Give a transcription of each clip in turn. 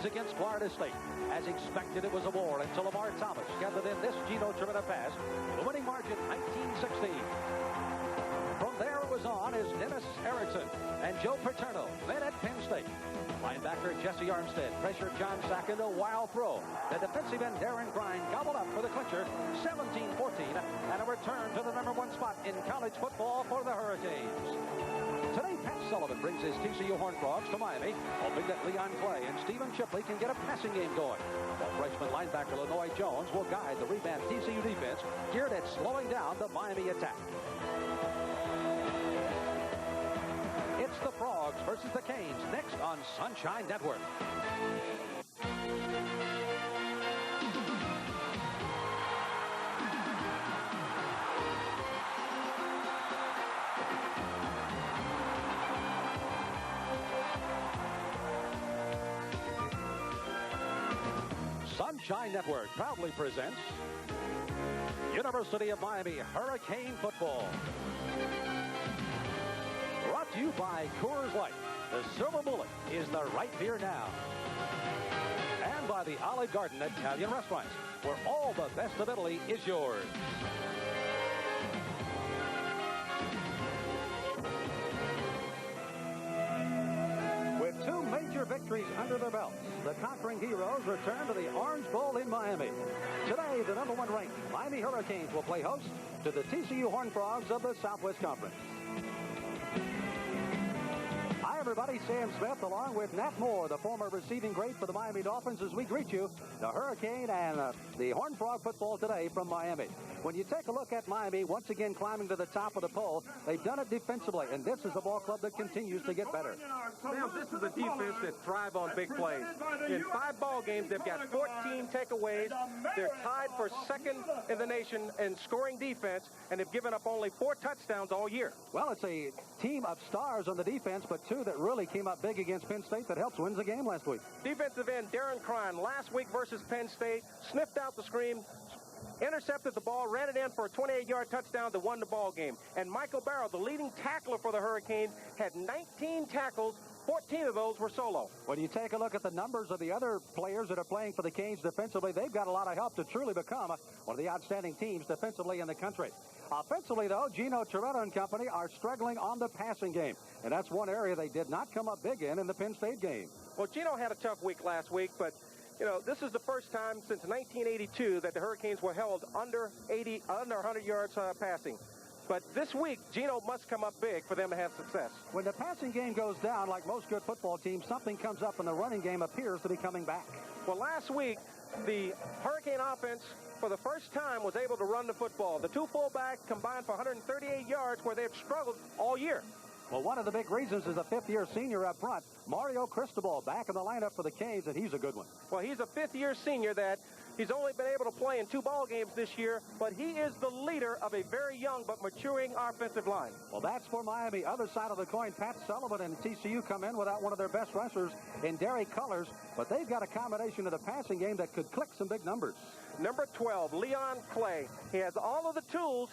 against Florida State. As expected, it was a war until Lamar Thomas gathered in this Gino Tremenda pass. The winning margin, 19-16. From there it was on is Dennis Erickson and Joe Paterno, then at Penn State. Linebacker Jesse Armstead pressured John Sack into a wild throw. The defensive end Darren Grine gobbled up for the clincher, 17-14, and a return to the #1 spot in college football for the Hurricanes. Today, Pat Sullivan brings his TCU Horned Frogs to Miami, hoping that Leon Clay and Stephen Shipley can get a passing game going. While freshman linebacker Lenoy Jones will guide the revamped TCU defense, geared at slowing down the Miami attack. It's the Frogs versus the Canes, next on Sunshine Network. Sunshine Network proudly presents University of Miami Hurricane Football. Brought to you by Coors Light. The Silver Bullet is the right beer now. And by the Olive Garden Italian Restaurants, where all the best of Italy is yours. With two major victories under their belts, the conquering Heroes return to the Orange Bowl in Miami. Today, the #1 ranked Miami Hurricanes will play host to the TCU Horned Frogs of the Southwest Conference. Hi, everybody. Sam Smith along with Nat Moore, the former receiving great for the Miami Dolphins, as we greet you, the Hurricane and the Horned Frog football today from Miami. When you take a look at Miami, once again climbing to the top of the poll, they've done it defensively, and this is a ball club that continues to get better. Sam, this is a defense that thrives on big plays. In 5 ball games, they've got 14 takeaways. They're tied for second in the nation in scoring defense, and they've given up only 4 touchdowns all year. Well, it's a team of stars on the defense, but 2 that really came up big against Penn State that helps win the game last week. Defensive end Darren Grine last week versus Penn State sniffed out the screen, intercepted the ball, ran it in for a 28-yard touchdown that won the ball game. And Michael Barrow, the leading tackler for the Hurricanes, had 19 tackles. 14 of those were solo. When you take a look at the numbers of the other players that are playing for the Canes defensively, they've got a lot of help to truly become one of the outstanding teams defensively in the country. Offensively, though, Gino Tremenda and company are struggling on the passing game. And that's one area they did not come up big in the Penn State game. Well, Gino had a tough week last week, but you know, this is the first time since 1982 that the Hurricanes were held under 100 yards passing. But this week, Gino must come up big for them to have success. When the passing game goes down, like most good football teams, something comes up and the running game appears to be coming back. Well, last week, the Hurricane offense, for the first time, was able to run the football. The 2 fullbacks combined for 138 yards, where they've struggled all year. Well, one of the big reasons is the 5th-year senior up front, Mario Cristobal, back in the lineup for the Canes, and he's a good one. Well, he's a 5th-year senior that he's only been able to play in 2 ball games this year, but he is the leader of a very young but maturing offensive line. Well, that's for Miami. Other side of the coin, Pat Sullivan and TCU come in without one of their best rushers in Derek Cullors, but they've got a combination of the passing game that could click some big numbers. Number 12, Leon Clay. He has all of the tools,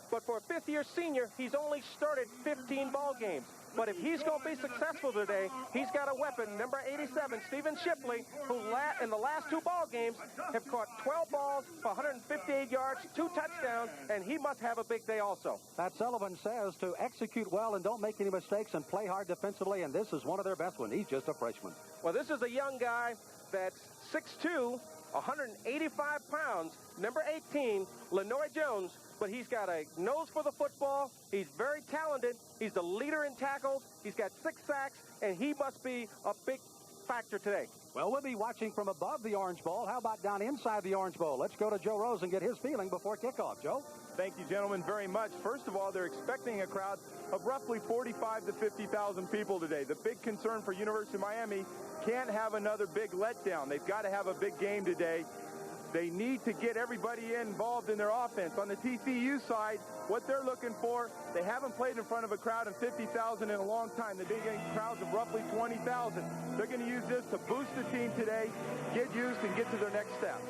but for a 5th-year senior, he's only started 15 ball games. But if he's going to be successful today, he's got a weapon. Number 87, Stephen Shipley, who in the last 2 ball games have caught 12 balls for 158 yards, 2 touchdowns, and he must have a big day also. Pat Sullivan says to execute well and don't make any mistakes and play hard defensively, and this is one of their best ones. He's just a freshman. Well, this is a young guy that's 6'2", 185 pounds, number 18, Lenoy Jones, but he's got a nose for the football. He's very talented. He's the leader in tackles. He's got 6 sacks, and he must be a big factor today. Well, we'll be watching from above the Orange Bowl. How about down inside the Orange Bowl? Let's go to Joe Rose and get his feeling before kickoff. Joe? Thank you, gentlemen, very much. First of all, they're expecting a crowd of roughly 45 to 50,000 people today. The big concern for University of Miami, can't have another big letdown. They've got to have a big game today. They need to get everybody involved in their offense. On the TCU side, what they're looking for, they haven't played in front of a crowd of 50,000 in a long time. They've been getting crowds of roughly 20,000. They're going to use this to boost the team today, get used, and get to their next step.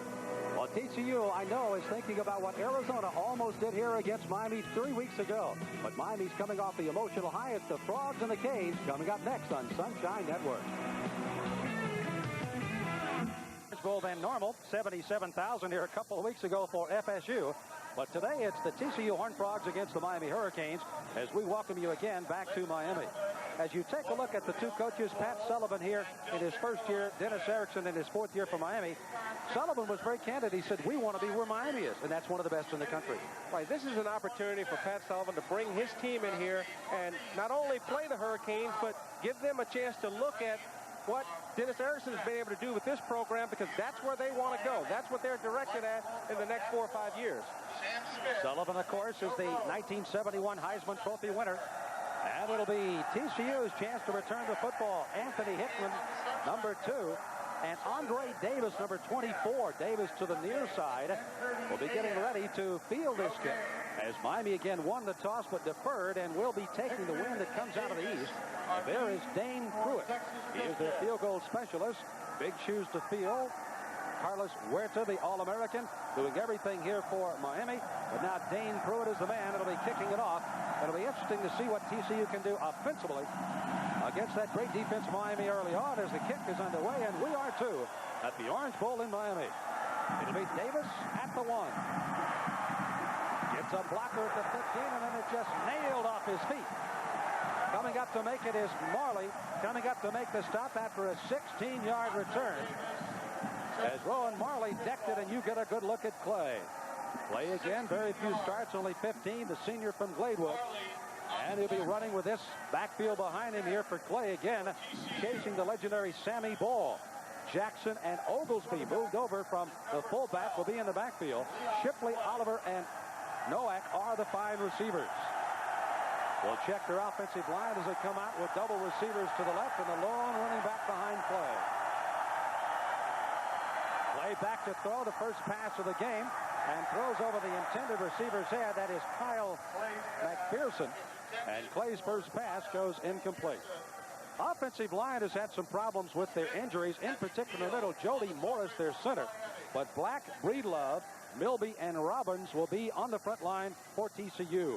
Well, TCU, I know, is thinking about what Arizona almost did here against Miami 3 weeks ago. But Miami's coming off the emotional high. It's the Frogs and the Canes coming up next on Sunshine Network. people than normal. 77,000 here a couple of weeks ago for FSU. But today it's the TCU Horned Frogs against the Miami Hurricanes as we welcome you again back to Miami. As you take a look at the two coaches, Pat Sullivan here in his first year, Dennis Erickson in his fourth year for Miami. Sullivan was very candid. He said, we want to be where Miami is, and that's one of the best in the country. Right, this is an opportunity for Pat Sullivan to bring his team in here and not only play the Hurricanes, but give them a chance to look at what Dennis Erickson has been able to do with this program, because that's where they want to go. That's what they're directed at in the next 4 or 5 years. Sullivan, of course, is the 1971 Heisman Trophy winner. And it'll be TCU's chance to return to football. Anthony Hickman, number 2. And Andre Davis, number 24. Davis to the near side will be getting ready to field this kick. As Miami again won the toss but deferred and will be taking the wind that comes out of the east. There is Dane Pruitt. He is their field goal specialist. Big shoes to fill. Carlos Huerta, the All-American, doing everything here for Miami. But now Dane Pruitt is the man that'll be kicking it off. It'll be interesting to see what TCU can do offensively against that great defense Miami early on as the kick is underway, and we are too at the Orange Bowl in Miami. It'll be Davis at the 1. Gets a blocker at the 15, and then it just nailed off his feet. Coming up to make it is Marley, coming up to make the stop after a 16-yard return. As Rowan Marley decked it, and you get a good look at Clay. Clay again, very few starts, only 15, the senior from Gladewood. And he'll be running with this backfield behind him here for Clay again, chasing the legendary Sammy Ball. Jackson and Oglesby moved over from the fullback, will be in the backfield. Shipley, Oliver, and Nowak are the 5 receivers. We'll check their offensive line as they come out with double receivers to the left and the lone running back behind Clay. Clay back to throw the first pass of the game and throws over the intended receiver's head. That is Kyle McPherson. And Clay's first pass goes incomplete. Offensive line has had some problems with their injuries, in particular middle. Jody Morris, their center. But Black, Breedlove, Milby, and Robbins will be on the front line for TCU.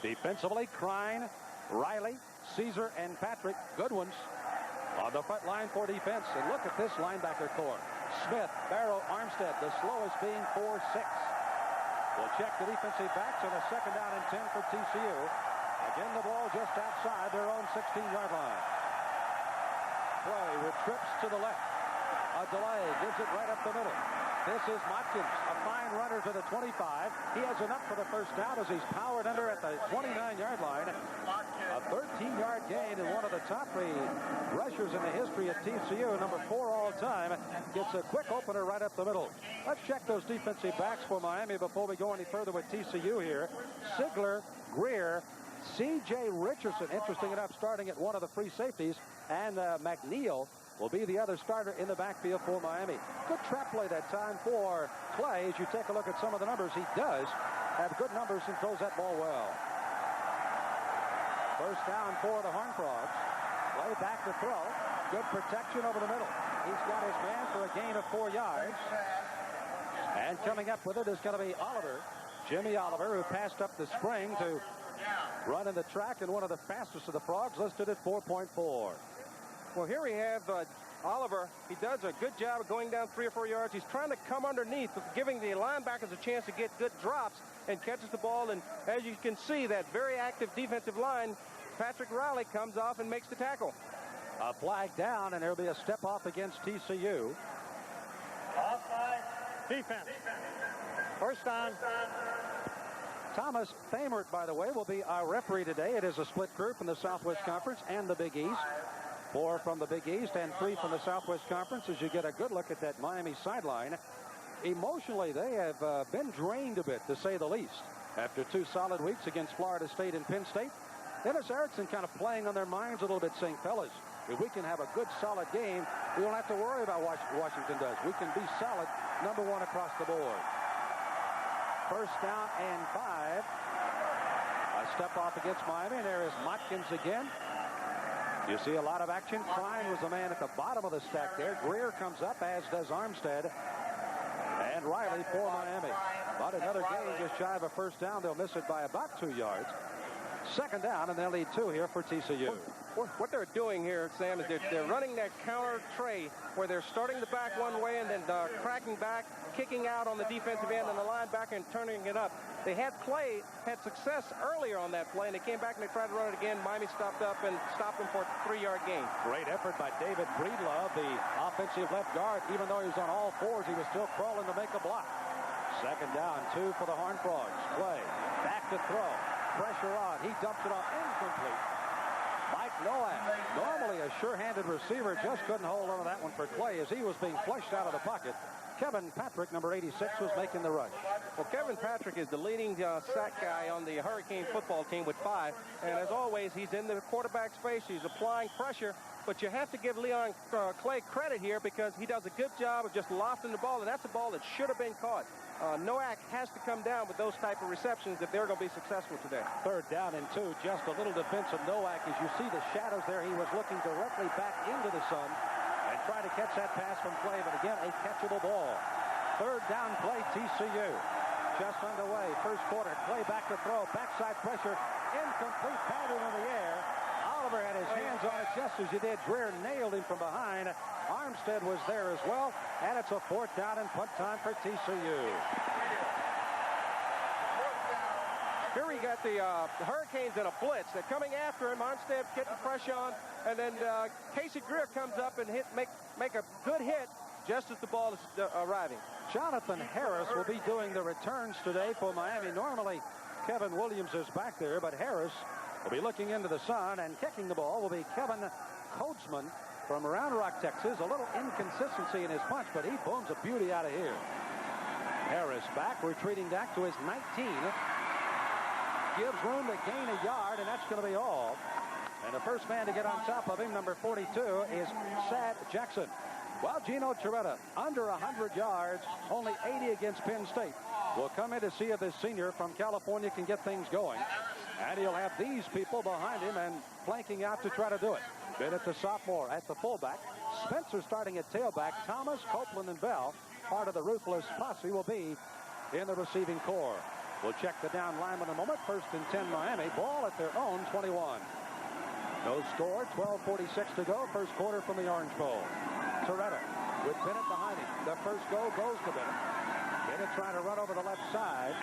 Defensively, Crine, Riley, Caesar, and Patrick Goodwins on the front line for defense. And look at this linebacker core. Smith, Barrow, Armstead, the slowest being 4-6. We'll check the defensive backs on a 2nd down and 10 for TCU. Again, the ball just outside their own 16-yard line. Clay with trips to the left. A delay gives it right up the middle. This is Motkins, a fine runner to the 25. He has enough for the first down as he's powered under at the 29-yard line. A 13-yard gain, and one of the top 3 rushers in the history of TCU, number 4 all time, gets a quick opener right up the middle. Let's check those defensive backs for Miami before we go any further with TCU here. Sigler, Greer, C.J. Richardson, interesting enough, starting at one of the free safeties, and McNeil will be the other starter in the backfield for Miami. Good trap play that time for Clay. As you take a look at some of the numbers, he does have good numbers and throws that ball well. First down for the Horned Frogs. Clay back to throw. Good protection over the middle. He's got his man for a gain of 4 yards. And coming up with it is going to be Oliver. Jimmy Oliver, who passed up the spring to run in the track, and one of the fastest of the Frogs, listed at 4.4. Well, here we have Oliver. He does a good job of going down 3 or 4 yards. He's trying to come underneath, giving the linebackers a chance to get good drops, and catches the ball. And as you can see, that very active defensive line, Patrick Riley comes off and makes the tackle. A flag down, and there'll be a step off against TCU. Offside. Defense. First down. Thomas Famert, by the way, will be our referee today. It is a split group in the Southwest Conference and the Big East. 4 from the Big East and 3 from the Southwest Conference as you get a good look at that Miami sideline. Emotionally, they have been drained a bit, to say the least, after 2 solid weeks against Florida State and Penn State. Dennis Erickson kind of playing on their minds a little bit, saying, fellas, if we can have a good, solid game, we don't have to worry about what Washington does. We can be solid, number 1 across the board. First down and 5. A step off against Miami, and there is Motkins again. You see a lot of action. Klein was the man at the bottom of the stack there. Greer comes up, as does Armstead. And Riley for Miami. But another gain just shy of a first down. They'll miss it by about 2 yards. 2nd down, and they'll lead 2 here for TCU. What they're doing here, Sam, is they're running that counter tray where they're starting the back one way and then cracking back, kicking out on the defensive end and the linebacker and turning it up. They had success earlier on that play, and they came back and they tried to run it again. Miami stopped up and stopped them for a 3-yard gain. Great effort by David Breedlove, the offensive left guard. Even though he was on all fours, he was still crawling to make a block. Second down, 2 for the Horned Frogs. Clay back to throw. Pressure on. He dumps it off. Incomplete. Mike Nowak, normally a sure-handed receiver, just couldn't hold on to that one for Clay as he was being flushed out of the pocket. Kevin Patrick, number 86, was making the rush. Well, Kevin Patrick is the leading sack guy on the Hurricane football team with 5. And as always, he's in the quarterback's face. He's applying pressure. But you have to give Leon Clay credit here because he does a good job of just lofting the ball, and that's a ball that should have been caught. Nowak has to come down with those type of receptions if they're going to be successful today. Third down and 2. Just a little defense of Nowak. As you see the shadows there, he was looking directly back into the sun and trying to catch that pass from Clay, but again, a catchable ball. Third down play, TCU. Just underway. First quarter. Clay back to throw. Backside pressure. Incomplete pattern in the air. Oliver had his hands on it just as you did. Greer nailed him from behind. Armstead was there as well. And it's a 4th down and punt time for TCU. Here we got the Hurricanes in a blitz. They're coming after him. Armstead getting pressure on. And then Casey Greer comes up and make a good hit just as the ball is arriving. Jonathan Harris will be doing the returns today for Miami. Normally, Kevin Williams is back there, but Harris will be looking into the sun, and kicking the ball will be Kevin Coatsman from Round Rock, Texas. A little inconsistency in his punch, but he booms a beauty out of here. Harris back, retreating back to his 19. Gives room to gain a yard, and that's going to be all. And the first man to get on top of him, number 42, is Sad Jackson. While Gino Torretta, under 100 yards, only 80 against Penn State, will come in to see if this senior from California can get things going. And he'll have these people behind him and flanking out to try to do it. Bennett, the sophomore, at the fullback. Spencer starting at tailback. Thomas, Copeland, and Bell, part of the ruthless posse, will be in the receiving corps. We'll check the down lineman in a moment. 1st and 10 Miami. Ball at their own 21. No score. 12:46 to go. First quarter from the Orange Bowl. Torretta with Bennett behind him. The first goal goes to Bennett. Bennett trying to run over the left side.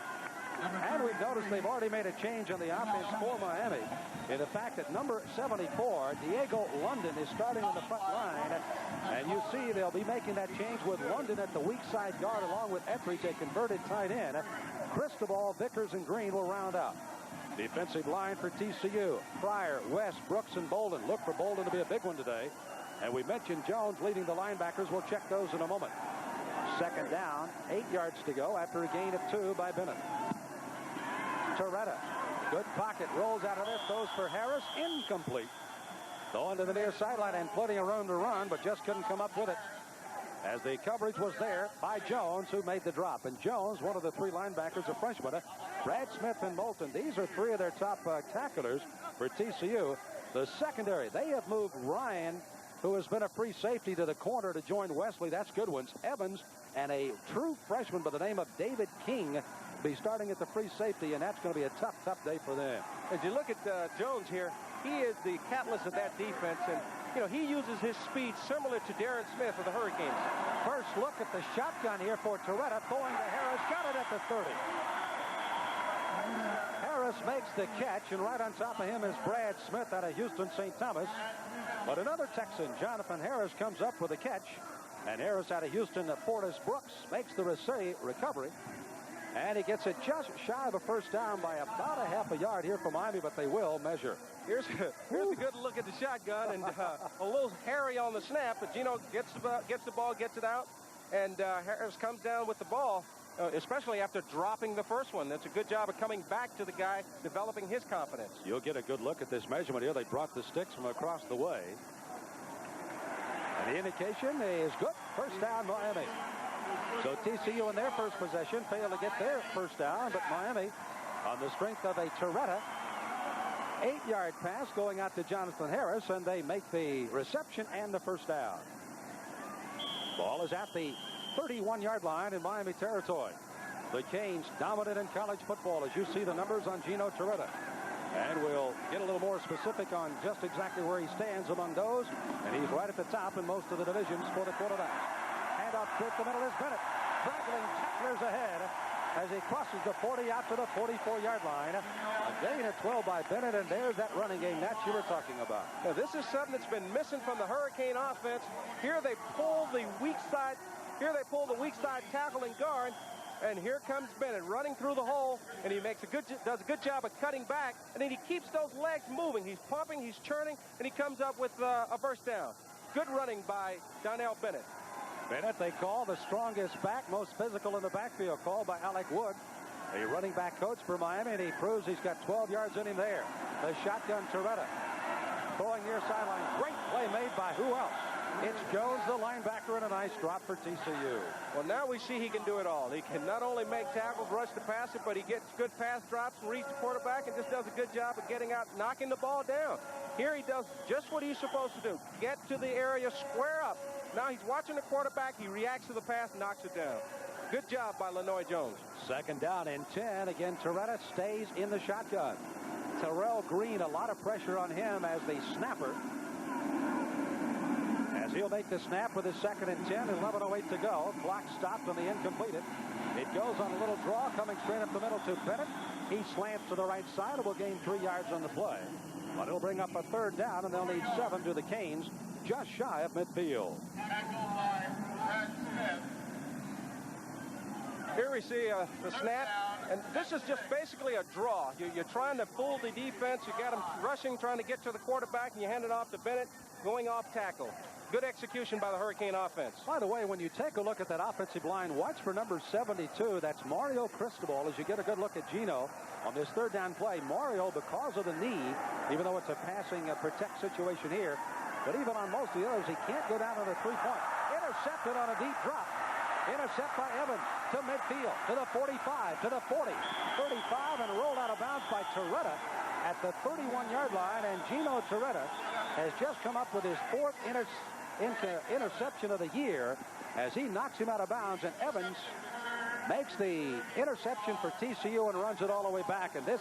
And we've noticed they've already made a change on the offense for Miami in the fact that number 74, Diego London, is starting on the front line. And you see they'll be making that change with London at the weak side guard along with Etheridge, a converted tight end. Cristobal, Vickers, and Green will round out. Defensive line for TCU. Pryor, West, Brooks, and Bolden. Look for Bolden to be a big one today. And we mentioned Jones leading the linebackers. We'll check those in a moment. Second down, 8 yards to go after a gain of 2 by Bennett. Torretta, good pocket, rolls out of there, throws for Harris, incomplete. Going to the near sideline and plenty of room to run, but just couldn't come up with it. As the coverage was there by Jones, who made the drop. And Jones, one of the 3 linebackers, a freshman. Brad Smith and Moulton, these are 3 of their top tacklers for TCU. The secondary, they have moved Ryan, who has been a free safety, to the corner to join Wesley. That's good ones. Evans and a true freshman by the name of David King be starting at the free safety, and that's going to be a tough day for them. As you look at Jones here, he is the catalyst of that defense, and you know he uses his speed similar to Darren Smith of the Hurricanes. First look at the shotgun here for Torretta, throwing to Harris, got it at the 30. Harris makes the catch, and right on top of him is Brad Smith out of Houston St. Thomas. But another Texan, Jonathan Harris, comes up with a catch, and Harris out of Houston, Fortis Brooks, makes the recovery. And he gets it just shy of a first down by about a half a yard here for Miami, but they will measure. Here's a good look at the shotgun, and a little hairy on the snap, but Gino gets the ball, gets it out, and Harris comes down with the ball, especially after dropping the first one. That's a good job of coming back to the guy, developing his confidence. You'll get a good look at this measurement here. They brought the sticks from across the way. And the indication is good. First down, Miami. So TCU in their first possession failed to get their first down, but Miami, on the strength of a Torretta 8-yard pass going out to Jonathan Harris, and they make the reception and the first down. Ball is at the 31-yard line in Miami territory. The Canes dominant in college football, as you see the numbers on Gino Torretta. And we'll get a little more specific on just exactly where he stands among those. And he's right at the top in most of the divisions for the quarterbacks. Hand off through the middle is Bennett. Traveling tacklers ahead as he crosses the 40 out to the 44-yard line. A gain of 12 by Bennett, and there's that running game that you were talking about. Now, this is something that's been missing from the Hurricane offense. Here they pull the weak side. Here they pull the weak side tackle and guard. And here comes Bennett running through the hole, and he does a good job of cutting back, and then he keeps those legs moving. He's pumping, he's churning, and he comes up with a first down. Good running by Donnell Bennett. Bennett, they call the strongest back, most physical in the backfield, called by Alec Wood, a running back coach for Miami, and he proves he's got 12 yards in him there. The shotgun Torretta throwing near sideline. Great play made by who else? It's Jones, the linebacker, and a nice drop for TCU. Well, now we see he can do it all. He can not only make tackles, rush the passer, but he gets good pass drops and reads the quarterback and just does a good job of getting out, knocking the ball down. Here he does just what he's supposed to do. Get to the area, square up. Now he's watching the quarterback. He reacts to the pass, knocks it down. Good job by Lenoy Jones. Second down and 10. Again, Torretta stays in the shotgun. Terrell Green, a lot of pressure on him as the snapper. As he'll make the snap with his second and 10, 11:08 to go. Clock stopped on the incompleted. It goes on a little draw coming straight up the middle to Bennett. He slants to the right side and will gain 3 yards on the play. But he'll bring up a third down, and they'll need 7 to the Canes, just shy of midfield. Here we see the snap, and this is just basically a draw. You're trying to fool the defense. You got them rushing, trying to get to the quarterback, and you hand it off to Bennett, going off tackle. Good execution by the Hurricane offense. By the way, when you take a look at that offensive line, watch for number 72. That's Mario Cristobal as you get a good look at Gino on this third down play. Mario, because of the knee, even though it's a passing protect situation here, but even on most of the others, he can't go down on a three-point. Intercepted on a deep drop. Intercept by Evans to midfield, to the 45, to the 40, 35, and rolled out of bounds by Torretta at the 31-yard line. And Gino Torretta has just come up with his 4th interception of the year as he knocks him out of bounds, and Evans makes the interception for TCU and runs it all the way back. And this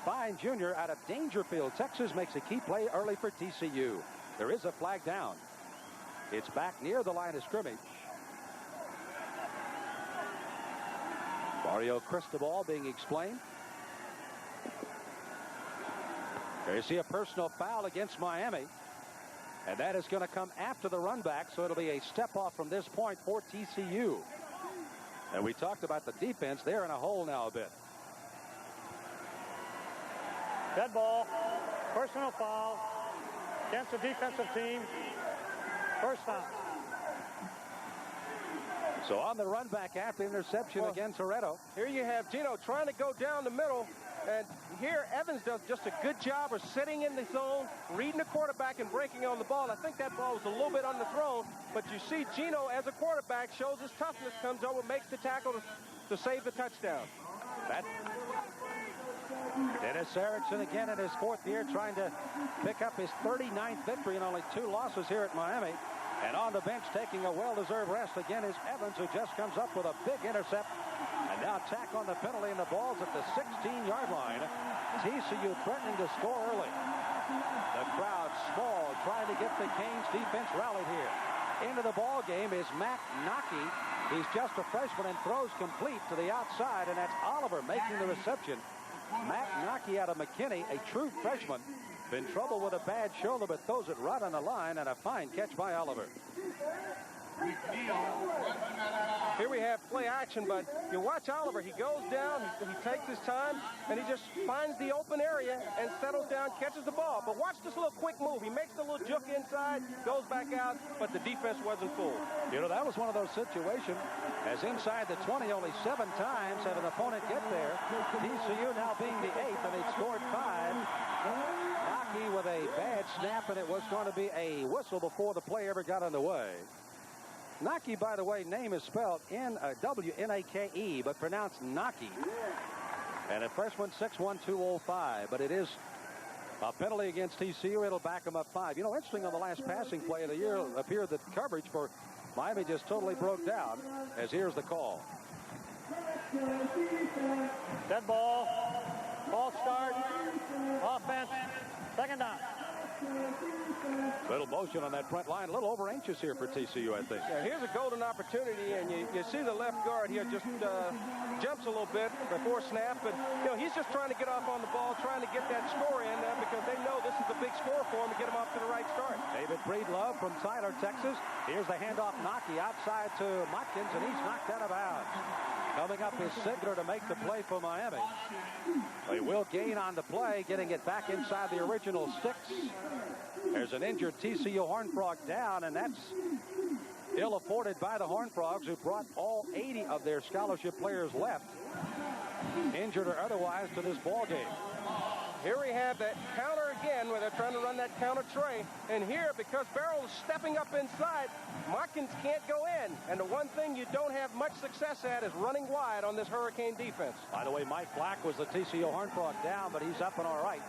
fine junior out of Dangerfield, Texas, makes a key play early for TCU. There is a flag down. It's back near the line of scrimmage. Mario Cristobal being explained. There you see a personal foul against Miami. And that is going to come after the run back, so it'll be a step off from this point for TCU. And we talked about the defense. They're in a hole now a bit. Dead ball. Personal foul against the defensive team. First down. So on the run back after interception against Toretto. Here you have Gino trying to go down the middle. And here Evans does just a good job of sitting in the zone, reading the quarterback and breaking on the ball. I think that ball was a little bit underthrown, but you see Gino as a quarterback shows his toughness, comes over, makes the tackle to save the touchdown. Dennis Erickson again in his 4th year trying to pick up his 39th victory and only 2 losses here at Miami. And on the bench taking a well-deserved rest again is Evans, who just comes up with a big intercept. And now tack on the penalty, and the ball's at the 16-yard line. TCU threatening to score early. The crowd small, trying to get the Canes defense rallied here. Into the ball game is Matt Nockey. He's just a freshman and throws complete to the outside, and that's Oliver making the reception. Matt Nockey out of McKinney, a true freshman. Been trouble with a bad shoulder, but throws it right on the line, and a fine catch by Oliver. Here we have play action, but you watch Oliver. He goes down, he takes his time, and he just finds the open area and settles down, catches the ball. But watch this little quick move. He makes the little juke inside, goes back out, but the defense wasn't fooled. You know, that was one of those situations, as inside the 20 only 7 times had an opponent get there. TCU now being the 8th, and they'd scored 5. Nockey with a bad snap, and it was going to be a whistle before the play ever got underway. Nockey, by the way, name is spelled W-N-A-K-E, but pronounced Nockey. And a freshman, 6'1", 205. But it is a penalty against TCU. It'll back them up 5. You know, interesting, on the last passing play of the year, it appeared that coverage for Miami just totally broke down, as here's the call. Dead ball. Ball start. Offense, second down. Little motion on that front line. A little over anxious here for TCU, I think. Yeah, here's a golden opportunity, and you see the left guard here just jumps a little bit before snap, and he's just trying to get off on the ball, trying to get that score in because they know this is a big score for him to get him off to the right start. David Breedlove from Tyler, Texas. Here's the handoff, Nocky outside to Motkins, and he's knocked out of bounds. Coming up is Sigler to make the play for Miami. They will gain on the play, getting it back inside the original sticks. There's an injured TCU Horned Frog down, and that's ill afforded by the Horned Frogs, who brought all 80 of their scholarship players left, injured or otherwise, to this ball game. Here we have that counter again, where they're trying to run that counter tray. And here, because Barrow is stepping up inside, Motkins can't go in. And the one thing you don't have much success at is running wide on this Hurricane defense. By the way, Mike Black was the TCU Horned Frog down, but he's up and all right.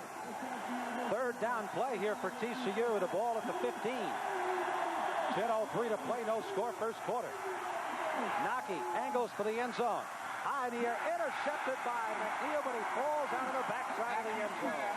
Third down play here for TCU. The ball at the 15. 10:03 to play, no score, first quarter. Nocky angles to the end zone. High in the air, intercepted by McNeil, but he falls out of the backside of the end zone.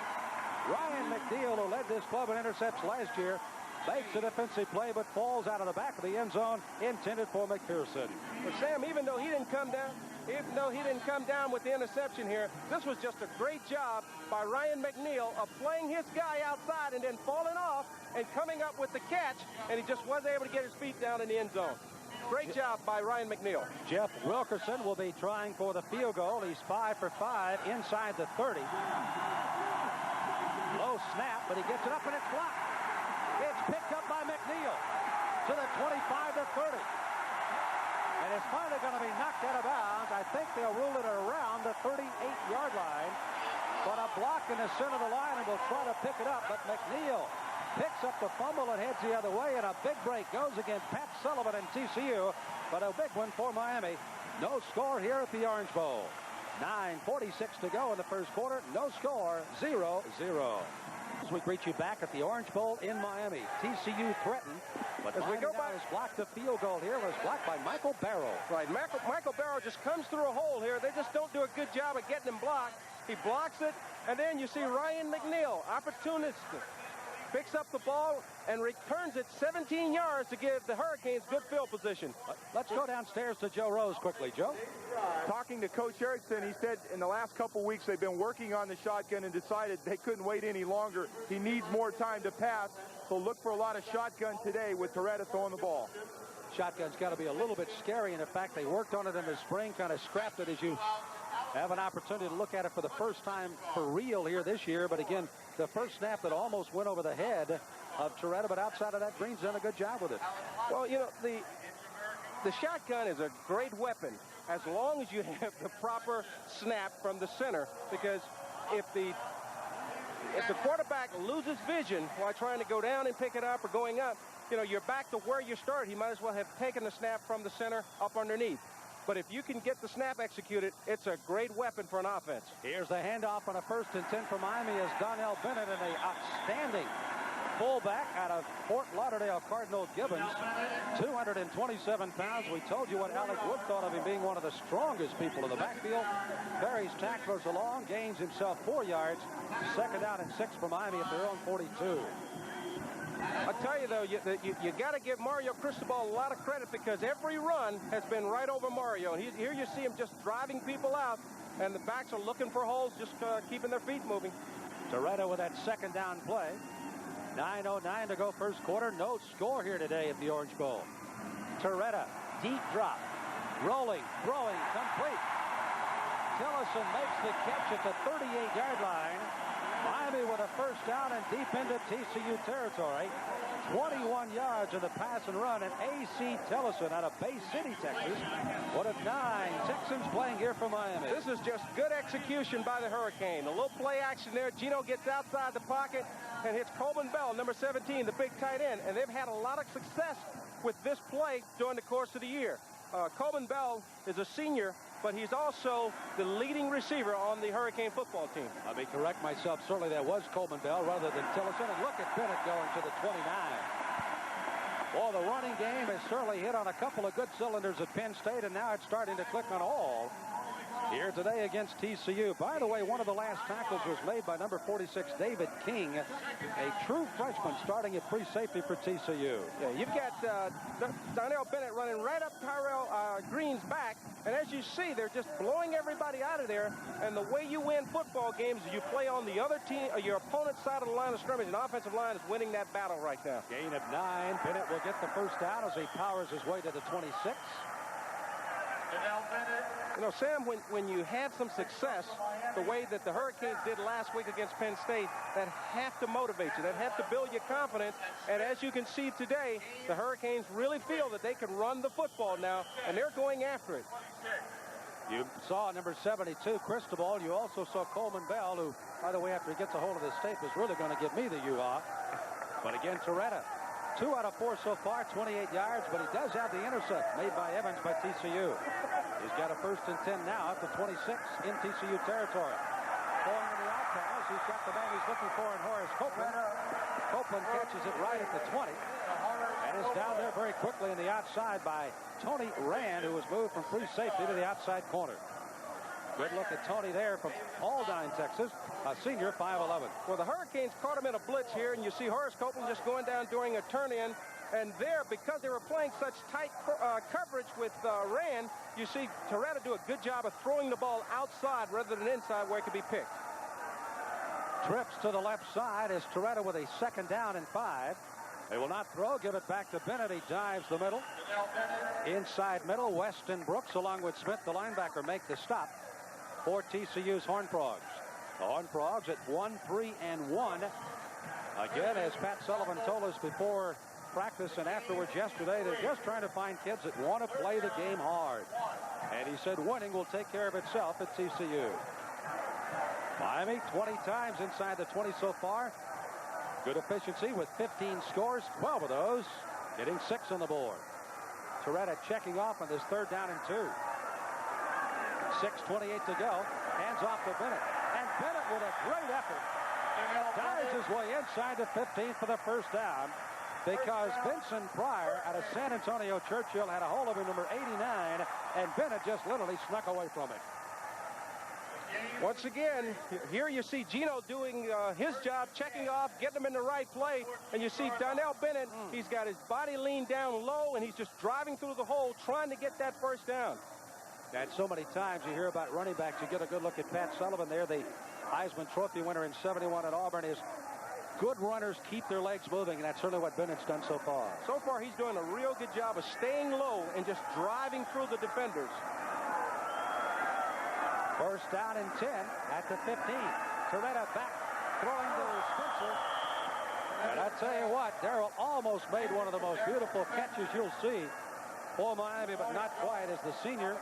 Ryan McNeil, who led this club in intercepts last year, makes a defensive play, but falls out of the back of the end zone, intended for McPherson. But Sam, even though he didn't come down with the interception here, this was just a great job by Ryan McNeil of playing his guy outside and then falling off and coming up with the catch, and he just wasn't able to get his feet down in the end zone. Great job by Ryan McNeil. Jeff Wilkerson will be trying for the field goal. He's 5 for 5 inside the 30. Low snap, but he gets it up and it's blocked. It's picked up by McNeil to the 25 to 30. And it's finally going to be knocked out of bounds. I think they'll rule it around the 38-yard line. But a block in the center of the line, and will try to pick it up. But McNeil picks up the fumble and heads the other way, and a big break goes against Pat Sullivan and TCU, but a big one for Miami. No score here at the Orange Bowl. 9:46 to go in the first quarter. No score, 0-0. As we greet you back at the Orange Bowl in Miami. TCU threatened, but as we go by, has blocked the field goal here. Was blocked by Michael Barrow. Right, Michael Barrow just comes through a hole here. They just don't do a good job of getting him blocked. He blocks it, and then you see Ryan McNeil, opportunistic, picks up the ball and returns it 17 yards to give the Hurricanes good field position. Let's go downstairs to Joe Rose quickly. Joe? Talking to Coach Erickson, he said in the last couple weeks they've been working on the shotgun and decided they couldn't wait any longer. He needs more time to pass, so look for a lot of shotgun today with Toretta throwing the ball. Shotgun's got to be a little bit scary, and in fact they worked on it in the spring, kind of scrapped it as you have an opportunity to look at it for the first time for real here this year. But again, the first snap that almost went over the head of Toretta, but outside of that, Green's done a good job with it. Well, the shotgun is a great weapon as long as you have the proper snap from the center, because if the quarterback loses vision while trying to go down and pick it up or going up, you're back to where you started. He might as well have taken the snap from the center up underneath. But if you can get the snap executed, it's a great weapon for an offense. Here's the handoff on a 1st and 10 for Miami as Donnell Bennett, and an outstanding fullback out of Fort Lauderdale, Cardinal Gibbons, 227 pounds. We told you what Alec Wood thought of him being one of the strongest people in the backfield. Carries tacklers along, gains himself 4 yards. 2nd down and 6 for Miami at their own 42. I'll tell you, though, you got to give Mario Cristobal a lot of credit, because every run has been right over Mario. And here you see him just driving people out, and the backs are looking for holes, just keeping their feet moving. Toretta with that 2nd down play. 9:09 to go first quarter. No score here today at the Orange Bowl. Toretta, deep drop. Rolling, throwing, complete. Tillison makes the catch at the 38-yard line. Miami with a 1st down and deep into TCU territory. 21 yards in the pass and run, and A.C. Tillison out of Bay City, Texas. One of 9 Texans playing here for Miami. This is just good execution by the Hurricane. A little play action there. Gino gets outside the pocket and hits Coleman Bell, number 17, the big tight end. And they've had a lot of success with this play during the course of the year. Coleman Bell is a senior, but he's also the leading receiver on the Hurricane football team. Let me correct myself. Certainly that was Coleman Bell rather than Tillison. And look at Bennett going to the 29. Well, the running game has certainly hit on a couple of good cylinders at Penn State, and now it's starting to click on all here today against TCU. By the way, one of the last tackles was made by number 46, David King, a true freshman starting at free safety for TCU. Yeah, you've got Donnell Bennett running right up Tyrell Green's back, and as you see, they're just blowing everybody out of there. And the way you win football games is you play on the other team, your opponent's side of the line of scrimmage, and offensive line is winning that battle right now. Gain of 9. Bennett will get the first down as he powers his way to the 26. You know, Sam, when you have some success, the way that the Hurricanes did last week against Penn State, that have to motivate you. That have to build your confidence. And as you can see today, the Hurricanes really feel that they can run the football now, and they're going after it. You saw number 72, Cristobal. You also saw Coleman Bell, who, by the way, after he gets a hold of this tape, is really going to give me the U-Haul. But again, Toretta, 2 out of 4 so far, 28 yards, but he does have the intercept made by Evans by TCU. He's got a 1st and 10 now at the 26 in TCU territory. Going to the out pass, he's got the man he's looking for in Horace Copeland. Copeland catches it right at the 20. And is down there very quickly in the outside by Tony Rand, who was moved from free safety to the outside corner. Good look at Tony there from Aldine, Texas, a senior, 5'11". Well, the Hurricanes caught him in a blitz here, and you see Horace Copeland just going down during a turn-in. And there, because they were playing such tight coverage with Rand, you see Toretta do a good job of throwing the ball outside rather than inside where it could be picked. Trips to the left side as Toretta with a 2nd down and 5. They will not throw. Give it back to Bennett. He dives the middle. Inside middle, Weston Brooks along with Smith, the linebacker, make the stop for TCU's Horned Frogs. The Horned Frogs at 1-3-1. Again, as Pat Sullivan told us before practice and afterwards yesterday, they're just trying to find kids that want to play the game hard. And he said winning will take care of itself at TCU. Miami 20 times inside the 20 so far. Good efficiency with 15 scores, 12 of those getting 6 on the board. Toretta checking off on this 3rd down and 2. 6:28 to go. Hands off to Bennett. And Bennett with a great effort dives his way inside the 15 for the 1st down, because Vincent Pryor out of San Antonio Churchill had a hold of him, number 89, and Bennett just literally snuck away from it. Once again, here you see Gino doing his job, checking off, getting him in the right play. And you see Donnell Bennett, he's got his body leaned down low, and he's just driving through the hole, trying to get that 1st down. And so many times you hear about running backs. You get a good look at Pat Sullivan there, the Heisman Trophy winner in 71 at Auburn. Is good runners keep their legs moving, and that's certainly what Bennett's done so far. So far, he's doing a real good job of staying low and just driving through the defenders. 1st down and 10 at the 15. Toretta back, throwing to Spencer. And I tell you what, Darrell almost made one of the most beautiful catches you'll see for Miami, but not quite, as the senior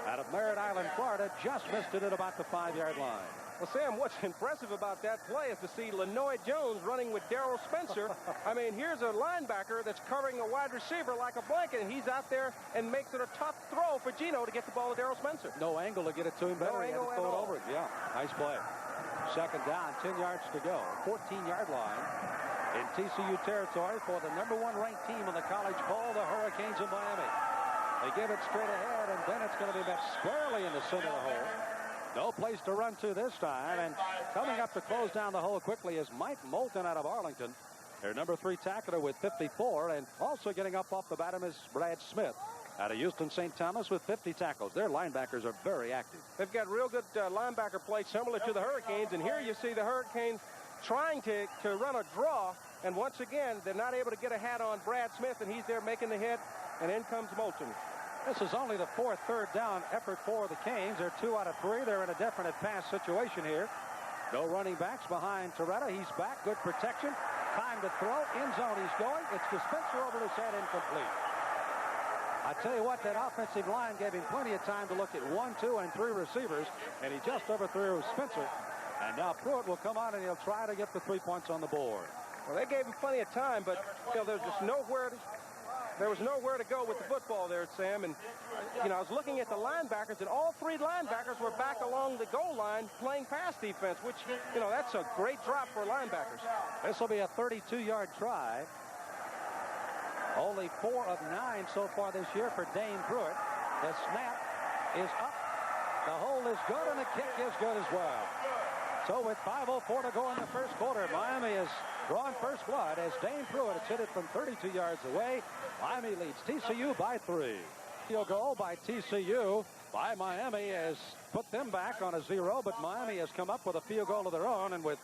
out of Merritt Island, Florida, just missed it at about the 5-yard line. Well, Sam, what's impressive about that play is to see Lenoy Jones running with Darrell Spencer. I mean, here's a linebacker that's covering a wide receiver like a blanket, and he's out there and makes it a tough throw for Gino to get the ball to Darrell Spencer. No angle to get it to him better. No he had to angle throw at it all. over it. Yeah, nice play. 2nd down, 10 yards to go. 14-yard line in TCU territory for the #1 ranked team in the college poll, the Hurricanes of Miami. They give it straight ahead, and Bennett's going to be met squarely in the center of the hole. No place to run to this time, and coming up to close down the hole quickly is Mike Moulton out of Arlington. Their number 3 tackler with 54, and also getting up off the bottom is Brad Smith out of Houston St. Thomas with 50 tackles. Their linebackers are very active. They've got real good linebacker play similar to the Hurricanes, and here you see the Hurricanes trying to run a draw, and once again, they're not able to get a hat on Brad Smith, and he's there making the hit, and in comes Moulton. This is only the 4th 3rd down effort for the Canes. They're 2 out of 3. They're in a definite pass situation here. No running backs behind Toretta. He's back. Good protection. Time to throw. End zone he's going. It's to Spencer over his head, incomplete. I tell you what, that offensive line gave him plenty of time to look at 1, 2, and 3 receivers, and he just overthrew Spencer. And now Pruitt will come on, and he'll try to get the 3 points on the board. Well, they gave him plenty of time, but there's just nowhere to... There was nowhere to go with the football there, Sam. And, I was looking at the linebackers, and all 3 linebackers were back along the goal line playing pass defense, which, that's a great drop for linebackers. This will be a 32-yard try. Only 4 of 9 so far this year for Dane Pruitt. The snap is up, The hold is good, and the kick is good as well. So with 5:04 to go in the first quarter, Miami is drawing first blood as Dane Pruitt has hit it from 32 yards away. Miami leads TCU by 3. Field goal by TCU by Miami has put them back on a 0, but Miami has come up with a field goal of their own, and with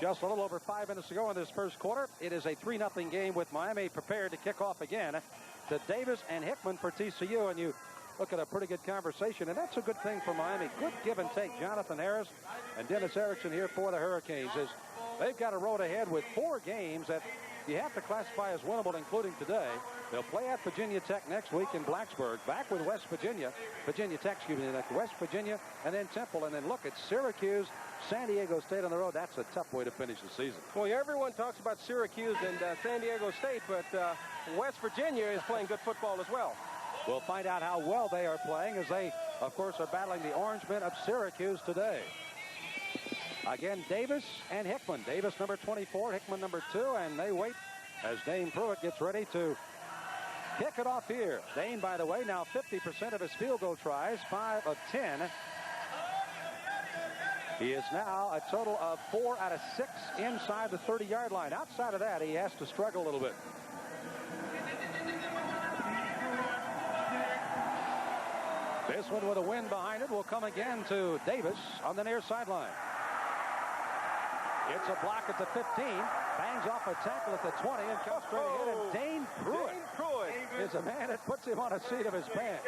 just a little over 5 minutes to go in this first quarter, it is a 3-0 game with Miami prepared to kick off again to Davis and Hickman for TCU. And you look at a pretty good conversation, and that's a good thing for Miami. Good give and take. Jonathan Harris and Dennis Erickson here for the Hurricanes as they've got a road ahead with 4 games that you have to classify as winnable, including today. They'll play at Virginia Tech next week in Blacksburg, back with West Virginia Tech, West Virginia, and then Temple, and then look at Syracuse, San Diego State on the road. That's a tough way to finish the season. Well, everyone talks about Syracuse and San Diego State, but West Virginia is playing good football as well. We'll find out how well they are playing as they, of course, are battling the Orangemen of Syracuse today. Again, Davis and Hickman. Davis number 24, Hickman number 2, and they wait as Dane Pruitt gets ready to kick it off here. Dane, by the way, now 50% of his field goal tries, 5 of 10. He is now a total of 4 out of 6 inside the 30-yard line. Outside of that, he has to struggle a little bit. This one with a wind behind it will come again to Davis on the near sideline. It's a block at the 15, bangs off a tackle at the 20, and comes straight ahead. And Dane Pruitt is a man that puts him on a seat of his pants.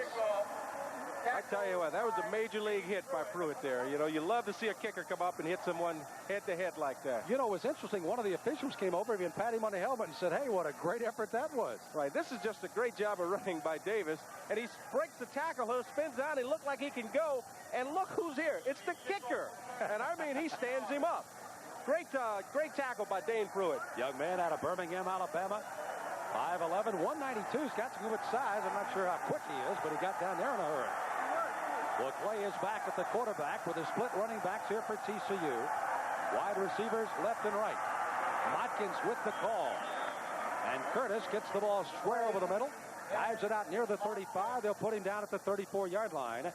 I tell you what, that was a major league hit by Pruitt there. You know, you love to see a kicker come up and hit someone head-to-head like that. You know, it was interesting. One of the officials came over and pat him on the helmet and said, hey, what a great effort that was. Right, this is just a great job of running by Davis. And he breaks the tackle, spins out, he looked like he can go. And look who's here. It's the kicker. And I mean, he stands him up. Great tackle by Dane Pruitt. Young man out of Birmingham, Alabama. 5'11", 192. He's got some good size. I'm not sure how quick he is, but he got down there in a hurry. Well, Clay is back at the quarterback with the split running backs here for TCU. Wide receivers left and right. Watkins with the call. And Curtis gets the ball square over the middle. Dives it out near the 35. They'll put him down at the 34-yard line.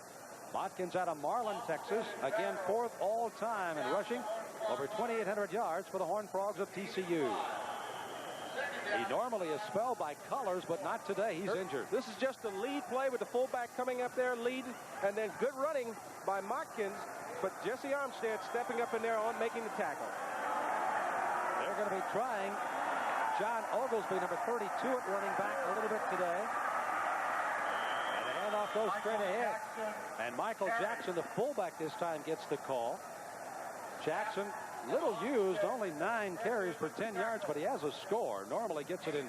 Watkins out of Marlin, Texas. Again, 4th all-time in rushing. Over 2,800 yards for the Horned Frogs of TCU. He normally is spelled by colors, but not today. He's injured. This is just a lead play with the fullback coming up there, lead, and then good running by Watkins, but Jesse Armstead stepping up in there on making the tackle. They're going to be trying John Oglesby, number 32, at running back a little bit today. And the handoff goes straight ahead. And Michael Jackson, the fullback, this time gets the call. Jackson, little used, only 9 carries for 10 yards, but he has a score. Normally gets it in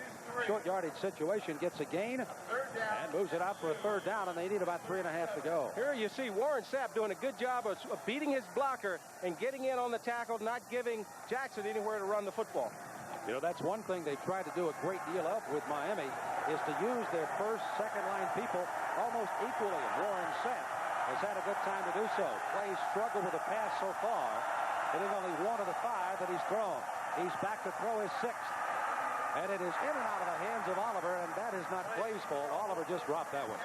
short yardage situation, gets a gain, and moves it out for a 3rd down, and they need about 3.5 to go. Here you see Warren Sapp doing a good job of beating his blocker and getting in on the tackle, not giving Jackson anywhere to run the football. You know, that's one thing they've tried to do a great deal of with Miami, is to use their first, second-line people almost equally. Warren Sapp has had a good time to do so. Clay's struggled with the pass so far, hitting only 1 of the 5 that he's thrown. He's back to throw his 6th. And it is in and out of the hands of Oliver, and that is not Clay's fault. Oliver just dropped that one.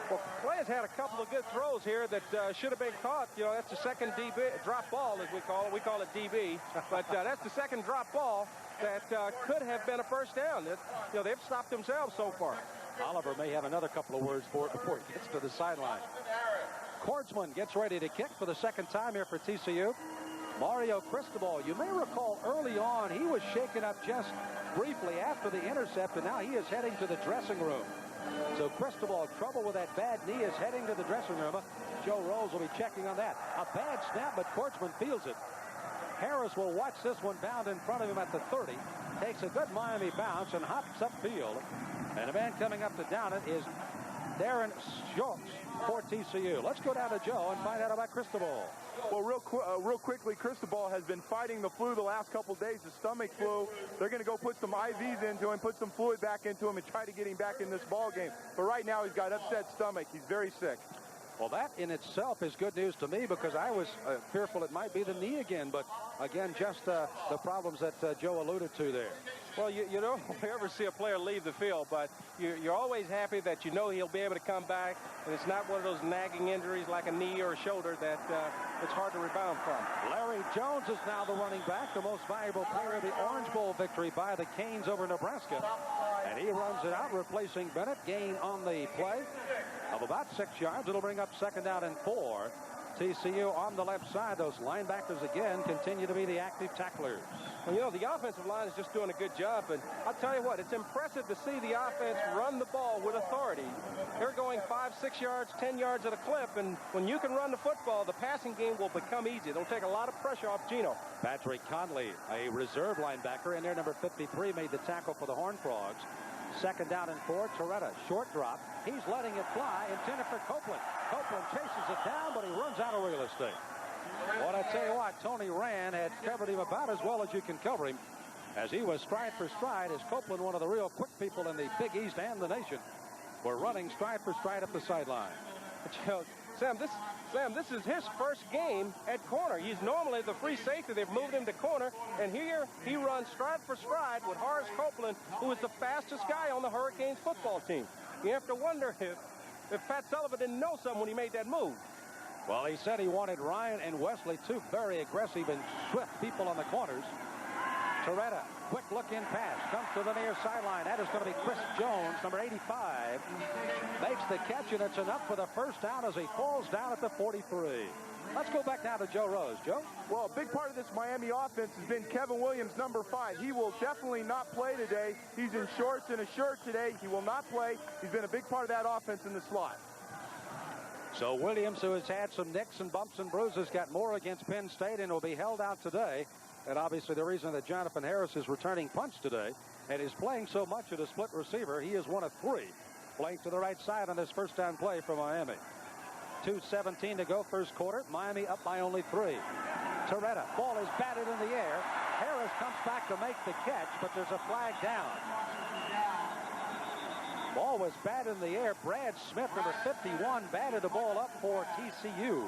Well, Clay has had a couple of good throws here that should have been caught. You know, that's the second DB, drop ball, as we call it. We call it DB. But that's the second drop ball that could have been a first down. You know, they've stopped themselves so far. Oliver may have another couple of words for it before he gets to the sideline. Kordsman gets ready to kick for the 2nd time here for TCU. Mario Cristobal, you may recall early on, he was shaken up just briefly after the intercept, and now he is heading to the dressing room. So Cristobal, trouble with that bad knee, is heading to the dressing room. Joe Rose will be checking on that. A bad snap, but Kordsman feels it. Harris will watch this one bound in front of him at the 30. Takes a good Miami bounce and hops upfield. And the man coming up to down it is Darren Schultz for TCU. Let's go down to Joe and find out about Cristobal. Well, real quickly, Cristobal has been fighting the flu the last couple days, the stomach flu. They're going to go put some IVs into him, put some fluid back into him, and try to get him back in this ball game. But right now, he's got upset stomach. He's very sick. Well, that in itself is good news to me, because I was fearful it might be the knee again. But again, just the problems that Joe alluded to there. Well, you don't ever see a player leave the field, but you're always happy that you know he'll be able to come back, and it's not one of those nagging injuries like a knee or a shoulder that it's hard to rebound from. Larry Jones is now the running back, the most valuable player of the Orange Bowl victory by the Canes over Nebraska. And he runs it out, replacing Bennett. Gain on the play of about 6 yards. It'll bring up 2nd down and 4. TCU on the left side. Those linebackers again continue to be the active tacklers. Well, you know, the offensive line is just doing a good job, and I'll tell you what, it's impressive to see the offense run the ball with authority. They're going 5, 6 yards, 10 yards at a clip, and when you can run the football, the passing game will become easy. It'll take a lot of pressure off Gino. Patrick Conley, a reserve linebacker, in there, number 53, made the tackle for the Horned Frogs. 2nd down and 4. Torretta, short drop. He's letting it fly, intended for Copeland. Copeland chases it down, but he runs out of real estate. Well, I tell you what, Tony Rand had covered him about as well as you can cover him, as he was stride for stride, as Copeland, one of the real quick people in the Big East and the nation, were running stride for stride up the sideline. Sam, this is his first game at corner. He's normally the free safety. They've moved him to corner, and here he runs stride for stride with Horace Copeland, who is the fastest guy on the Hurricanes football team. You have to wonder if Pat Sullivan didn't know something when he made that move. Well, he said he wanted Ryan and Wesley, two very aggressive and swift people on the corners. Torretta, quick look-in pass, comes to the near sideline. That is going to be Chris Jones, number 85. Makes the catch, and it's enough for the first down as he falls down at the 43. Let's go back now to Joe Rose. Joe? Well, a big part of this Miami offense has been Kevin Williams, number 5. He will definitely not play today. He's in shorts and a shirt today. He will not play. He's been a big part of that offense in the slot. So Williams, who has had some nicks and bumps and bruises, got more against Penn State and will be held out today. And obviously the reason that Jonathan Harris is returning punts today and is playing so much at a split receiver, he is one of 3 playing to the right side on this first down play for Miami. 2:17 to go first quarter. Miami up by only 3. Torretta, ball is batted in the air. Harris comes back to make the catch, but there's a flag down. Ball was batted in the air. Brad Smith, number 51, batted the ball up for TCU.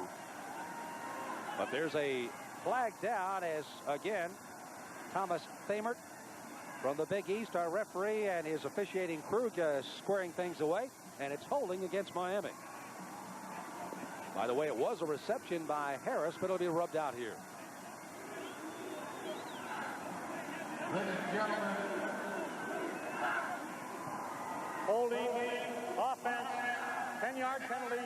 But there's a flag down as, again, Thomas Thamert from the Big East, our referee, and his officiating crew squaring things away, and it's holding against Miami. By the way, it was a reception by Harris, but it'll be rubbed out here. Ladies and gentlemen. Holding, offense, 10-yard penalty,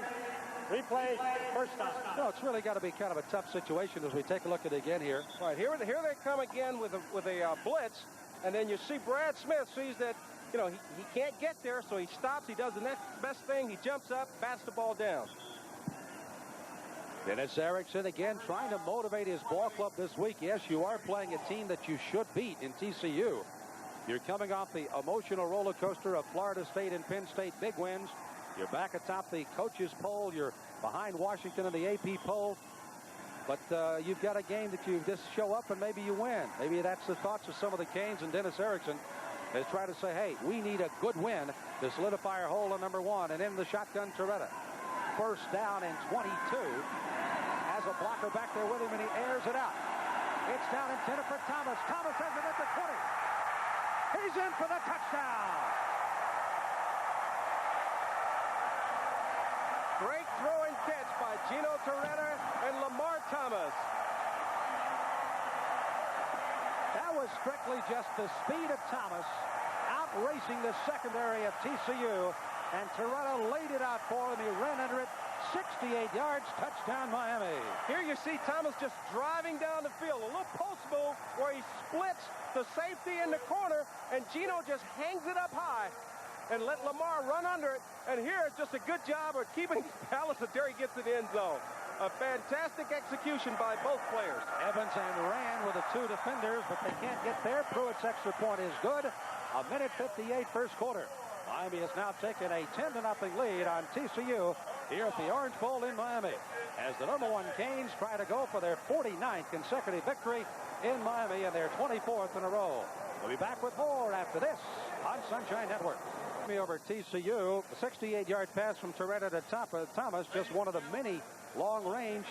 replay, first down. No, it's really got to be kind of a tough situation as we take a look at it again here. Right, here they come again with a blitz, and then you see Brad Smith sees that, you know, he can't get there, so he stops. He does the next best thing. He jumps up, bats the ball down. Dennis Erickson again trying to motivate his ball club this week. Yes, you are playing a team that you should beat in TCU. You're coming off the emotional roller coaster of Florida State and Penn State big wins. You're back atop the coaches poll. You're behind Washington in the AP poll. But you've got a game that you just show up and maybe you win. Maybe that's the thoughts of some of the Canes, and Dennis Erickson has tried to say, hey, we need a good win to solidify our hold on number 1. And in the shotgun, Torretta. First down and 22. Has a blocker back there with him, and he airs it out. It's down intended for Thomas. Thomas has it at the 20. He's in for the touchdown. Great throw and catch by Gino Torretta and Lamar Thomas. That was strictly just the speed of Thomas out-racing the secondary of TCU, and Torretta laid it out for him. He ran under it. 68 yards, touchdown Miami. Here you see Thomas just driving down the field. A little post move where he splits the safety in the corner, and Gino just hangs it up high and let Lamar run under it. And here is just a good job of keeping his balance until he gets to the end zone. A fantastic execution by both players. Evans and Rand were the 2 defenders, but they can't get there. Pruitt's extra point is good. 1:58 first quarter. Miami has now taken a 10-0 lead on TCU here at the Orange Bowl in Miami, as the number 1 Canes try to go for their 49th consecutive victory in Miami and their 24th in a row. We'll be back with more after this on Sunshine Network. Over TCU, a 68-yard pass from Torretta to Thomas, just one of the many long-range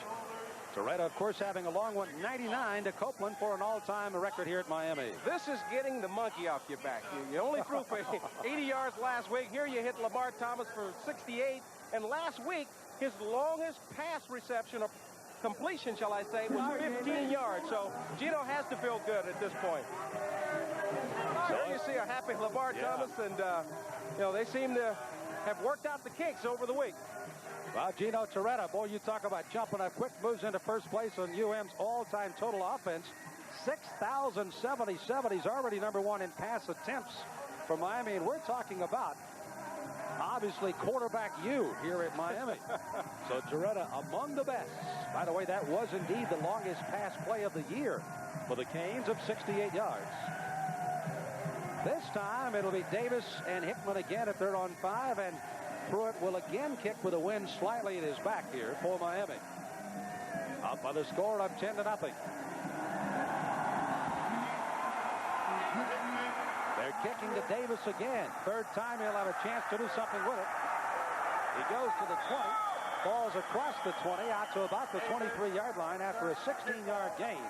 Torretta, of course, having a long one, 99 to Copeland for an all-time record here at Miami. This is getting the monkey off your back. You only threw for 80 yards last week. Here you hit Lamar Thomas for 68. And last week, his longest pass reception or completion, shall I say, was 15 yards. So Gino has to feel good at this point. So you see a happy Lamar Thomas, and you know, they seem to have worked out the kinks over the week. Well, Gino Torretta, boy, you talk about jumping up quick, moves into first place on UM's all-time total offense. 6,077. He's already #1 in pass attempts for Miami, and we're talking about obviously quarterback you here at Miami. So Torretta among the best. By the way, that was indeed the longest pass play of the year for the Canes of 68 yards. This time it'll be Davis and Hickman again at 3rd on 5, and Pruitt will again kick with a wind slightly at his back here for Miami. Up by the score of 10-0. They're kicking to Davis again. 3rd time he'll have a chance to do something with it. He goes to the 20, falls across the 20 out to about the 23-yard line after a 16-yard gain.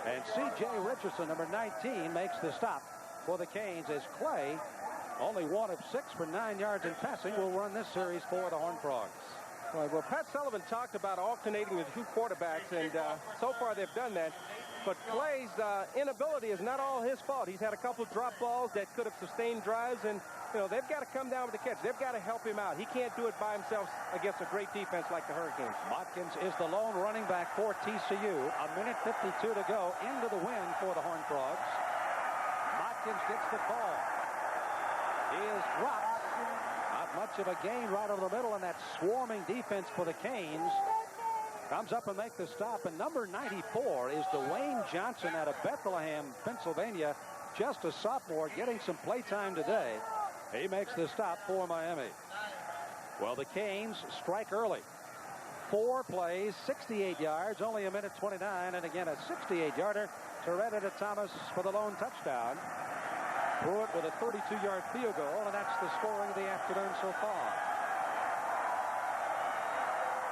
And C.J. Richardson, number 19, makes the stop for the Canes as Clay, only 1 of 6 for 9 yards in passing, will run this series for the Horned Frogs. Well, Pat Sullivan talked about alternating the 2 quarterbacks, and so far they've done that. But Clay's inability is not all his fault. He's had a couple drop balls that could have sustained drives, and you know, they've got to come down with the catch. They've got to help him out. He can't do it by himself against a great defense like the Hurricanes. Watkins is the lone running back for TCU. 1:52 to go into the win for the Horned Frogs. Watkins gets the call. He is dropped. Not much of a gain right over the middle, and that swarming defense for the Canes comes up and make the stop. And number 94 is Dwayne Johnson out of Bethlehem, Pennsylvania. Just a sophomore getting some playtime today. He makes the stop for Miami. Well, the Canes strike early. 4 plays, 68 yards, only 1:29, and again a 68-yarder. Torretta to Thomas for the lone touchdown. Pruitt with a 32-yard field goal, and that's the scoring of the afternoon so far.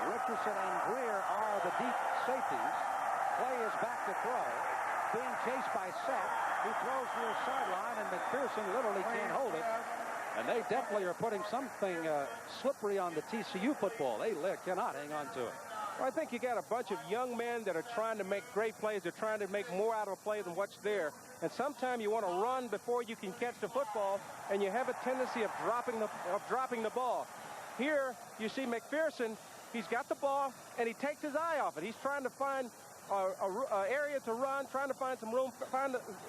Richardson and Greer are the deep safeties. Clay is back to throw. Being chased by Sapp, who throws near sideline, and McPherson literally can't hold it. And they definitely are putting something slippery on the TCU football. They cannot hang on to it. Well, I think you got a bunch of young men that are trying to make great plays. They're trying to make more out of a play than what's there. And sometimes you want to run before you can catch the football, and you have a tendency of dropping the ball. Here, you see McPherson. He's got the ball, and he takes his eye off it. He's trying to find an area to run, trying to find some room,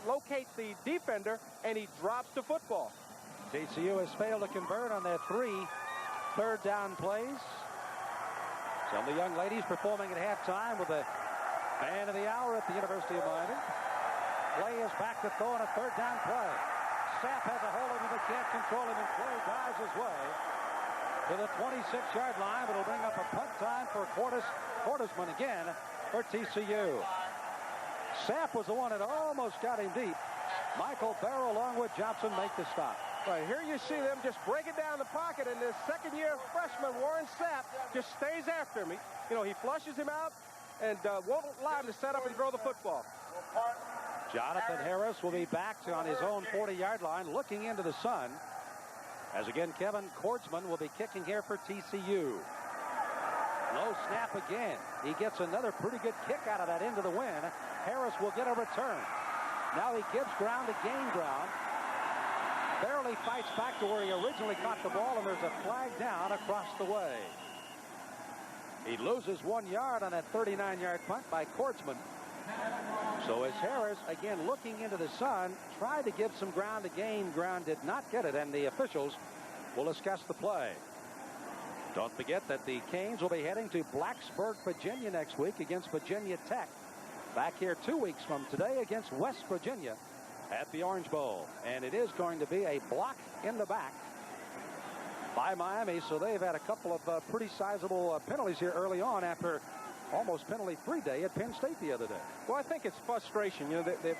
locate the defender, and he drops the football. TCU has failed to convert on their 3 third down plays. Some of the young ladies performing at halftime with the band of the hour at the University of Miami. Clay is back to throw on a 3rd down play. Sapp has a hold of him, but can't control him, and Clay dives his way to the 26-yard line, but it'll bring up a punt time for Quartersman again for TCU. Sapp was the one that almost got him deep. Michael Barrow along with Johnson make the stop. Right, here you see them just break it down the pocket, and this second-year freshman, Warren Sapp, just stays after him. He flushes him out and won't allow him to set up and throw the football. Jonathan Harris will be back on his own 40-yard line, looking into the sun. As again, Kevin Kortzman will be kicking here for TCU. Low snap again. He gets another pretty good kick out of that into the wind. Harris will get a return. Now he gives ground to gain ground. Barely fights back to where he originally caught the ball, and there's a flag down across the way. He loses 1 yard on that 39-yard punt by Kortzman. So as Harris, again looking into the sun, tried to give some ground to gain ground, did not get it, and the officials will discuss the play. Don't forget that the Canes will be heading to Blacksburg, Virginia next week against Virginia Tech. Back here 2 weeks from today against West Virginia at the Orange Bowl. And it is going to be a block in the back by Miami, so they've had a couple of pretty sizable penalties here early on after almost penalty-free day at Penn State the other day. Well, I think it's frustration. The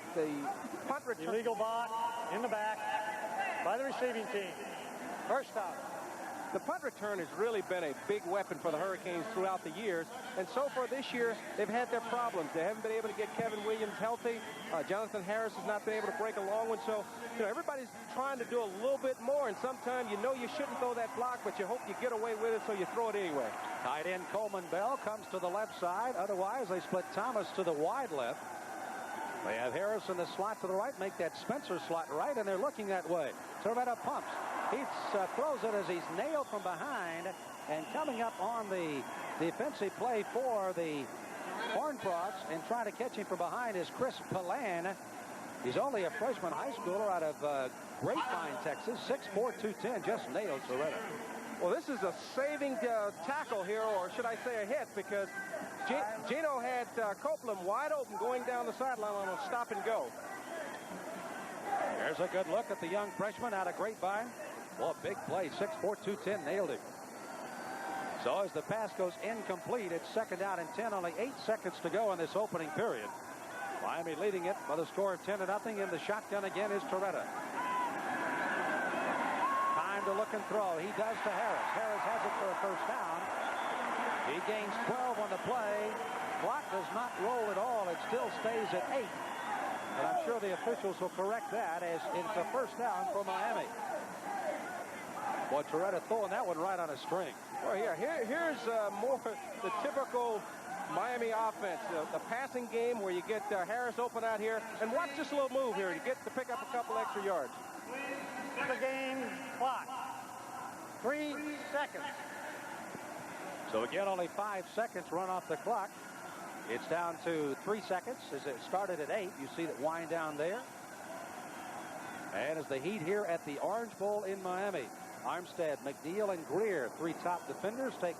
punt return. Illegal bot in the back by the receiving team. First down. The punt return has really been a big weapon for the Hurricanes throughout the years. And so far this year, they've had their problems. They haven't been able to get Kevin Williams healthy. Jonathan Harris has not been able to break a long one. So, everybody's trying to do a little bit more. And sometimes you know you shouldn't throw that block, but you hope you get away with it, so you throw it anyway. Tight end Coleman Bell comes to the left side. Otherwise, they split Thomas to the wide left. They have Harris in the slot to the right, make that Spencer slot right, and they're looking that way. Torretta pumps. He throws it as he's nailed from behind, and coming up on the defensive play for the Horned Frogs and trying to catch him from behind is Chris Palan. He's only a freshman high schooler out of Grapevine, Texas. 6'4", 210, just nailed Torretta. Well, this is a saving tackle here, or should I say a hit, because Gino had Copeland wide open going down the sideline on a stop and go. There's a good look at the young freshman out of Grapevine. Well, big play, 6'4", 210, nailed him. So as the pass goes incomplete, it's 2nd down and 10, only 8 seconds to go in this opening period. Miami leading it by the score of 10-0. In the shotgun again is Torretta. Time to look and throw. He does to Harris. Harris has it for a first down. He gains 12 on the play. Clock does not roll at all. It still stays at 8. And I'm sure the officials will correct that as it's a first down for Miami. Boy, Torretta throwing that one right on a string. Well, here's more the typical Miami offense, the passing game where you get Harris open out here. And watch this little move here. You get to pick up a couple extra yards. The game clock. 3 seconds. So again, only 5 seconds run off the clock. It's down to 3 seconds as it started at 8. You see that wind down there. And as the Heat here at the Orange Bowl in Miami, Armstead, McNeil, and Greer, 3 top defenders, take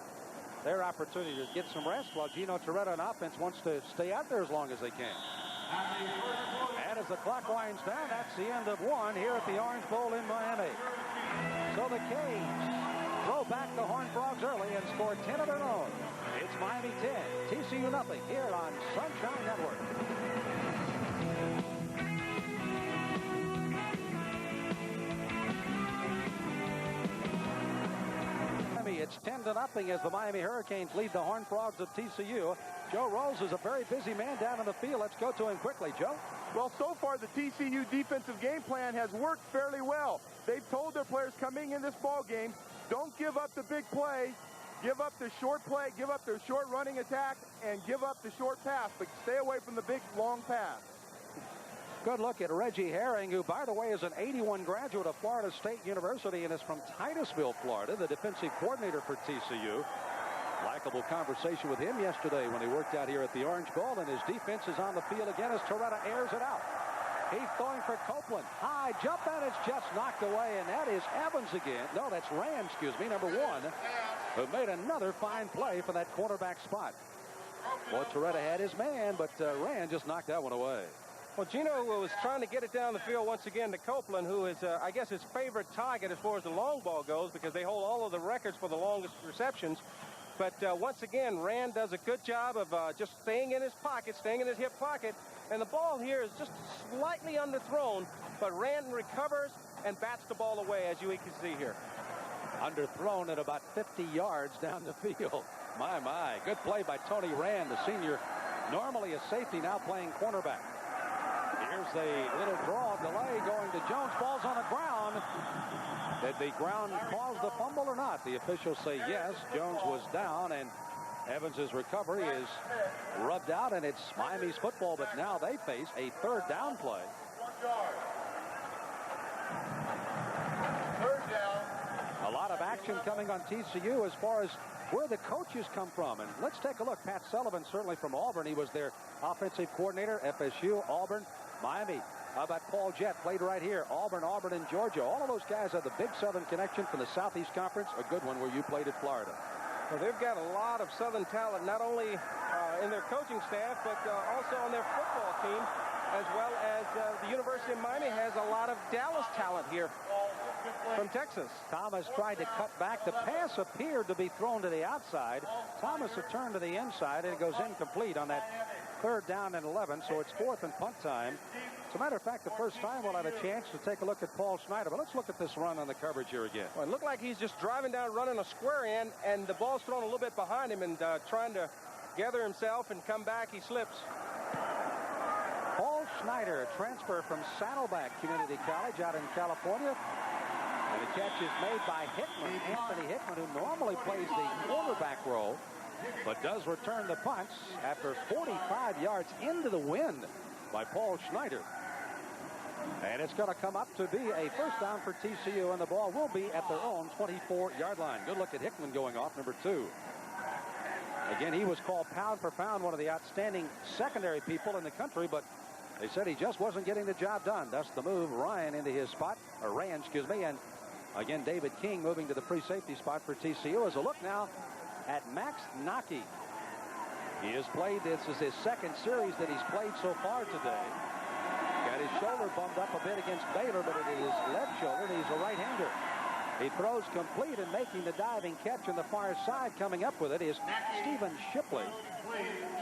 their opportunity to get some rest while Gino Torretta on offense wants to stay out there as long as they can. And as the clock winds down, that's the end of 1 here at the Orange Bowl in Miami. So the Canes throw back the Horned Frogs early and score 10 of their own. It's Miami 10, TCU nothing here on Sunshine Network. It's 10-0 as the Miami Hurricanes lead the Horned Frogs of TCU. Joe Rolls is a very busy man down in the field. Let's go to him quickly, Joe. Well, so far the TCU defensive game plan has worked fairly well. They've told their players coming in this ball game, don't give up the big play, give up the short play, give up their short running attack, and give up the short pass, but stay away from the big long pass. Good look at Reggie Herring, who, by the way, is an 81 graduate of Florida State University and is from Titusville, Florida, the defensive coordinator for TCU. Likeable conversation with him yesterday when he worked out here at the Orange Bowl, and his defense is on the field again as Torretta airs it out. He's throwing for Copeland. High jump, and it's just knocked away, and that is Evans again. No, that's Rand, number 1, who made another fine play for that cornerback spot. Well, Torretta had his man, but Rand just knocked that one away. Well, Gino was trying to get it down the field once again to Copeland, who is, I guess, his favorite target as far as the long ball goes, because they hold all of the records for the longest receptions. But once again, Rand does a good job of just staying in his pocket, staying in his hip pocket. And the ball here is just slightly underthrown, but Rand recovers and bats the ball away, as you can see here. Underthrown at about 50 yards down the field. My. Good play by Tony Rand, the senior, normally a safety, now playing cornerback. Here's the little draw delay going to Jones. Ball's on the ground. Did the ground cause the fumble or not? The officials say yes. Jones was down, and Evans' recovery is rubbed out, and it's Miami's football, but now they face a 3rd down play. 3rd down. A lot of action coming on TCU as far as where the coaches come from. And let's take a look. Pat Sullivan, certainly from Auburn. He was their offensive coordinator, FSU, Auburn, Miami. How about Paul Jett, played right here. Auburn, and Georgia. All of those guys have the big Southern connection from the Southeast Conference. A good one where you played at Florida. Well, they've got a lot of Southern talent, not only in their coaching staff, but also on their football team, as well as the University of Miami has a lot of Dallas talent here. from Texas. Thomas tried to cut back. The pass appeared to be thrown to the outside. Thomas returned to the inside, and it goes incomplete on that 3rd down and 11, so it's 4th and punt time. As a matter of fact, the first time we'll have a chance to take a look at Paul Schneider, but let's look at this run on the coverage here again. Well, it looked like he's just driving down, running a square in, and the ball's thrown a little bit behind him, and trying to gather himself and come back, he slips. Paul Schneider, transfer from Saddleback Community College out in California. And the catch is made by Hickman, Anthony Hickman, who normally plays the quarterback role, but does return the punts after 45 yards into the wind by Paul Schneider. And it's going to come up to be a first down for TCU, and the ball will be at their own 24-yard line. Good look at Hickman going off, number 2. Again, he was called pound for pound one of the outstanding secondary people in the country, but they said he just wasn't getting the job done. Thus the move, Ryan into his spot, or Ryan, excuse me, and again, David King moving to the free safety spot for TCU. As a look now at Max Naki. He has played, this is his 2nd series that he's played so far today. Got his shoulder bumped up a bit against Baylor, but it is left shoulder, and he's a right-hander. He throws complete, and making the diving catch on the far side. Coming up with it is Stephen Shipley.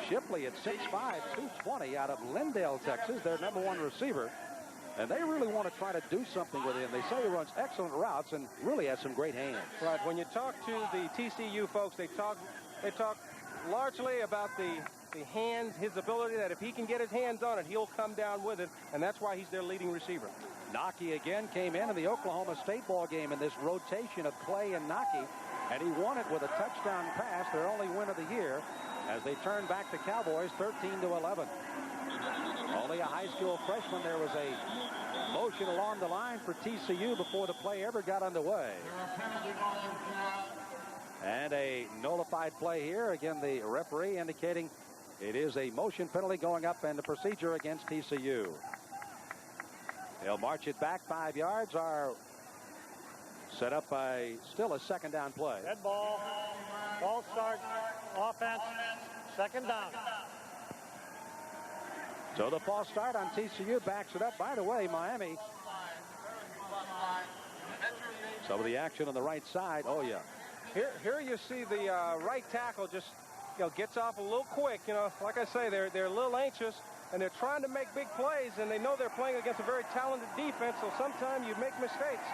Shipley at 6'5", 220 out of Lindale, Texas, their number 1 receiver. And they really want to try to do something with him. They say he runs excellent routes and really has some great hands. Right. When you talk to the TCU folks, they talk largely about the hands, his ability that if he can get his hands on it, he'll come down with it, and that's why he's their leading receiver. Naki again came in the Oklahoma State ball game in this rotation of Clay and Naki, and he won it with a touchdown pass, their only win of the year, as they turn back the Cowboys 13-11. Only a high school freshman. There was a motion along the line for TCU before the play ever got underway. And a nullified play here. Again, the referee indicating it is a motion penalty going up, and the procedure against TCU. They'll march it back 5 yards. Are set up by still a 2nd down play. Dead ball. Ball start. Offense. 2nd down. So the false start on TCU backs it up. By the way, Miami. Some of the action on the right side. Oh, yeah. Here you see the right tackle just, gets off a little quick. Like I say, they're a little anxious, and they're trying to make big plays, and they know they're playing against a very talented defense, so sometimes you make mistakes.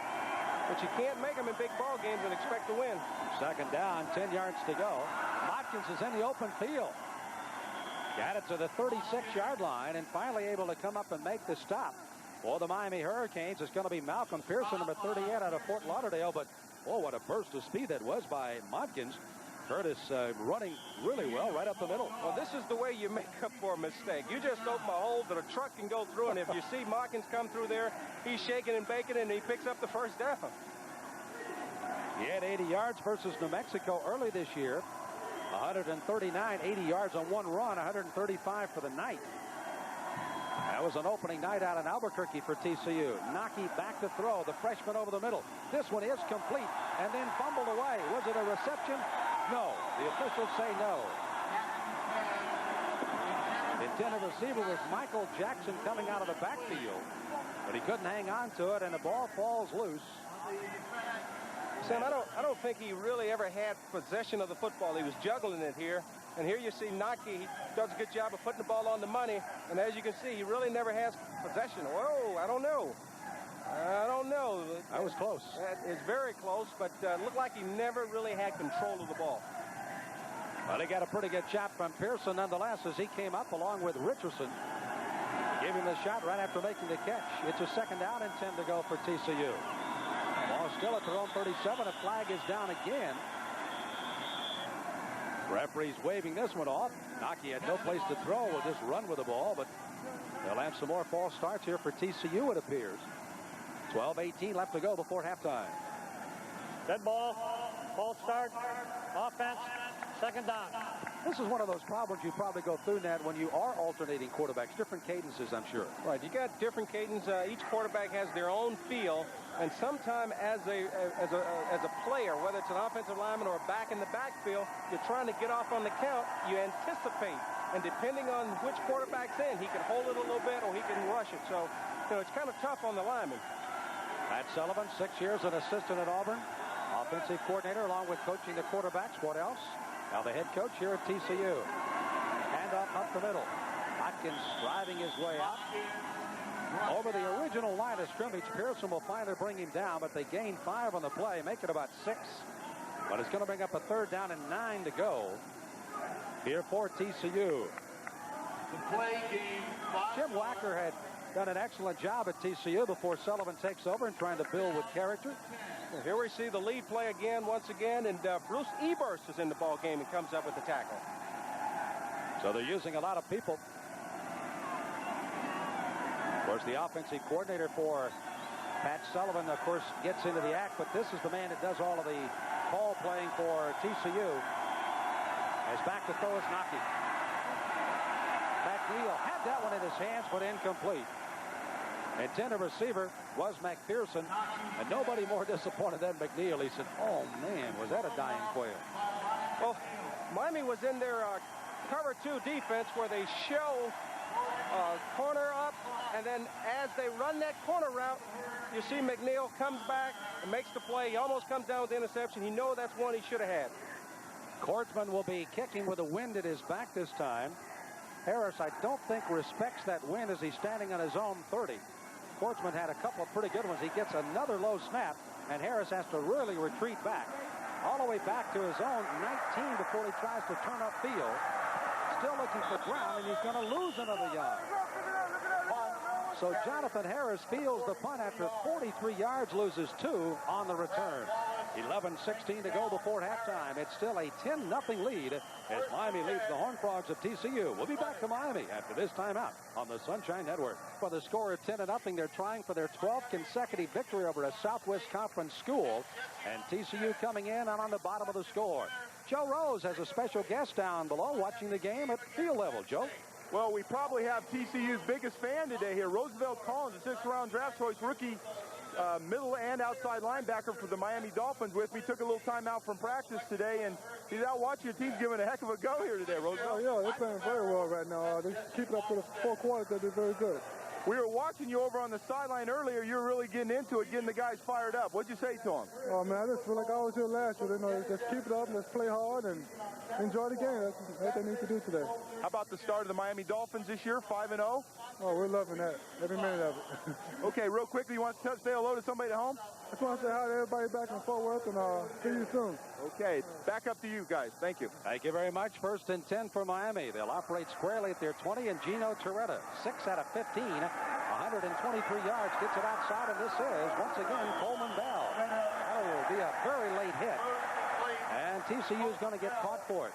But you can't make them in big ball games and expect to win. 2nd down, 10 yards to go. Watkins is in the open field. Got it to the 36-yard line, and finally able to come up and make the stop. For the Miami Hurricanes, it's going to be Malcolm Pearson, number 38 out of Fort Lauderdale. But, oh, what a burst of speed that was by Watkins. Curtis running really well right up the middle. Well, this is the way you make up for a mistake. You just open a hole that a truck can go through, and if you see Watkins come through there, he's shaking and baking, and he picks up the 1st down. He had 80 yards versus New Mexico early this year. 139, 80 yards on one run, 135 for the night. That was an opening night out in Albuquerque for TCU. Naki back to throw, the freshman over the middle. This one is complete and then fumbled away. Was it a reception? No. The officials say no. The intended receiver was Michael Jackson coming out of the backfield, but he couldn't hang on to it, and the ball falls loose. Sam, I don't think he really ever had possession of the football. He was juggling it here. And here you see Naki. He does a good job of putting the ball on the money. And as you can see, he really never has possession. Whoa, I don't know. I don't know. That was close. It's very close, but it looked like he never really had control of the ball. Well, he got a pretty good shot from Pearson nonetheless as he came up along with Richardson. Gave him the shot right after making the catch. It's a 2nd down and 10 to go for TCU. Ball still at their own 37. A flag is down again. Referee's waving this one off. Naki had no place to throw. Will just run with the ball, but they'll have some more false starts here for TCU, it appears. 12-18 left to go before halftime. Dead ball. False start. Offense. 2nd down. This is one of those problems you probably go through, Nat, when you are alternating quarterbacks. Different cadences, I'm sure. Right. You got different cadence. Each quarterback has their own feel. And sometime as a player, whether it's an offensive lineman or a back in the backfield, you're trying to get off on the count. You anticipate. And depending on which quarterback's in, he can hold it a little bit or he can rush it. So, it's kind of tough on the lineman. Pat Sullivan, 6 years an assistant at Auburn, offensive coordinator along with coaching the quarterbacks. What else? Now the head coach here at TCU. Hand off up the middle. Atkins driving his way up. Over the original line of scrimmage, Pearson will finally bring him down, but they gain 5 on the play, make it about 6. But it's going to bring up a 3rd down and 9 to go here for TCU. Jim Wacker had done an excellent job at TCU before Sullivan takes over and trying to build with character. Well, here we see the lead play again, once again, and Bruce Eberst is in the ball game and comes up with the tackle. So they're using a lot of people. Of course, the offensive coordinator for Pat Sullivan, of course, gets into the act, but this is the man that does all of the ball playing for TCU. As back to throw is Nocky. McNeil had that one in his hands, but incomplete. Intended receiver was McPherson, and nobody more disappointed than McNeil. He said, oh, man, was that a dying quail? Well, Miami was in their cover 2 defense where they show corner up, and then as they run that corner route, you see McNeil comes back and makes the play. He almost comes down with the interception. He knows that's one he should have had. Kortzman will be kicking with the wind at his back this time. Harris, I don't think, respects that wind as he's standing on his own 30. Kortzman had a couple of pretty good ones. He gets another low snap, and Harris has to really retreat back. All the way back to his own 19 before he tries to turn upfield. Still looking for ground, and he's going to lose another yard. So Jonathan Harris fields the punt after 43 yards, loses 2 on the return. 11:16 to go before halftime. It's still a 10-0 lead as Miami leads the Horned Frogs of TCU. We'll be back to Miami after this timeout on the Sunshine Network. For the score of 10-0, they're trying for their 12th consecutive victory over a Southwest Conference school. And TCU coming in and on the bottom of the score. Joe Rose has a special guest down below watching the game at field level. Joe? Well, we probably have TCU's biggest fan today here. Roosevelt Collins, a 6th-round draft choice rookie, middle and outside linebacker for the Miami Dolphins with me. Took a little time out from practice today, and he's out watching your team's giving a heck of a go here today, Roosevelt. Yeah, they're playing very well right now. They keep it up for the 4 quarters. They're very good. We were watching you over on the sideline earlier. You were really getting into it, getting the guys fired up. What'd you say to them? Oh, man, I just feel like I was here last year. Just keep it up, let's play hard, and enjoy the game. That's what they need to do today. How about the start of the Miami Dolphins this year, 5-0? Oh, we're loving that, every minute of it. Okay, real quickly, you want to say hello to somebody at home? I just want to say hi to everybody back in Fort Worth, and see you soon. Okay, back up to you guys. Thank you. Thank you very much. 1st and 10 for Miami. They'll operate squarely at their 20, and Gino Torretta, 6 out of 15, 123 yards, gets it outside, and this is, once again, Coleman Bell. That will be a very late hit, and TCU is going to get caught for it.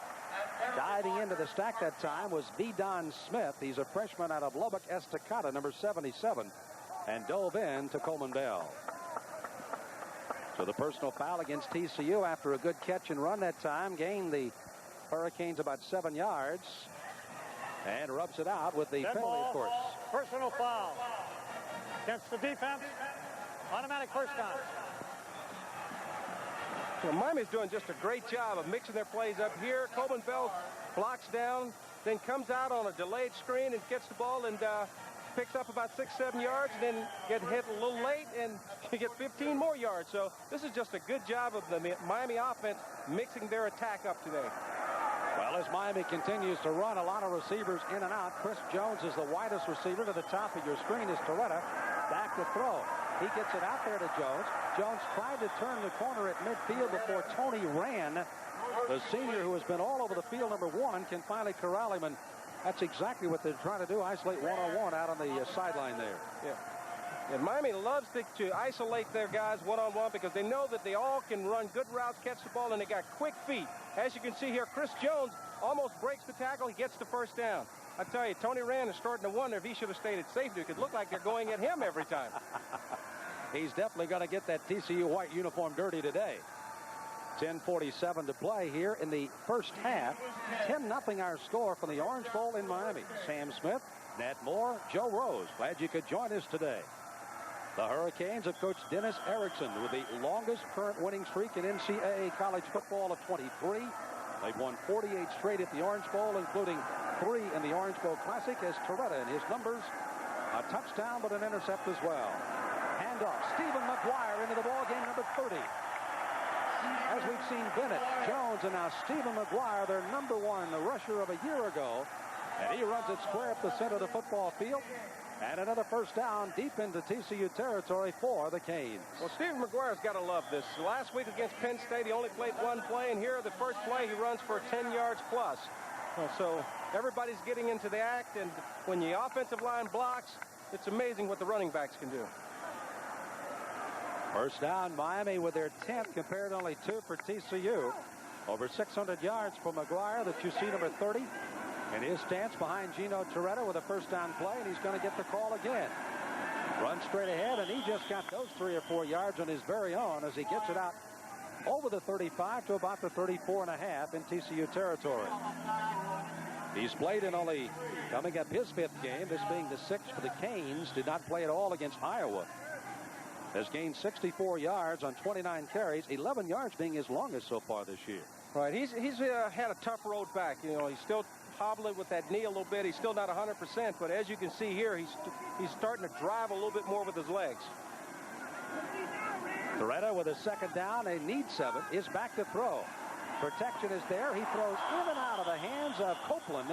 Diving into the stack that time was Vidon Smith. He's a freshman out of Lubbock Estacada, number 77, and dove in to Coleman Bell. So the personal foul against TCU after a good catch and run that time. Gained the Hurricanes about 7 yards. And rubs it out with the penalty, of course. Personal foul against the defense. Automatic first down. Well, Miami's doing just a great job of mixing their plays up here. Coleman Bell blocks down, then comes out on a delayed screen and gets the ball and picks up about 6-7 yards, and then get hit a little late and you get 15 more yards. So this is just a good job of the Miami offense mixing their attack up today. Well, as Miami continues to run a lot of receivers in and out, Chris Jones is the widest receiver. To the top of your screen is Torretta. Back to throw. He gets it out there to Jones. Jones tried to turn the corner at midfield before Tony Rand, the senior who has been all over the field, number 1, can finally corral him. And that's exactly what they're trying to do, isolate one-on-one out on the sideline there. Yeah. And Miami loves to isolate their guys one-on-one because they know that they all can run good routes, catch the ball, and they got quick feet. As you can see here, Chris Jones almost breaks the tackle. He gets the first down. I tell you, Tony Rand is starting to wonder if he should have stayed at safety. It could look like they're going at him every time. He's definitely going to get that TCU white uniform dirty today. 10:47 to play here in the first half. 10-0 our score from the Orange Bowl in Miami. Sam Smith, Nat Moore, Joe Rose. Glad you could join us today. The Hurricanes of Coach Dennis Erickson with the longest current winning streak in NCAA college football of 23. They've won 48 straight at the Orange Bowl, including 3 in the Orange Bowl Classic, as Torretta in his numbers. A touchdown, but an intercept as well. handoff. Stephen McGuire into the ball game, number 30. As we've seen Bennett, Jones, and now Stephen McGuire, their number one, the rusher of a year ago. And he runs it square up the center of the football field. And another first down deep into TCU territory for the Canes. Well, Stephen McGuire's got to love this. Last week against Penn State, he only played one play, and here, the first play, he runs for 10 yards plus. So everybody's getting into the act, and when the offensive line blocks, it's amazing what the running backs can do. First down, Miami with their 10th, compared to only 2 for TCU. Over 600 yards for McGuire, that you see, number 30. In his stance behind Gino Toretta with a first down play, and he's going to get the call again. Runs straight ahead, and he just got those 3 or 4 yards on his very own as he gets it out over the 35 to about the 34.5 in TCU territory. He's played in only, coming up his 5th game, this being the 6th for the Canes. Did not play at all against Iowa. Has gained 64 yards on 29 carries, 11 yards being his longest so far this year. Right, he's had a tough road back. You know, he's still hobbling with that knee a little bit. He's still not 100%, but as you can see here, he's starting to drive a little bit more with his legs. Toretta with a second down. They need 7. Is back to throw. Protection is there. He throws in and out of the hands of Copeland.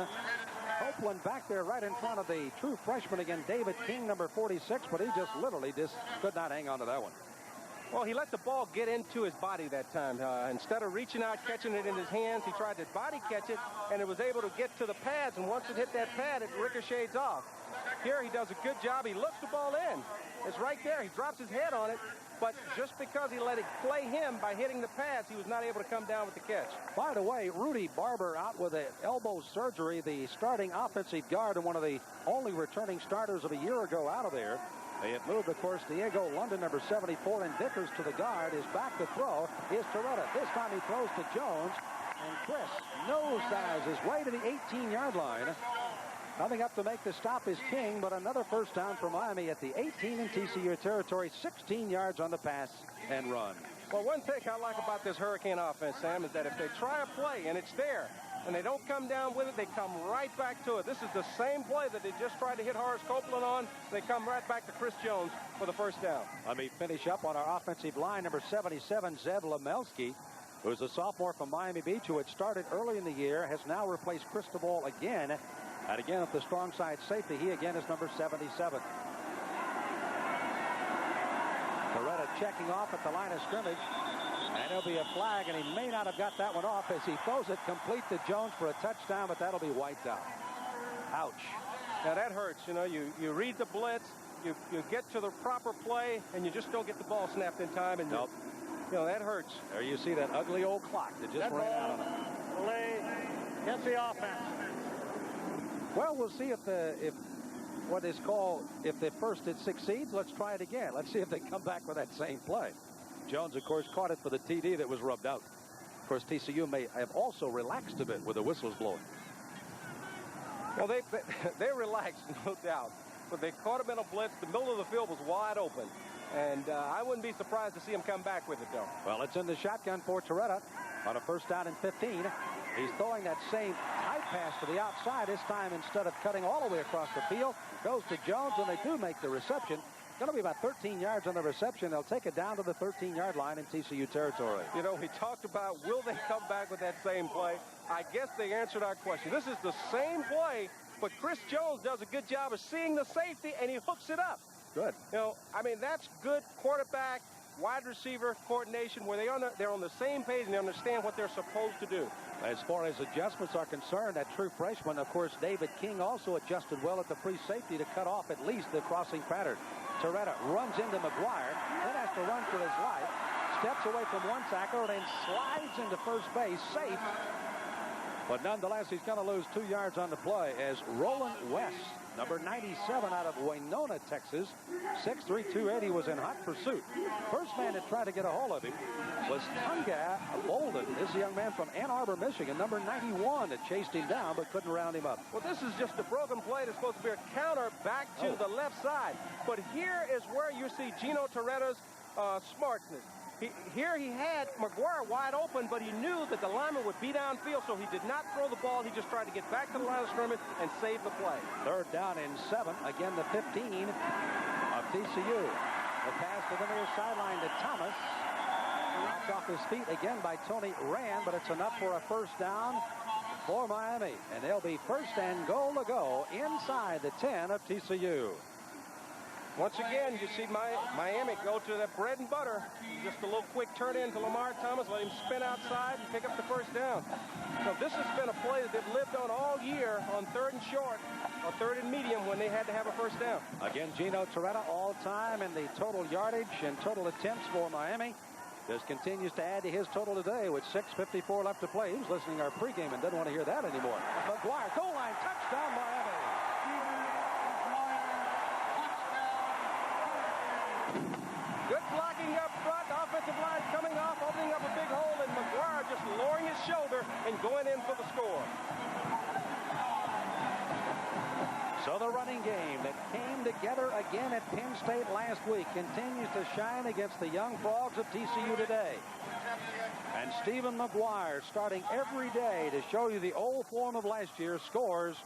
Copeland back there right in front of the true freshman again, David King, number 46, but he just literally could not hang on to that one. Well, he let the ball get into his body that time. Instead of reaching out, catching it in his hands, he tried to body catch it, and it was able to get to the pads, and once it hit that pad, it ricochets off. Here he does a good job. He looks the ball in. It's right there. He drops his head on it, but just because he let it play him by hitting the pads, he was not able to come down with the catch. By the way, Rudy Barber out with an elbow surgery, the starting offensive guard and one of the only returning starters of a year ago out of there. They have moved, of course, Diego London, number 74, and Vickers to the guard. Is back to throw. Is Toretta. This time he throws to Jones. And Chris nosedives his way to the 18-yard line. Coming up to make the stop is King, but another first down for Miami at the 18 in TCU territory. 16 yards on the pass and run. Well, one thing I like about this Hurricane offense, Sam, is that if they try a play and it's there, and they don't come down with it, they come right back to it. This is the same play that they just tried to hit Horace Copeland on. They come right back to Chris Jones for the first down. Let me finish up on our offensive line. Number 77, Zev Lemelski, who's a sophomore from Miami Beach, who had started early in the year, has now replaced Cristobal again. And again, at the strong side safety, he again is number 77. Toretta checking off at the line of scrimmage. And there'll be a flag, and he may not have got that one off as he throws it complete to Jones for a touchdown, but that'll be wiped out. Ouch. Now that hurts. You know, you read the blitz, you get to the proper play, and you just don't get the ball snapped in time. And nope. You know, that hurts. There you see that ugly old clock that just ran out on him. Delay against the offense. Well, we'll see if what is called, if the first it succeeds, let's try it again. Let's see if they come back with that same play. Jones, of course, caught it for the TD that was rubbed out. Of course, TCU may have also relaxed a bit with the whistles blowing. Well, they relaxed, no doubt. But they caught him in a blitz. The middle of the field was wide open. And I wouldn't be surprised to see him come back with it, though. Well, it's in the shotgun for Toretta on a first down and 15. He's throwing that same tight pass to the outside. This time, instead of cutting all the way across the field, goes to Jones, and they do make the reception. Going to be about 13 yards on the reception. They'll take it down to the 13-yard line in TCU territory. You know, we talked about, will they come back with that same play? I guess they answered our question. This is the same play, but Chris Jones does a good job of seeing the safety, and he hooks it up. Good. You know, I mean, that's good quarterback, wide receiver coordination where they're on the same page and they understand what they're supposed to do. As far as adjustments are concerned, that true freshman, of course, David King also adjusted well at the free safety to cut off at least the crossing pattern. Toretta runs into McGuire, then has to run for his life, steps away from one tackler, and then slides into first base, safe. But nonetheless, he's going to lose 2 yards on the play as Roland West, number 97 out of Winona, Texas, 6'3", 280, was in hot pursuit. First man that tried to get a hold of him was Tunga Bolden. This is a young man from Ann Arbor, Michigan, number 91, that chased him down but couldn't round him up. Well, this is just a broken play that's supposed to be a counter back to the left side. But here is where you see Gino Toretta's smartness. Here he had McGuire wide open, but he knew that the lineman would be downfield, so he did not throw the ball. He just tried to get back to the line of scrimmage and save the play. Third down and 7. Again, the 15 of TCU. The pass to the near sideline to Thomas. Knocked off his feet again by Tony Rand, but it's enough for a first down for Miami. And they'll be first and goal to go inside the 10 of TCU. Once again, you see Miami go to the bread and butter. Just a little quick turn in to Lamar Thomas. Let him spin outside and pick up the first down. So this has been a play that they've lived on all year on 3rd and short or 3rd and medium when they had to have a first down. Again, Gino Torretta all time in the total yardage and total attempts for Miami. Just continues to add to his total today with 6:54 left to play. He was listening to our pregame and doesn't want to hear that anymore. McGuire, goal line, touchdown Miami. Good blocking up front. Offensive line coming off, opening up a big hole, and McGuire just lowering his shoulder and going in for the score. So the running game that came together again at Penn State last week continues to shine against the young frogs of TCU today. And Stephen McGuire starting every day to show you the old form of last year scores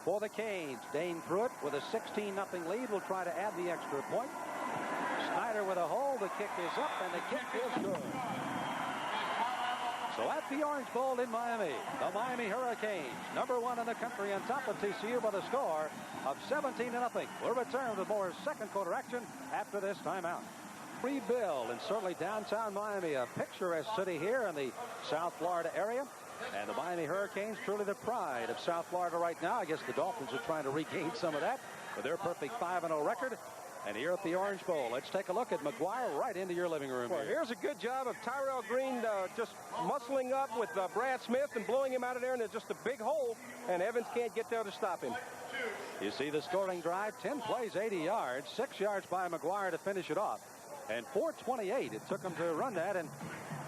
for the Canes. Dane Pruitt with a 16-0 lead will try to add the extra point. Snyder with a hole. The kick is up, and the kick is good. So at the Orange Bowl in Miami, the Miami Hurricanes, #1 in the country, on top of TCU by the score of 17-0. We'll return with more second quarter action after this timeout. Free Bill in certainly downtown Miami, a picturesque city here in the South Florida area. And the Miami Hurricanes, truly the pride of South Florida right now. I guess the Dolphins are trying to regain some of that with their perfect 5-0 record. And here at the Orange Bowl, let's take a look at McGuire right into your living room. Well, here's a good job of Tyrell Green just muscling up with Brad Smith and blowing him out of there, and there's just a big hole, and Evans can't get there to stop him. You see the scoring drive, 10 plays, 80 yards, 6 yards by McGuire to finish it off. And 4:28 it took him to run that, and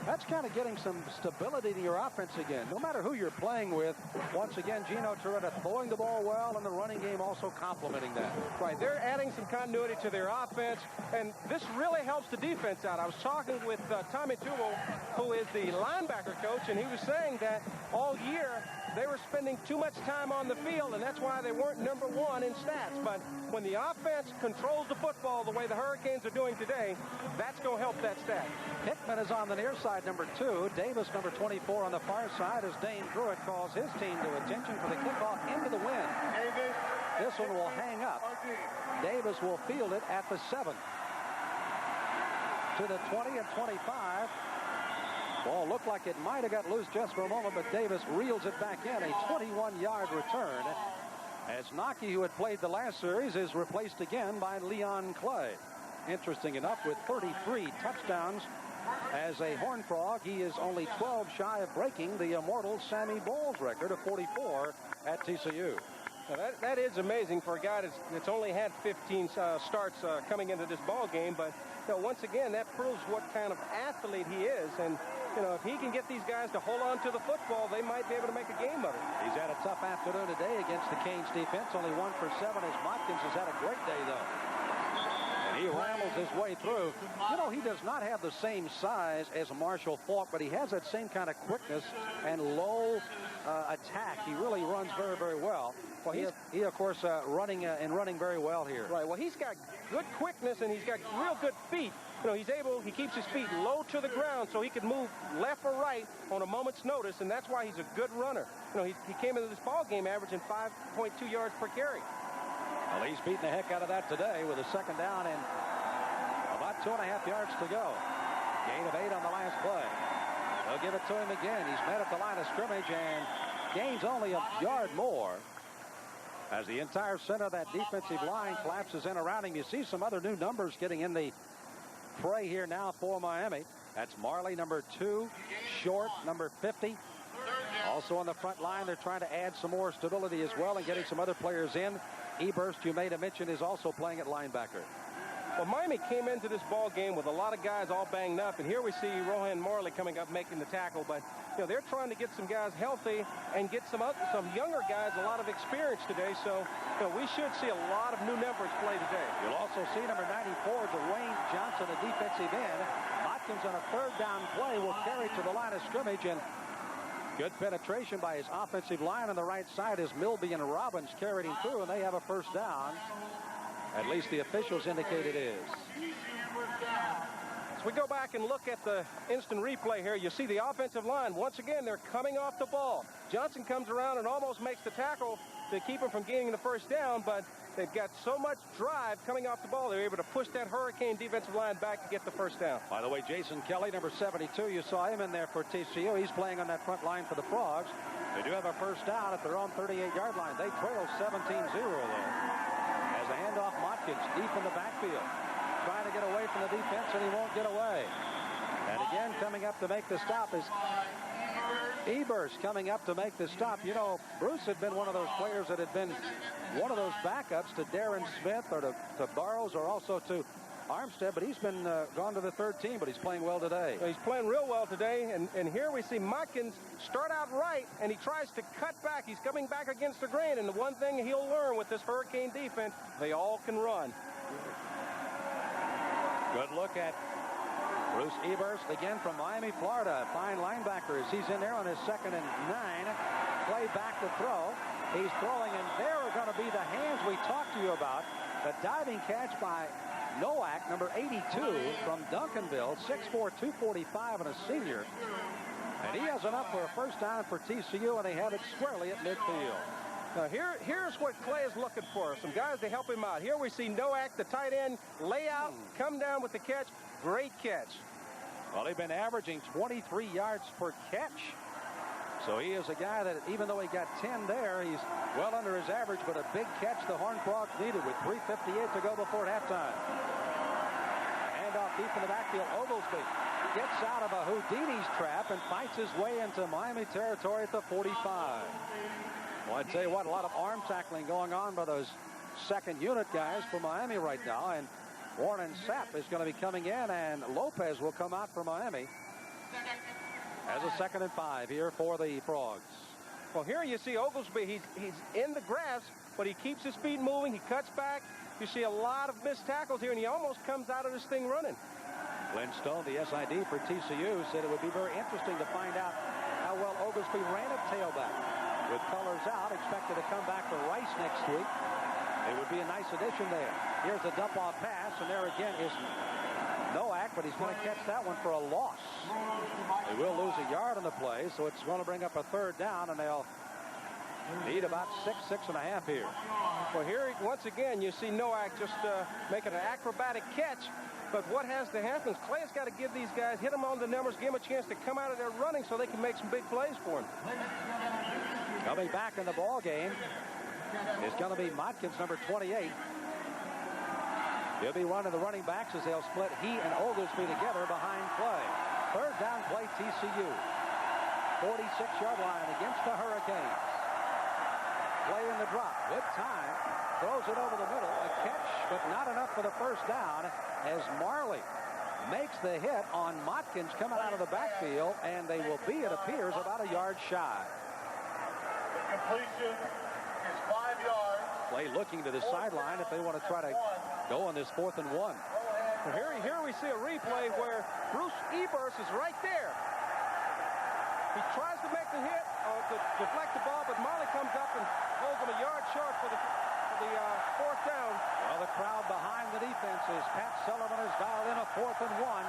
that's kind of getting some stability to your offense again. No matter who you're playing with, once again, Gino Torretta throwing the ball well, and the running game also complementing that. Right, they're adding some continuity to their offense, and this really helps the defense out. I was talking with Tommy Tcu, who is the linebacker coach, and he was saying that all year they were spending too much time on the field, and that's why they weren't #1 in stats. But when the offense controls the football the way the Hurricanes are doing today, that's going to help that stat. Hickman is on the near side, #2. Davis, #24, on the far side, as Dane Pruitt calls his team to attention for the kickoff into the wind. This one will hang up. Davis will field it at the 7. To the 20 and 25. Ball looked like it might have got loose just for a moment, but Davis reels it back in. A 21-yard return, as Naki, who had played the last series, is replaced again by Leon Clay. Interesting enough, with 33 touchdowns as a Horned Frog, he is only 12 shy of breaking the immortal Sammy Ball's record of 44 at TCU. Now that is amazing for a guy that's only had 15 starts coming into this ball game. But once again, that proves what kind of athlete he is. And if he can get these guys to hold on to the football, they might be able to make a game of it. He's had a tough afternoon today against the Canes defense. Only 1 for 7 as Watkins has had a great day, though. He rambles his way through. He does not have the same size as Marshall Faulk, but he has that same kind of quickness and low attack. He really runs very, very well. Well, he of course, running very well here. Right. Well, he's got good quickness, and he's got real good feet. He keeps his feet low to the ground so he can move left or right on a moment's notice, and that's why he's a good runner. He came into this ball game averaging 5.2 yards per carry. Well, he's beating the heck out of that today with a second down and about 2.5 yards to go. Gain of 8 on the last play. They'll give it to him again. He's met at the line of scrimmage and gains only a yard more as the entire center of that defensive line collapses in around him. You see some other new numbers getting in the fray here now for Miami. That's Marley, #2, Short, #50. Also on the front line, they're trying to add some more stability as well and getting some other players in. Eberst, you made a mention, is also playing at linebacker. Well, Miami came into this ball game with a lot of guys all banged up, and here we see Rohan Marley coming up making the tackle. But they're trying to get some guys healthy and get some younger guys a lot of experience today. So we should see a lot of new numbers play today. You'll also see #94, Dwayne Johnson, a defensive end. Watkins on a 3rd down play will carry to the line of scrimmage, and good penetration by his offensive line on the right side as Milby and Robbins carried him through, and they have a first down. At least the officials indicate it is. As we go back and look at the instant replay here, you see the offensive line. Once again, they're coming off the ball. Johnson comes around and almost makes the tackle to keep him from getting the first down, but they've got so much drive coming off the ball, they're able to push that Hurricane defensive line back to get the first down. By the way, Jason Kelly, number 72, you saw him in there for TCU. He's playing on that front line for the Frogs. They do have a first down at their own 38-yard line. They trail 17-0, though. As a handoff, Motkins deep in the backfield. Trying to get away from the defense, and he won't get away. And again, coming up to make the stop is Ebers coming up to make the stop. You know, Bruce had been one of those players that had been one of those backups to Darren Smith or to Burrows or also to Armstead, but he's been gone to the third team, but he's playing well today. He's playing real well today, and here we see Motkins start out right, and he tries to cut back. He's coming back against the grain, and the one thing he'll learn with this Hurricane defense, they all can run. Good look at Bruce Ebers again from Miami, Florida. Fine linebacker as he's in there on his 2nd and 9. Play back to throw. He's throwing, and there are going to be the hands we talked to you about. The diving catch by Nowak, number 82 from Duncanville, 6'4", 245, and a senior. And he has enough for a first down for TCU, and they have it squarely at midfield. Now here's what Clay is looking for. Some guys to help him out. Here we see Nowak, the tight end, lay out, come down with the catch. Great catch. Well, they've been averaging 23 yards per catch. So he is a guy that, even though he got 10 there, he's well under his average, but a big catch the Horned Frogs needed with 3:58 to go before halftime. Handoff deep in the backfield. Oglesby gets out of a Houdini's trap and fights his way into Miami territory at the 45. Well, I tell you what, a lot of arm tackling going on by those second unit guys for Miami right now. And Warren Sapp is going to be coming in, and Lopez will come out for Miami as a 2nd and 5 here for the Frogs. Well, here you see Oglesby. He's in the grass, but he keeps his feet moving. He cuts back. You see a lot of missed tackles here, and he almost comes out of this thing running. Glenn Stone, the SID for TCU, said it would be very interesting to find out how well Oglesby ran at tailback. With colors out, expected to come back for Rice next week. It would be a nice addition there. Here's a dump-off pass, and there again is Nowak, but he's going to catch that one for a loss. They will lose a yard on the play, so it's going to bring up a 3rd down, and they'll need about 6.5 here. Well, here, once again, you see Nowak just making an acrobatic catch. But what has to happen is Clay's got to give these guys, hit them on the numbers, give them a chance to come out of there running so they can make some big plays for him. Coming back in the ball game is going to be Motkins, number 28. He'll be one of the running backs as they'll split he and Oglesby together behind Clay. 3rd down play, TCU. 46-yard line against the Hurricanes. Play in the drop. Good time. Throws it over the middle. A catch, but not enough for the first down as Marley makes the hit on Motkins coming out of the backfield, and they will be, it appears, about a yard shy. The completion is 5 yards. Play looking to the sideline if they want to try to go on this 4th and 1. Well, here we see a replay where Bruce Ebers is right there. He tries to make the hit to deflect the ball, but Marley comes up and holds him a yard short for the 4th down. Well, the crowd behind the defense is Pat Sullivan has dialed in a 4th and 1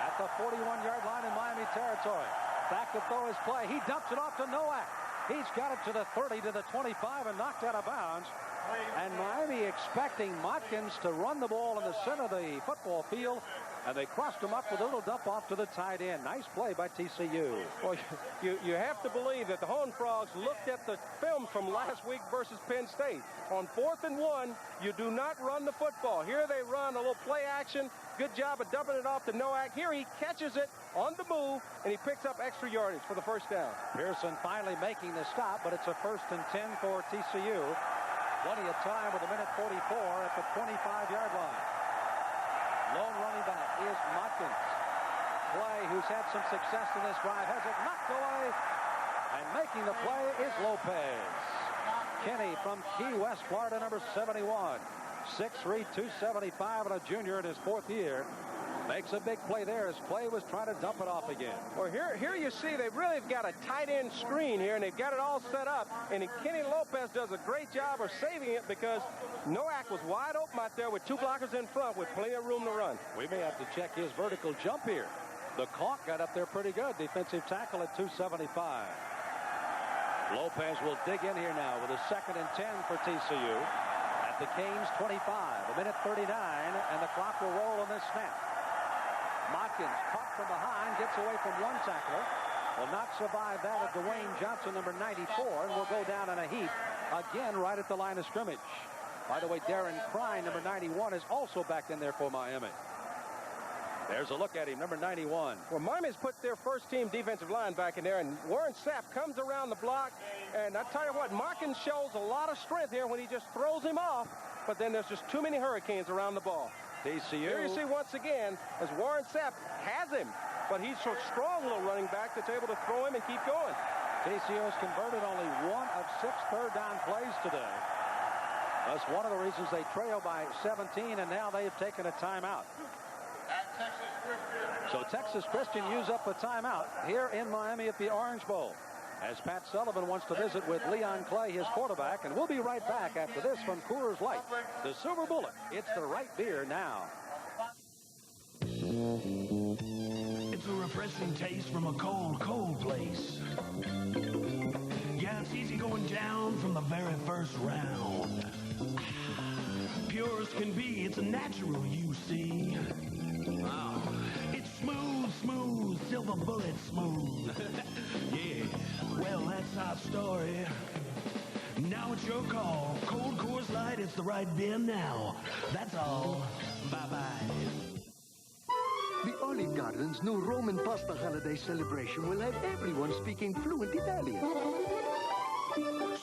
at the 41-yard line in Miami territory. Back to throw his play. He dumps it off to Nowak. He's got it to the 30, to the 25, and knocked out of bounds. And Miami expecting Motkins to run the ball in the center of the football field, and they crossed him up with a little dump off to the tight end. Nice play by TCU. Well, you have to believe that the Horned Frogs looked at the film from last week versus Penn State. On 4th and 1, you do not run the football. Here they run a little play action. Good job of dumping it off to Nowak. Here he catches it on the move, and he picks up extra yardage for the first down. Pearson finally making the stop, but it's a 1st and 10 for TCU. Plenty of time with a minute 44 at the 25-yard line. Lone running back is Motkins. Clay, who's had some success in this drive, has it knocked away. And making the play is Lopez. Kenny from Key West, Florida, number 71. 6'3", 275, and a junior in his 4th year. Makes a big play there as Clay was trying to dump it off again. Well, here you see they really have got a tight end screen here, and they've got it all set up. And Kenny Lopez does a great job of saving it because Nowak was wide open out there with 2 blockers in front with plenty of room to run. We may have to check his vertical jump here. The caulk got up there pretty good. Defensive tackle at 275. Lopez will dig in here now with a 2nd and 10 for TCU. At the Canes 25, a minute 39, and the clock will roll on this snap. Motkins caught from behind, gets away from one tackler. Will not survive that of Dwayne Johnson, number 94, and will go down in a heap again right at the line of scrimmage. By the way, Darren Crine, number 91, is also back in there for Miami. There's a look at him, number 91. Well, Miami's put their first-team defensive line back in there, and Warren Sapp comes around the block, and I tell you what, Motkins shows a lot of strength here when he just throws him off, but then there's just too many hurricanes around the ball. TCU. Here you see once again, as Warren Sapp has him, but he's so strong, little running back, that's able to throw him and keep going. TCU has converted only 1 of 6 third-down plays today. That's one of the reasons they trail by 17, and now they have taken a timeout. So Texas Christian use up a timeout here in Miami at the Orange Bowl, as Pat Sullivan wants to visit with Leon Clay, his quarterback, and we'll be right back after this from Coors Light. The Silver Bullet, it's the right beer now. It's a refreshing taste from a cold, cold place. Yeah, it's easy going down from the very first round. Pure as can be, it's a natural, you see. Wow. It's smooth, smooth, silver bullet smooth. Yeah, well, that's our story. Now it's your call. Cold Coors Light, it's the right beer now. That's all. Bye-bye. The Olive Garden's new Roman pasta holiday celebration will have everyone speaking fluent Italian.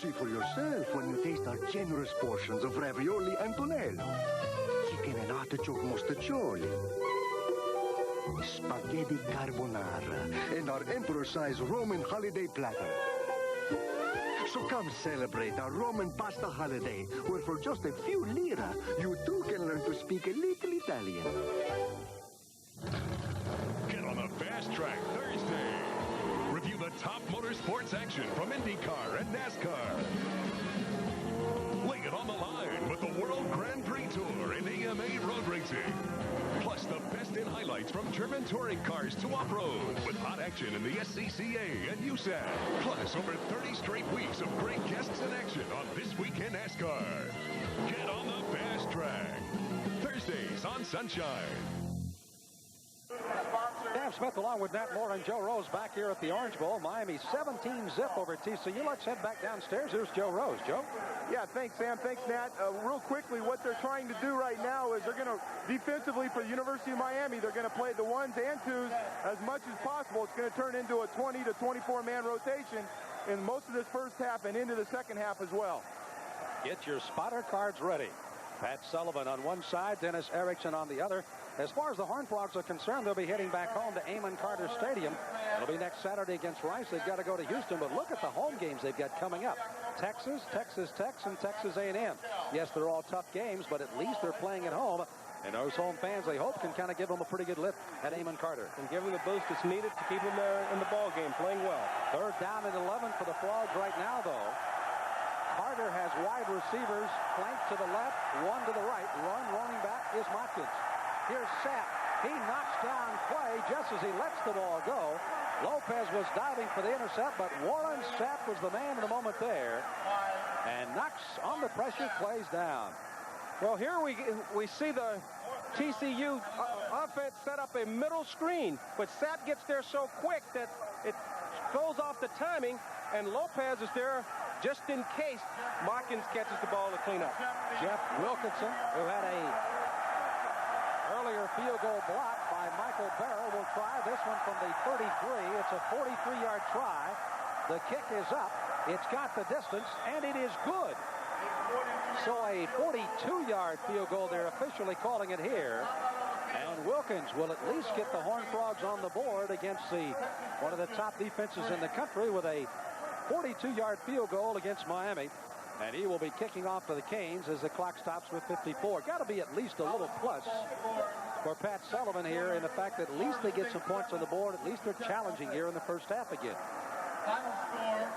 See for yourself when you taste our generous portions of ravioli and tonello, chicken and artichoke mostaccioli, spaghetti carbonara, and our emperor-sized Roman holiday platter. So come celebrate our Roman pasta holiday, where for just a few lira, you too can learn to speak a little Italian. Get on the Fast Track Thursday. Review the top motorsports action from IndyCar and NASCAR. Lay it on the line with the World Grand Prix Tour and AMA Road Racing. Plus the best in highlights from German touring cars to off-road with hot action in the SCCA and USAC. Plus over 30 straight weeks of great guests in action on This Week in NASCAR. Get on the Fast Track. Thursdays on Sunshine. Dan Smith along with Nat Moore and Joe Rose back here at the Orange Bowl. Miami 17-zip over TCU. Let's head back downstairs. Here's Joe Rose. Joe? Yeah, thanks, Sam. Thanks, Nat. Real quickly, what they're trying to do right now is they're going to, defensively for the University of Miami, they're going to play the 1s and 2s as much as possible. It's going to turn into a 20 to 24-man rotation in most of this first half and into the second half as well. Get your spotter cards ready. Pat Sullivan on one side, Dennis Erickson on the other. As far as the Horned Frogs are concerned, they'll be heading back home to Amon Carter Stadium. It'll be next Saturday against Rice. They've got to go to Houston, but look at the home games they've got coming up. Texas, Texas Tech, and Texas A&M. Yes, they're all tough games, but at least they're playing at home. And those home fans, they hope, can kind of give them a pretty good lift at Amon Carter. And give them the boost that's needed to keep them there in the ball game, playing well. 3rd down and 11 for the Frogs right now, though. Carter has wide receivers flanked to the left, one to the right. Running back is Motkins. Here's Sapp. He knocks down Clay just as he lets the ball go. Lopez was diving for the intercept, but Warren Sapp was the man in the moment there and knocks on the pressure. Clay's down. Well, here we see the TCU offense set up a middle screen, but Sapp gets there so quick that it throws off the timing, and Lopez is there just in case Motkins catches the ball to clean up. Jeff Wilkinson, who had a earlier field goal block by Michael Barrow, will try this one from the 33. It's a 43-yard try. The kick is up. It's got the distance, and it is good. So a 42-yard field goal. They're officially calling it here. And Wilkins will at least get the Horned Frogs on the board against one of the top defenses in the country with a 42-yard field goal against Miami. And he will be kicking off for the Canes as the clock stops with 54. Got to be at least a little plus for Pat Sullivan here in the fact that at least they get some points on the board. At least they're challenging here in the first half again.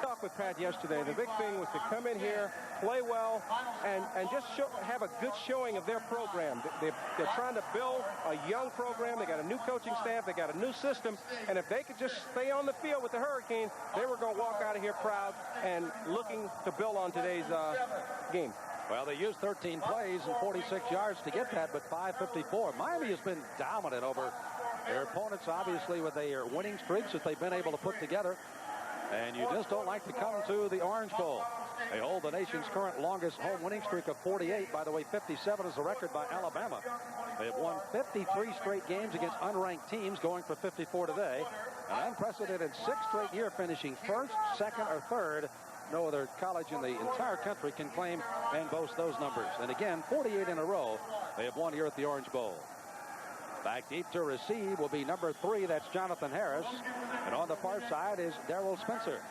Talked with Pat yesterday. The big thing was to come in here, play well, and just have a good showing of their program. They're trying to build a young program. They got a new coaching staff. They got a new system. And if they could just stay on the field with the Hurricanes, they were going to walk out of here proud and looking to build on today's game. Well, they used 13 plays and 46 yards to get that, but 5:54. Miami has been dominant over their opponents, obviously, with their winning streaks that they've been able to put together. And you just don't like to come to the Orange Bowl. They hold the nation's current longest home winning streak of 48. By the way, 57 is the record by Alabama. They have won 53 straight games against unranked teams, going for 54 today. An unprecedented 6 straight year, finishing first, second, or third. No other college in the entire country can claim and boast those numbers. And again, 48 in a row they have won here at the Orange Bowl. Back deep to receive will be number 3. That's Jonathan Harris. And on the far side is Darrell Spencer.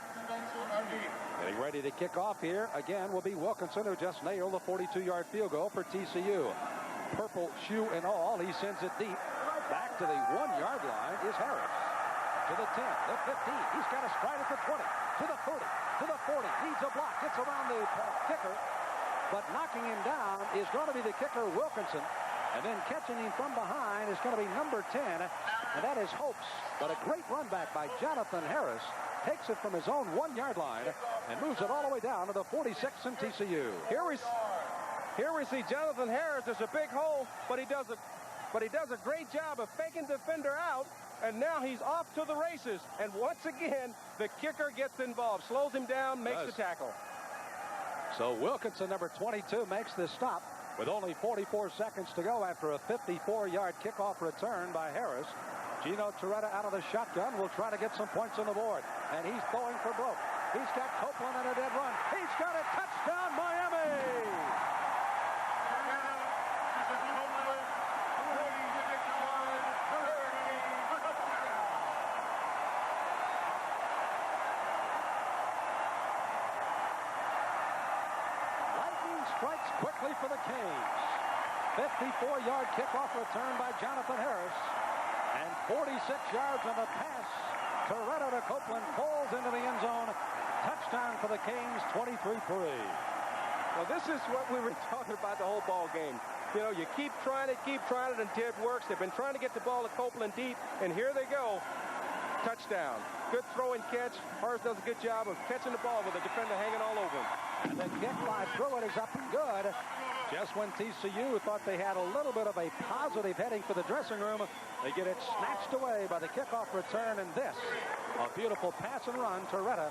Getting ready to kick off here again will be Wilkinson, who just nailed the 42-yard field goal for TCU. Purple shoe and all, he sends it deep. Back to the 1-yard line is Harris. To the 10, the 15. He's got a stride at the 20, to the 30, to the 40. Needs a block. Gets around the kicker. But knocking him down is going to be the kicker, Wilkinson. And then catching him from behind is going to be number 10, and that is Hopes. But a great run back by Jonathan Harris. Takes it from his own 1-yard line and moves it all the way down to the 46 in TCU. Here we see Jonathan Harris. There's a big hole, but he does a great job of faking the defender out. And now he's off to the races. And once again, the kicker gets involved, slows him down, makes the tackle. So Wilkinson, number 22, makes this stop with only 44 seconds to go after a 54-yard kickoff return by Harris. Gino Torretta out of the shotgun will try to get some points on the board. And he's going for broke. He's got Copeland on a dead run. He's got a touchdown, Miami! Lightning strikes quickly for the Canes. 54-yard kickoff return by Jonathan Harris. And 46 yards on the pass. Torretta to Copeland, falls into the end zone. Touchdown for the Canes, 23-3. Well, this is what we were talking about the whole ball game. You know, you keep trying it until it works. They've been trying to get the ball to Copeland deep, and here they go. Touchdown. Good throw and catch. Harris does a good job of catching the ball with the defender hanging all over him. And the kick by Pruitt is up and good. Just when TCU thought they had a little bit of a positive heading for the dressing room, they get it snatched away by the kickoff return, and this, a beautiful pass and run. Torretta,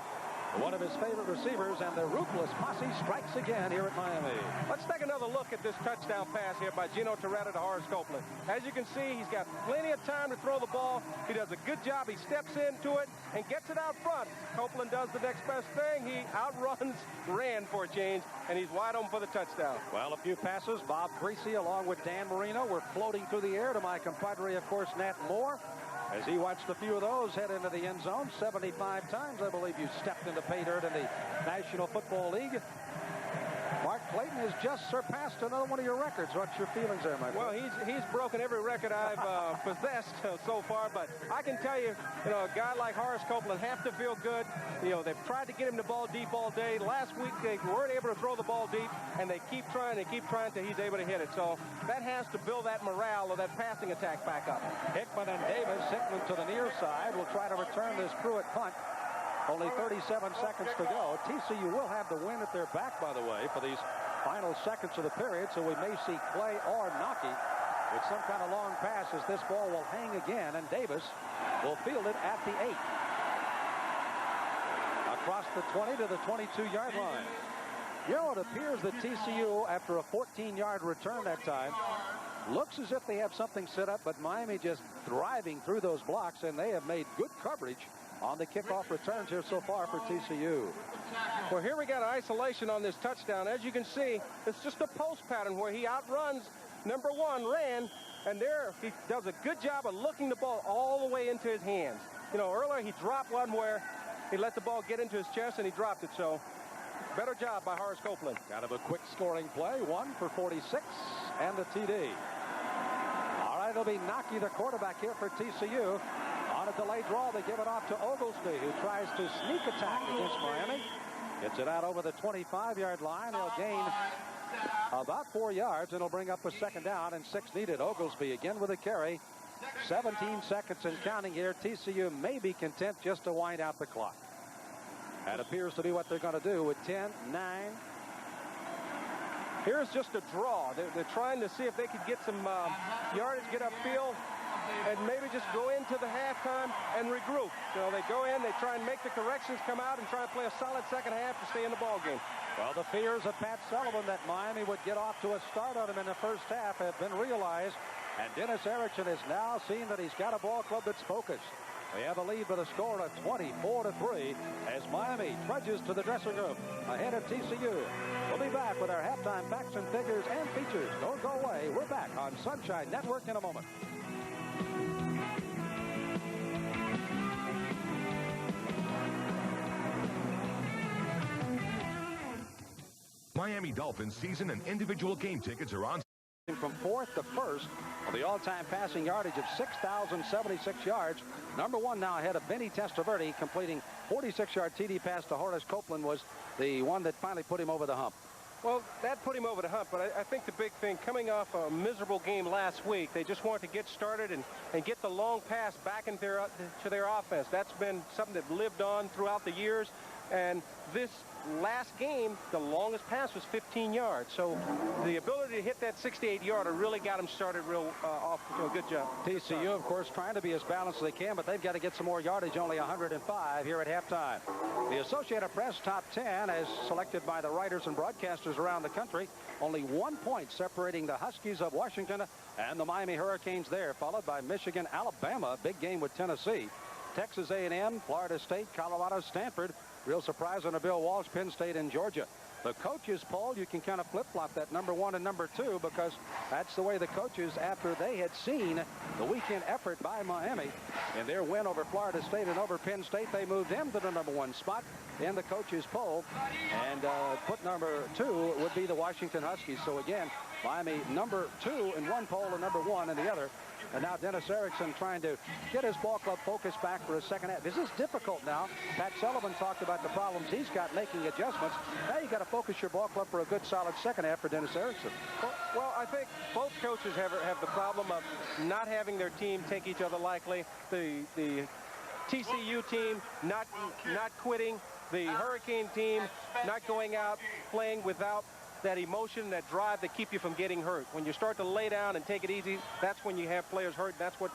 one of his favorite receivers, and the ruthless posse strikes again here at Miami. Let's take another look at this touchdown pass here by Gino Torretta to Horace Copeland. As you can see, he's got plenty of time to throw the ball. He does a good job. He steps into it and gets it out front. Copeland does the next best thing. He outruns Rand for a change, and he's wide open for the touchdown. Well, a few passes. Bob Greasy along with Dan Marino were floating through the air to my compadre, of course, Nat Moore. As he watched a few of those head into the end zone, 75 times, I believe, you stepped into pay dirt in the National Football League. Mark Clayton has just surpassed another one of your records. What's your feelings there, Mike? Well, he's broken every record I've possessed so far, but I can tell you, a guy like Horace Copeland have to feel good. They've tried to get him the ball deep all day. Last week, they weren't able to throw the ball deep, and they keep trying till he's able to hit it. So that has to build that morale of that passing attack back up. Hickman and Davis, Hickman to the near side, will try to return this Pruitt punt. Only 37 seconds to go. TCU will have the wind at their back, by the way, for these final seconds of the period, so we may see Clay or Nocky with some kind of long pass as this ball will hang again, and Davis will field it at the 8. Across the 20 to the 22-yard line. It appears that TCU, after a 14-yard return that time, looks as if they have something set up, but Miami just driving through those blocks, and they have made good coverage on the kickoff returns here so far for TCU. Well, here we got isolation on this touchdown. As you can see, it's just a post pattern where he outruns number 1, Rand, and there he does a good job of looking the ball all the way into his hands. Earlier he dropped one where he let the ball get into his chest and he dropped it. So better job by Horace Copeland. Kind of a quick scoring play, 1 for 46 and the TD. All right, it'll be Naki, the quarterback here for TCU. On a delayed draw, they give it off to Oglesby, who tries to sneak attack against Miami. Gets it out over the 25-yard line. They'll gain about 4 yards, and it'll bring up a second down and 6 needed. Oglesby again with a carry. 17 seconds and counting here. TCU may be content just to wind out the clock. That appears to be what they're going to do with 10, 9. Here's just a draw. They're trying to see if they could get some yardage, get upfield, and maybe just go into the halftime and regroup. So they go in, they try and make the corrections, come out, and try and play a solid second half to stay in the ball game. Well, the fears of Pat Sullivan that Miami would get off to a start on him in the first half have been realized. And Dennis Erickson has now seen that he's got a ball club that's focused. We have a lead with a score of 24-3 as Miami trudges to the dressing room ahead of TCU. We'll be back with our halftime facts and figures and features. Don't go away. We're back on Sunshine Network in a moment. Miami Dolphins season and individual game tickets are on. From 4th to 1st on the all-time passing yardage of 6,076 yards. Number 1 now ahead of Benny Testaverde, completing 46-yard TD pass to Horace Copeland was the one that finally put him over the hump. Well, that put him over the hump, but I think the big thing, coming off a miserable game last week, they just wanted to get started and get the long pass back into to their offense. That's been something that lived on throughout the years, and this last game, the longest pass was 15 yards. So the ability to hit that 68-yarder really got them started real off to a good job. TCU, of course, trying to be as balanced as they can, but they've got to get some more yardage, only 105 here at halftime. The Associated Press top 10 as selected by the writers and broadcasters around the country. Only 1 point separating the Huskies of Washington and the Miami Hurricanes there, followed by Michigan, Alabama, big game with Tennessee. Texas A&M, Florida State, Colorado, Stanford. Real surprise on a Bill Walsh, Penn State and Georgia. The coaches poll, you can kind of flip-flop that number 1 and number 2 because that's the way the coaches, after they had seen the weekend effort by Miami in their win over Florida State and over Penn State, they moved them to the number 1 spot in the coaches poll. And put number 2 would be the Washington Huskies. So again, Miami number 2 in one poll and number 1 in the other. And now Dennis Erickson trying to get his ball club focused back for a second half. This is difficult now. Pat Sullivan talked about the problems he's got making adjustments. Now you got to focus your ball club for a good solid second half for Dennis Erickson. Well, I think both coaches have the problem of not having their team take each other lightly. The TCU team not quitting. The Hurricane team not going out playing without that emotion, that drive that keep you from getting hurt. When you start to lay down and take it easy, that's when you have players hurt. That's what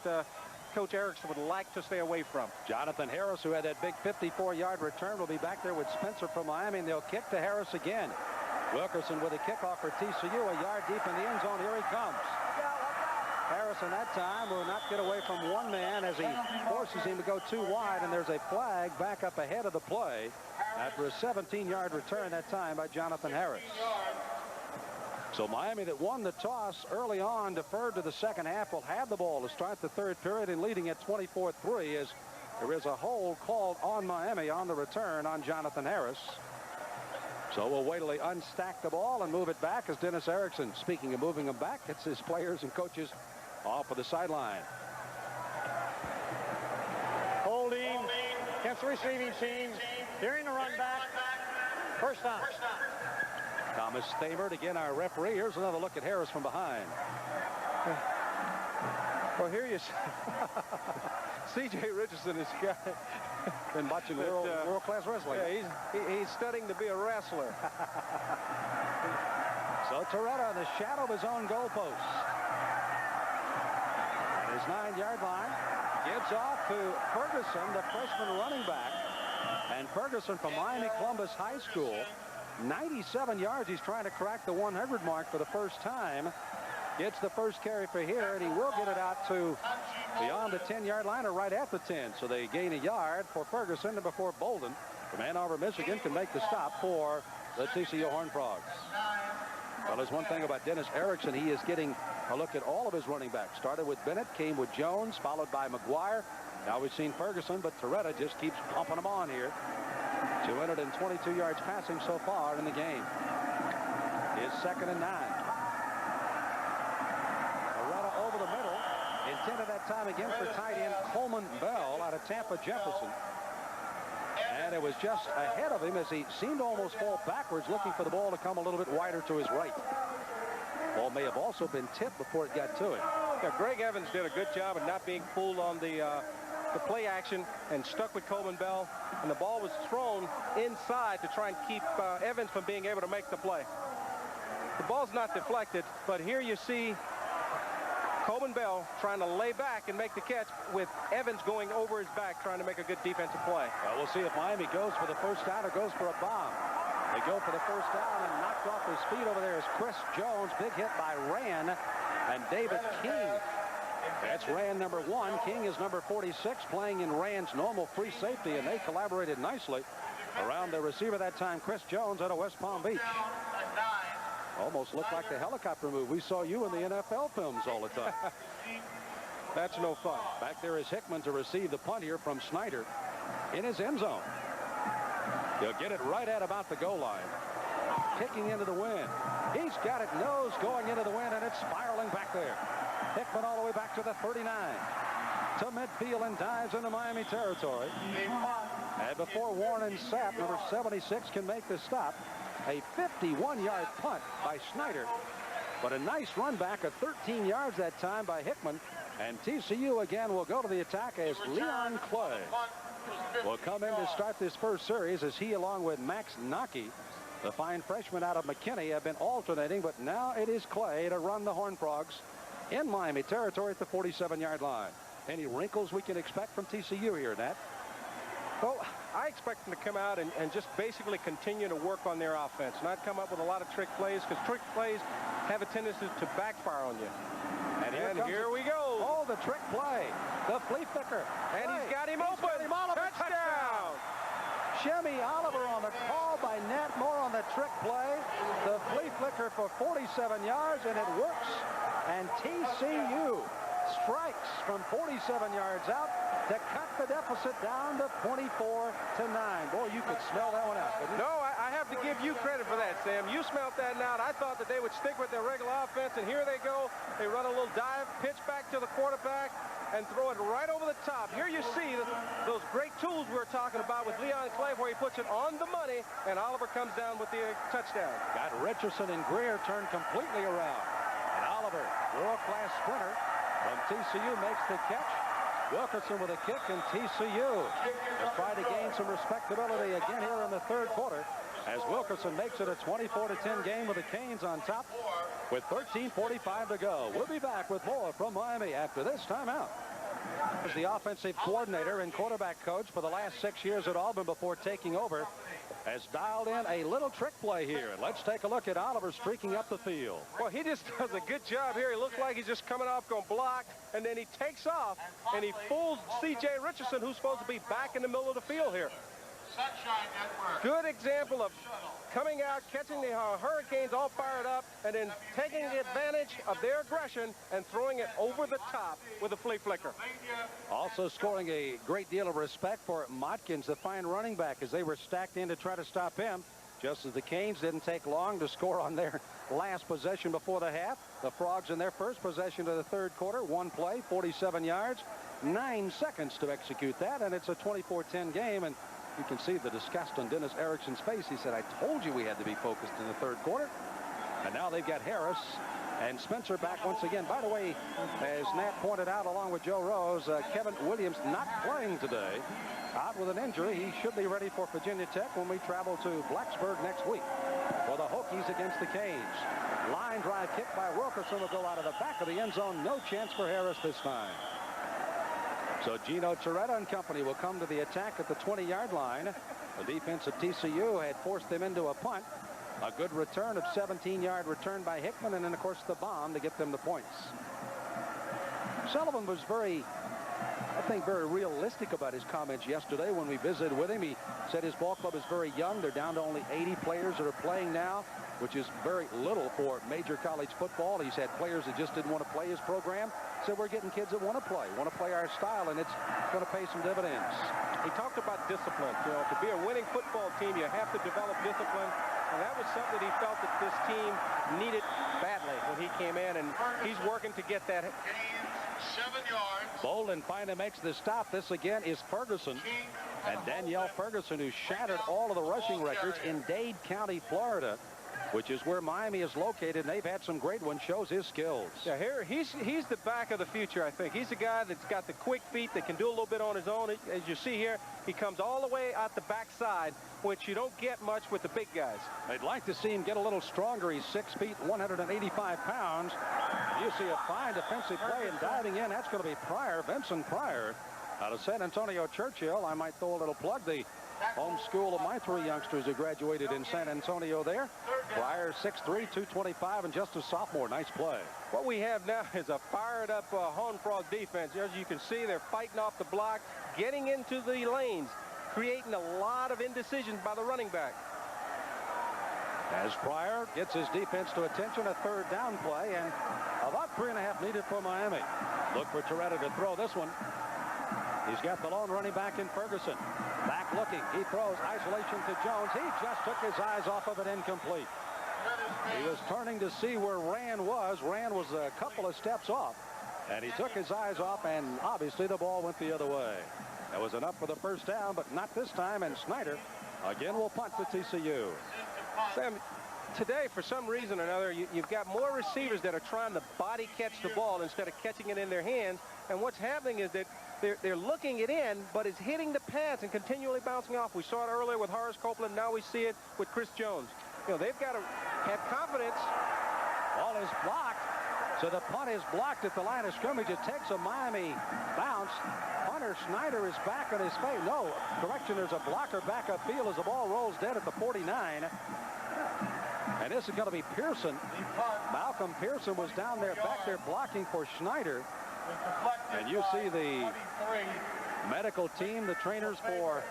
Coach Erickson would like to stay away from. Jonathan Harris, who had that big 54-yard return, will be back there with Spencer from Miami, and they'll kick to Harris again. Wilkerson with a kickoff for TCU, a yard deep in the end zone. Here he comes. Harrison that time will not get away from one man as he forces him to go too wide, and there's a flag back up ahead of the play after a 17-yard return that time by Jonathan Harris. So Miami, that won the toss early on, deferred to the second half, will have the ball to start the third period and leading at 24-3 as there is a hold called on Miami on the return on Jonathan Harris. So we'll wait till they unstack the ball and move it back as Dennis Erickson, speaking of moving them back, gets his players and coaches off of the sideline. Holding against the receiving team. During the run back. First down. Thomas Thamert, again, our referee. Here's another look at Harris from behind. Well, here you see C.J. Richardson has been watching world-class wrestling. Yeah, he's studying to be a wrestler. So Toretta in the shadow of his own goalpost. His 9-yard line gives off to Ferguson, the freshman running back. And Ferguson from Miami Columbus High School, 97 yards. He's trying to crack the 100 mark for the first time. Gets the first carry for here, and he will get it out to beyond the 10-yard line or right at the 10. So they gain a yard for Ferguson and before Bolden from Ann Arbor, Michigan, can make the stop for the TCU Horned Frogs. Well, there's one thing about Dennis Erickson. He is getting a look at all of his running backs. Started with Bennett, came with Jones, followed by McGuire. Now we've seen Ferguson, but Toretta just keeps pumping them on here. 222 yards passing so far in the game. It's 2nd and 9. Toretta over the middle. into that time again for tight end Coleman Bell out of Tampa Jefferson. And it was just ahead of him as he seemed to almost fall backwards, looking for the ball to come a little bit wider to his right. Ball may have also been tipped before it got to it. Yeah, Greg Evans did a good job of not being fooled on the play action and stuck with Coleman Bell. And the ball was thrown inside to try and keep Evans from being able to make the play. The ball's not deflected, but here you see Coleman Bell trying to lay back and make the catch with Evans going over his back trying to make a good defensive play. Well, we'll see if Miami goes for the first down or goes for a bomb. They go for the first down, and knocked off his feet over there is Chris Jones. Big hit by Rand and David King. That's Rand number 1. King is number 46, playing in Rand's normal free safety, and they collaborated nicely around the receiver that time, Chris Jones out of West Palm Beach. Almost looked like the helicopter move we saw you in the NFL films all the time. That's no fun. Back there is Hickman to receive the punt here from Snyder in his end zone. He'll get it right at about the goal line. Kicking into the wind. He's got it nose going into the wind, and it's spiraling back there. Hickman all the way back to the 39. To midfield and dives into Miami territory. And before Warren Sapp, number 76, can make the stop, a 51-yard punt by Snyder. But a nice run back of 13 yards that time by Hickman. And TCU again will go to the attack as Leon Clay will come in to start this first series, as he, along with Max Naki, the fine freshman out of McKinney, have been alternating. But now it is Clay to run the Horned Frogs in Miami territory at the 47-yard line. Any wrinkles we can expect from TCU here, Nat? Well, I expect them to come out and just basically continue to work on their offense, not come up with a lot of trick plays, because trick plays have a tendency to backfire on you. And here we go. Oh, the trick play. The flea flicker. And he's got him open. Touchdown. Shemmy Oliver on the call by Nat Moore on the trick play. The flea flicker for 47 yards, and it works. And TCU strikes from 47 yards out to cut the deficit down to 24-9. Boy, you could smell that one out, couldn't you? No, I have to give you credit for that, Sam. You smelled that out. I thought that they would stick with their regular offense, and here they go. They run a little dive, pitch back to the quarterback, and throw it right over the top. Here you see those great tools we were talking about with Leon Clay, where he puts it on the money, and Oliver comes down with the touchdown. Got Richardson and Greer turned completely around. And Oliver, world-class sprinter from TCU, makes the catch. Wilkerson with a kick, and TCU will try to gain some respectability again here in the third quarter, as Wilkerson makes it a 24-10 game with the Canes on top with 13:45 to go. We'll be back with more from Miami after this timeout. As the offensive coordinator and quarterback coach for the last 6 years at Auburn before taking over, has dialed in a little trick play here. Let's take a look at Oliver streaking up the field. Well, he just does a good job here. He looks like he's just coming off, going block, and then he takes off, and he fools C.J. Richardson, who's supposed to be back in the middle of the field here. Good example of coming out, catching the Hurricanes all fired up, and then taking advantage of their aggression and throwing it over the top with a flea flicker. Also scoring a great deal of respect for Motkins, the fine running back, as they were stacked in to try to stop him. Just as the Canes didn't take long to score on their last possession before the half. The Frogs in their first possession of the third quarter, one play, 47 yards, 9 seconds to execute that, and it's a 24-10 game. And you can see the disgust on Dennis Erickson's face. He said, I told you we had to be focused in the third quarter. And now they've got Harris and Spencer back once again. By the way, as Nat pointed out along with Joe Rose, Kevin Williams not playing today. Out with an injury. He should be ready for Virginia Tech when we travel to Blacksburg next week for the Hokies against the Canes. Line drive kick by Wilkerson will go out of the back of the end zone. No chance for Harris this time. So Gino Torretta and company will come to the attack at the 20-yard line. The defense of TCU had forced them into a punt. A good return of 17-yard return by Hickman, and then, of course, the bomb to get them the points. Sullivan was very realistic about his comments yesterday when we visited with him. He said his ball club is very young. They're down to only 80 players that are playing now, which is very little for major college football. He's had players that just didn't want to play his program. said we're getting kids that want to play our style, and it's going to pay some dividends. He talked about discipline. You know, to be a winning football team, you have to develop discipline. And that was something he felt that this team needed badly when he came in, and he's working to get that. 7 yards. Bolden finally makes the stop. This again is Ferguson. And Danielle Ferguson, who shattered all of the rushing records in Dade County, Florida, which is where Miami is located, and they've had some great ones, shows his skills. Yeah, here he's the back of the future, I think. He's a guy that's got the quick feet that can do a little bit on his own. As you see here, he comes all the way out the backside, which you don't get much with the big guys. I'd like to see him get a little stronger. He's 6 feet, 185 pounds. You see a fine defensive play, and diving in, that's going to be Pryor, Vincent Pryor, out of San Antonio Churchill. I might throw a little plug. The home school of my 3 youngsters who graduated in San Antonio there. Pryor, 6'3", 225, and just a sophomore. Nice play. What we have now is a fired-up Horned Frog defense. As you can see, they're fighting off the block, getting into the lanes, creating a lot of indecisions by the running back. As Pryor gets his defense to attention, a 3rd down play, and about 3.5 needed for Miami. Look for Toretta to throw this one. He's got the lone running back in Ferguson. Back looking. He throws isolation to Jones. He just took his eyes off of it, incomplete. He was turning to see where Rand was. Rand was a couple of steps off, and he took his eyes off, and obviously the ball went the other way. That was enough for the 1st down, but not this time, and Snyder again will punt for TCU. Sam, today, for some reason or another, you've got more receivers that are trying to body catch the ball instead of catching it in their hands, and what's happening is that they're looking it in, but it's hitting the pads and continually bouncing off. We saw it earlier with Horace Copeland. Now we see it with Chris Jones. You know, they've got to have confidence. Ball is blocked. So the punt is blocked at the line of scrimmage. It takes a Miami bounce. Hunter Snyder is back on his feet. No, correction, there's a blocker back upfield as the ball rolls dead at the 49. And this is going to be Pearson. Malcolm Pearson was down there, back there blocking for Snyder. And you see the medical team, the trainers for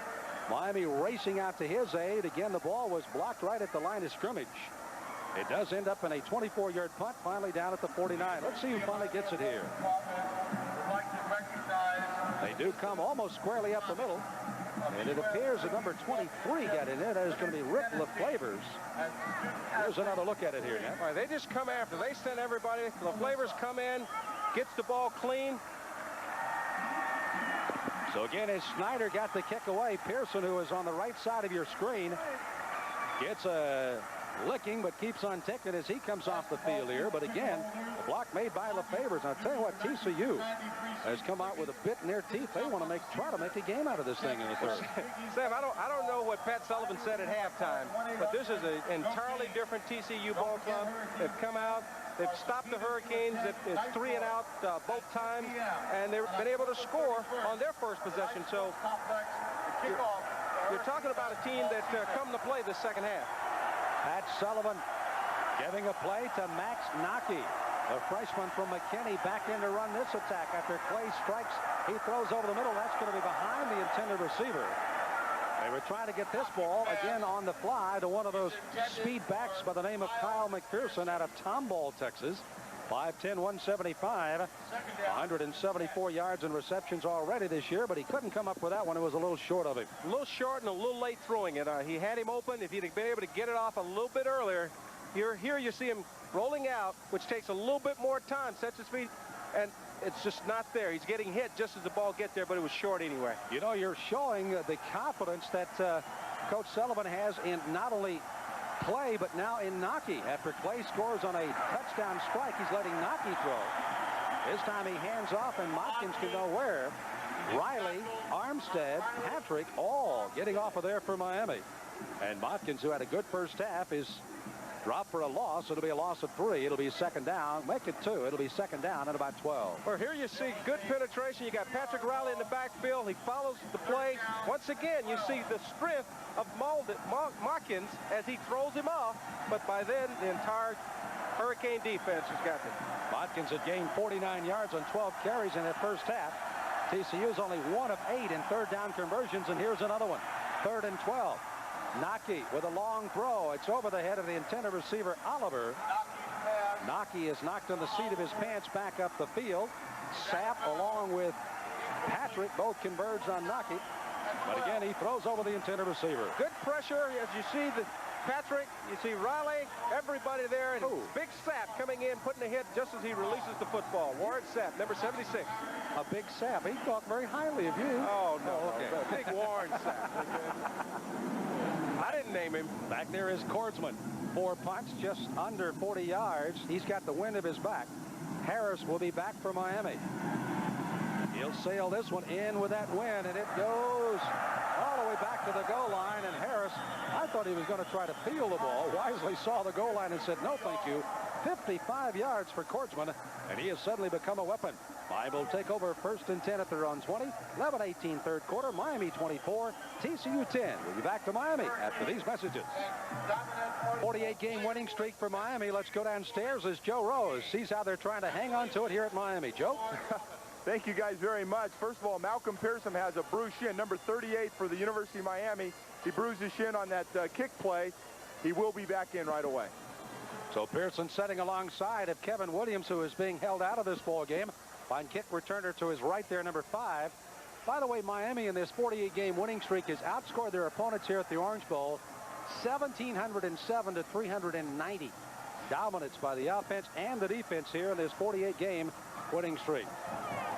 Miami racing out to his aid. Again, the ball was blocked right at the line of scrimmage. It does end up in a 24-yard punt, finally down at the 49. Let's see who finally gets it here. They do come almost squarely up the middle. And it appears that number 23 got in there. That is going to be Rick LaFlavors. Here's another look at it here now. All right, they just come after. They send everybody. LaFlavors come in, gets the ball clean. So again, as Snyder got the kick away, Pearson, who is on the right side of your screen, gets a licking but keeps on ticking as he comes off the field here. But again, the block made by LaFlavors. I'll tell you what, TCU has come out with a bit in their teeth. They want to try to make a game out of this thing in the 3rd. Sam, I don't know what Pat Sullivan said at halftime, but this is an entirely different TCU ball club. They've come out. They've stopped the Hurricanes. It's 3 and out both times, and they've been able to score on their first possession. So you're talking about a team that come to play the 2nd half. Pat Sullivan giving a play to Max Nocky, the freshman from McKinney, back in to run this attack after Clay strikes. He throws over the middle. That's going to be behind the intended receiver. They were trying to get this ball again on the fly to one of those speed backs by the name of Kyle McPherson out of Tomball, Texas. 5'10", 175, 174 yards and receptions already this year, but he couldn't come up with that one. It was a little short of him. A little short and a little late throwing it. He had him open. If he'd been able to get it off a little bit earlier, here you see him rolling out, which takes a little bit more time, sets his feet, and it's just not there. He's getting hit just as the ball gets there, but it was short anyway. You know, you're showing the confidence that Coach Sullivan has in not only play, but now in Nocky. After Clay scores on a touchdown strike, he's letting Nocky throw. This time he hands off, and Motkins can go where? Riley, Armstead, Patrick, all getting off of there for Miami. And Motkins, who had a good first half, is dropped for a loss. It'll be a loss of 3. It'll be 2nd down. Make it 2. It'll be 2nd down at about 12. Well, here you see good penetration. You got Patrick Riley in the backfield. He follows the play. Once again, you see the strength of Motkins as he throws him off. But by then, the entire Hurricane defense has got him. Motkins had gained 49 yards on 12 carries in that first half. TCU's only 1 of 8 in 3rd down conversions, and here's another one. 3rd and 12. Nocky with a long throw. It's over the head of the intended receiver, Oliver. Nocky is knocked on the seat of his pants back up the field. Sapp along with Patrick both converged on Knockett. But again, he throws over the intended receiver. Good pressure, as you see Patrick, you see Riley, everybody there, and big Sapp coming in, putting a hit just as he releases the football. Warren Sapp, number 76. A big Sapp. He talked very highly of you. Oh, no. Okay. Big Warren Sapp. I didn't name him. Back there is Kordsman. 4 punts, just under 40 yards. He's got the wind of his back. Harris will be back for Miami. He'll sail this one in with that wind, and it goes all the way back to the goal line. And Harris, I thought he was going to try to field the ball, wisely saw the goal line and said, no, thank you. 55 yards for Kordsman, and he has suddenly become a weapon. Miami will take over 1st and 10 at their own 20. 11-18 third quarter. Miami 24, TCU 10. We'll be back to Miami after these messages. 48-game winning streak for Miami. Let's go downstairs as Joe Rose sees how they're trying to hang on to it here at Miami. Joe? Thank you guys very much. First of all, Malcolm Pearson has a bruised shin, number 38 for the University of Miami. He bruised his shin on that kick play. He will be back in right away. So Pearson setting alongside of Kevin Williams, who is being held out of this ball game. Fine kick returner to his right there, number 5. By the way, Miami in this 48-game winning streak has outscored their opponents here at the Orange Bowl 1,707 to 390. Dominance by the offense and the defense here in this 48-game winning streak.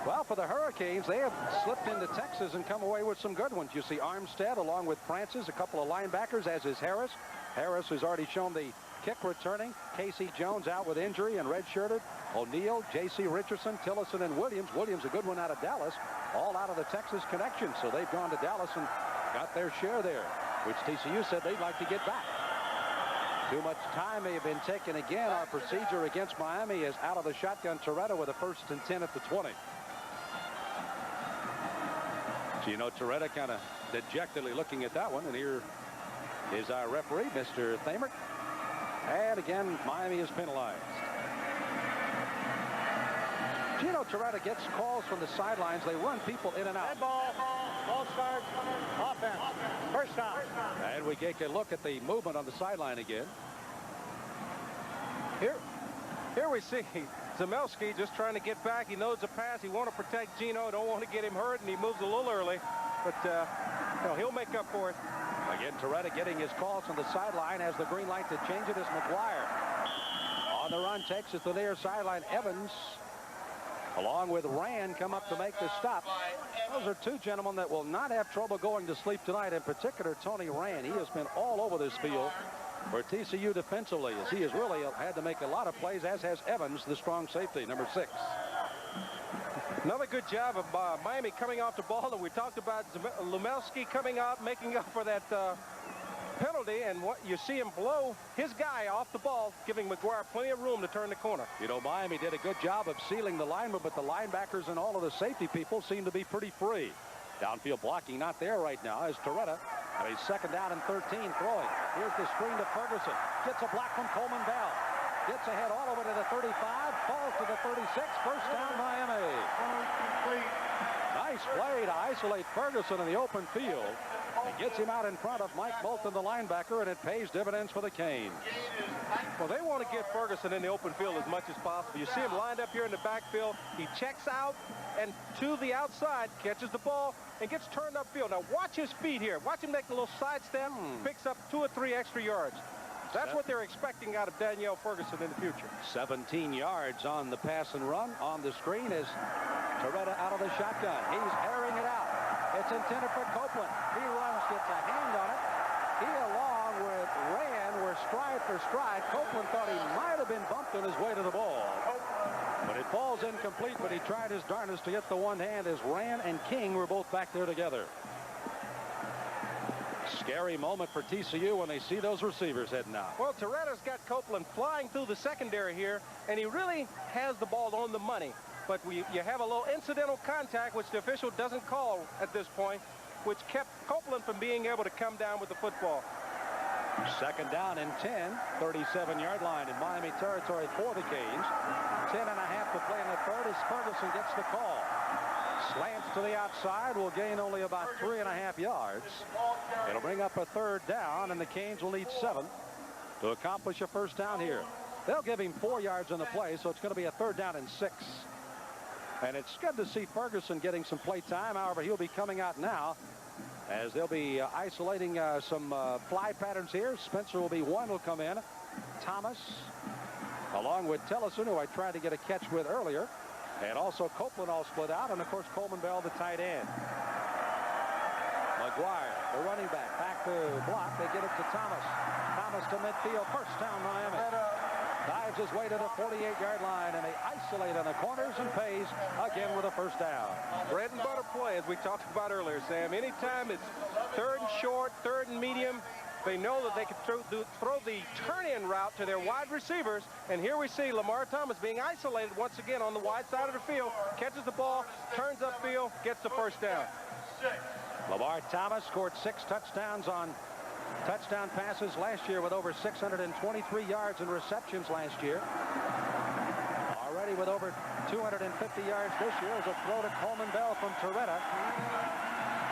Well, for the Hurricanes, they have slipped into Texas and come away with some good ones. You see Armstead along with Francis, a couple of linebackers, as is Harris. Harris has already shown the kick returning. Casey Jones out with injury and redshirted. O'Neal, J.C. Richardson, Tillison, and Williams. Williams, a good one out of Dallas, all out of the Texas connection. So they've gone to Dallas and got their share there, which TCU said they'd like to get back. Too much time may have been taken again. Our procedure against Miami is out of the shotgun. Toretta with a 1st and 10 at the 20. So, you know, Toretta kind of dejectedly looking at that one. And here is our referee, Mr. Thamer. And again, Miami is penalized. Gino Toretta gets calls from the sidelines. They run people in and out. Red ball start, offense, first down. And we take a look at the movement on the sideline again. Here we see Zamelski just trying to get back. He knows the pass. He want to protect Gino. Don't want to get him hurt, and he moves a little early. But you know, he'll make up for it. Again, Toretta getting his calls from the sideline. Has the green light to change it as McGuire on the run takes it to their sideline. Evans along with Rand come up to make the stop. Those are two gentlemen that will not have trouble going to sleep tonight. In particular, Tony Rand. He has been all over this field for TCU defensively, as he has really had to make a lot of plays, as has Evans, the strong safety, number 6. Another good job of Miami coming off the ball, and we talked about Lumelski coming out, making up for that penalty, and what you see him blow his guy off the ball, giving McGuire plenty of room to turn the corner. You know, Miami did a good job of sealing the lineman, but the linebackers and all of the safety people seem to be pretty free. Downfield blocking not there right now as Toretta. And he's 2nd down and 13 throwing. Here's the screen to Ferguson. Gets a block from Coleman Bell. Gets ahead all the way to the 35. Falls to the 36. First down, Miami. Nice play to isolate Ferguson in the open field. It gets him out in front of Mike Bolton, the linebacker, and it pays dividends for the Canes. Well, they want to get Ferguson in the open field as much as possible. You see him lined up here in the backfield. He checks out and to the outside, catches the ball, and gets turned upfield. Now, watch his feet here. Watch him make a little sidestep, picks up 2 or 3 extra yards. That's what they're expecting out of Danielle Ferguson in the future. 17 yards on the pass and run. On the screen is Toretta out of the shotgun. He's airing it out. It's intended for Copeland. He runs, gets a hand on it. He, along with Rand, were stride for stride. Copeland thought he might have been bumped on his way to the ball. But it falls incomplete, but he tried his darndest to get the one hand as Rand and King were both back there together. Scary moment for TCU when they see those receivers heading out. Well, Toretta's got Copeland flying through the secondary here, and he really has the ball on the money. But you have a little incidental contact, which the official doesn't call at this point, which kept Copeland from being able to come down with the football. 2nd down and 10, 37-yard line in Miami territory for the Canes. 10 and a half to play in the third as Ferguson gets the call. Slants to the outside, will gain only about 3.5 yards. It'll bring up a 3rd down, and the Canes will need 7 to accomplish a first down here. They'll give him 4 yards on the play, so it's going to be a 3rd down and 6. And it's good to see Ferguson getting some play time. However, he'll be coming out now as they'll be isolating some fly patterns here. Spencer will be one will come in. Thomas, along with Tellison, who I tried to get a catch with earlier. And also Copeland all split out. And, of course, Coleman Bell, the tight end. McGuire, the running back to block. They get it to Thomas. Thomas to midfield. First down, Miami. Dives his way to the 48-yard line, and they isolate on the corners and pays again with a first down. Bread and butter play, as we talked about earlier, Sam. Anytime it's third and short, third and medium, they know that they can throw the turn-in route to their wide receivers. And here we see Lamar Thomas being isolated once again on the wide side of the field. Catches the ball, turns upfield, gets the first down. Lamar Thomas scored 6 touchdowns on touchdown passes last year with over 623 yards and receptions last year. Already with over 250 yards this year is a throw to Coleman Bell from Torretta.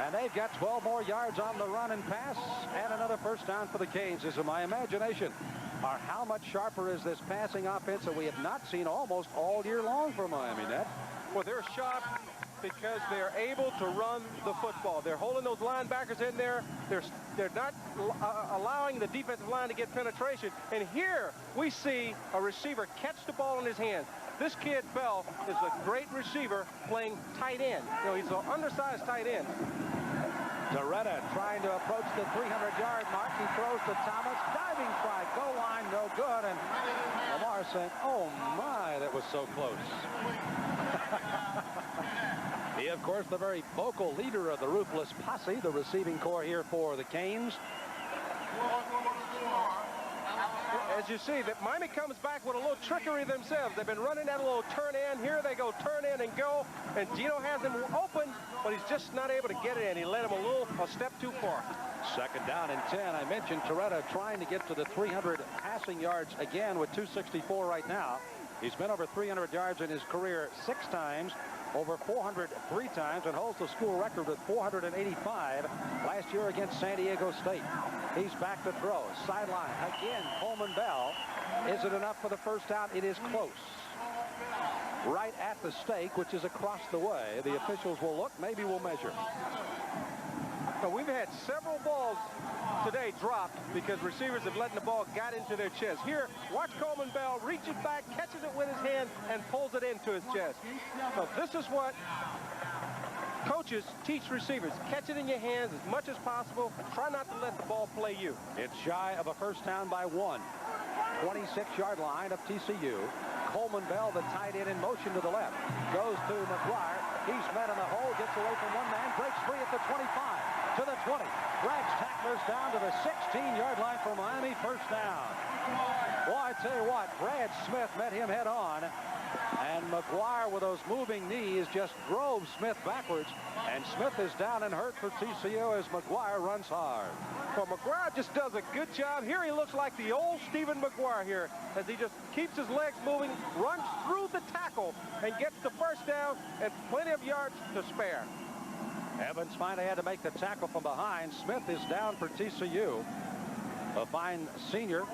And they've got 12 more yards on the run and pass and another first down for the Canes. This is my imagination. Or how much sharper is this passing offense that we have not seen almost all year long for Miami, Ned? Well, they're sharp because they're able to run the football. They're holding those linebackers in there. They're not allowing the defensive line to get penetration. And here we see a receiver catch the ball in his hands. This kid, Bell, is a great receiver playing tight end. You know, he's an undersized tight end. Torretta trying to approach the 300-yard mark. He throws to Thomas. Diving strike. Goal line, no good. And Lamar saying, oh, my, that was so close. He, of course, the very vocal leader of the Ruthless Posse, the receiving corps here for the Canes. As you see, that Miami comes back with a little trickery themselves. They've been running that little turn in. Here they go, turn in and go. And Gino has him open, but he's just not able to get it in. He let him a step too far. Second down and 10. I mentioned Torretta trying to get to the 300 passing yards again with 264 right now. He's been over 300 yards in his career 6 times, over 400 3 times, and holds the school record with 485 last year against San Diego State. He's back to throw. Sideline again. Coleman Bell. Is it enough for the first down? It is close. Right at the stake, which is across the way. The officials will look. Maybe we'll measure. So we've had several balls today dropped because receivers have let the ball got into their chest. Here, watch Coleman Bell reach it back, catches it with his hand, and pulls it into his chest. So this is what coaches teach receivers. Catch it in your hands as much as possible. Try not to let the ball play you. It's shy of a first down by 1. 26-yard line of TCU. Coleman Bell, the tight end, in motion to the left. Goes to McGuire. He's met in the hole. Gets away from one man. Breaks free at the 25. To the 20. Drags tacklers down to the 16-yard line for Miami. First down. Well, I tell you what, Brad Smith met him head on. And McGuire, with those moving knees, just drove Smith backwards. And Smith is down and hurt for TCU as McGuire runs hard. Well, McGuire just does a good job. Here he looks like the old Stephen McGuire here as he just keeps his legs moving, runs through the tackle, and gets the first down and plenty of yards to spare. Evans finally had to make the tackle from behind. Smith is down for TCU. A fine senior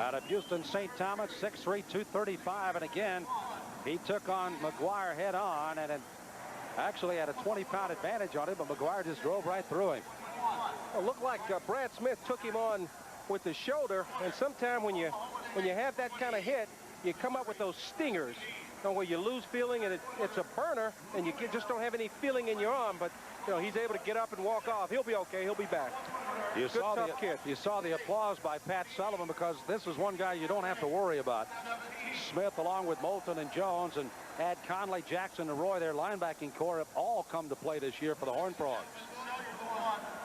out of Houston St. Thomas, 6'3", 235. And again, he took on McGuire head on and actually had a 20-pound advantage on him, but McGuire just drove right through him. It looked like Brad Smith took him on with his shoulder, and sometimes when you have that kind of hit, you come up with those stingers, where you lose feeling and it's a burner, and you just don't have any feeling in your arm. But you know, he's able to get up and walk off. He'll be okay. He'll be back. You saw the applause by Pat Sullivan, because this is one guy you don't have to worry about. Smith, along with Moulton and Jones, and add Conley, Jackson, and Roy, their linebacking core, have all come to play this year for the Horned Frogs.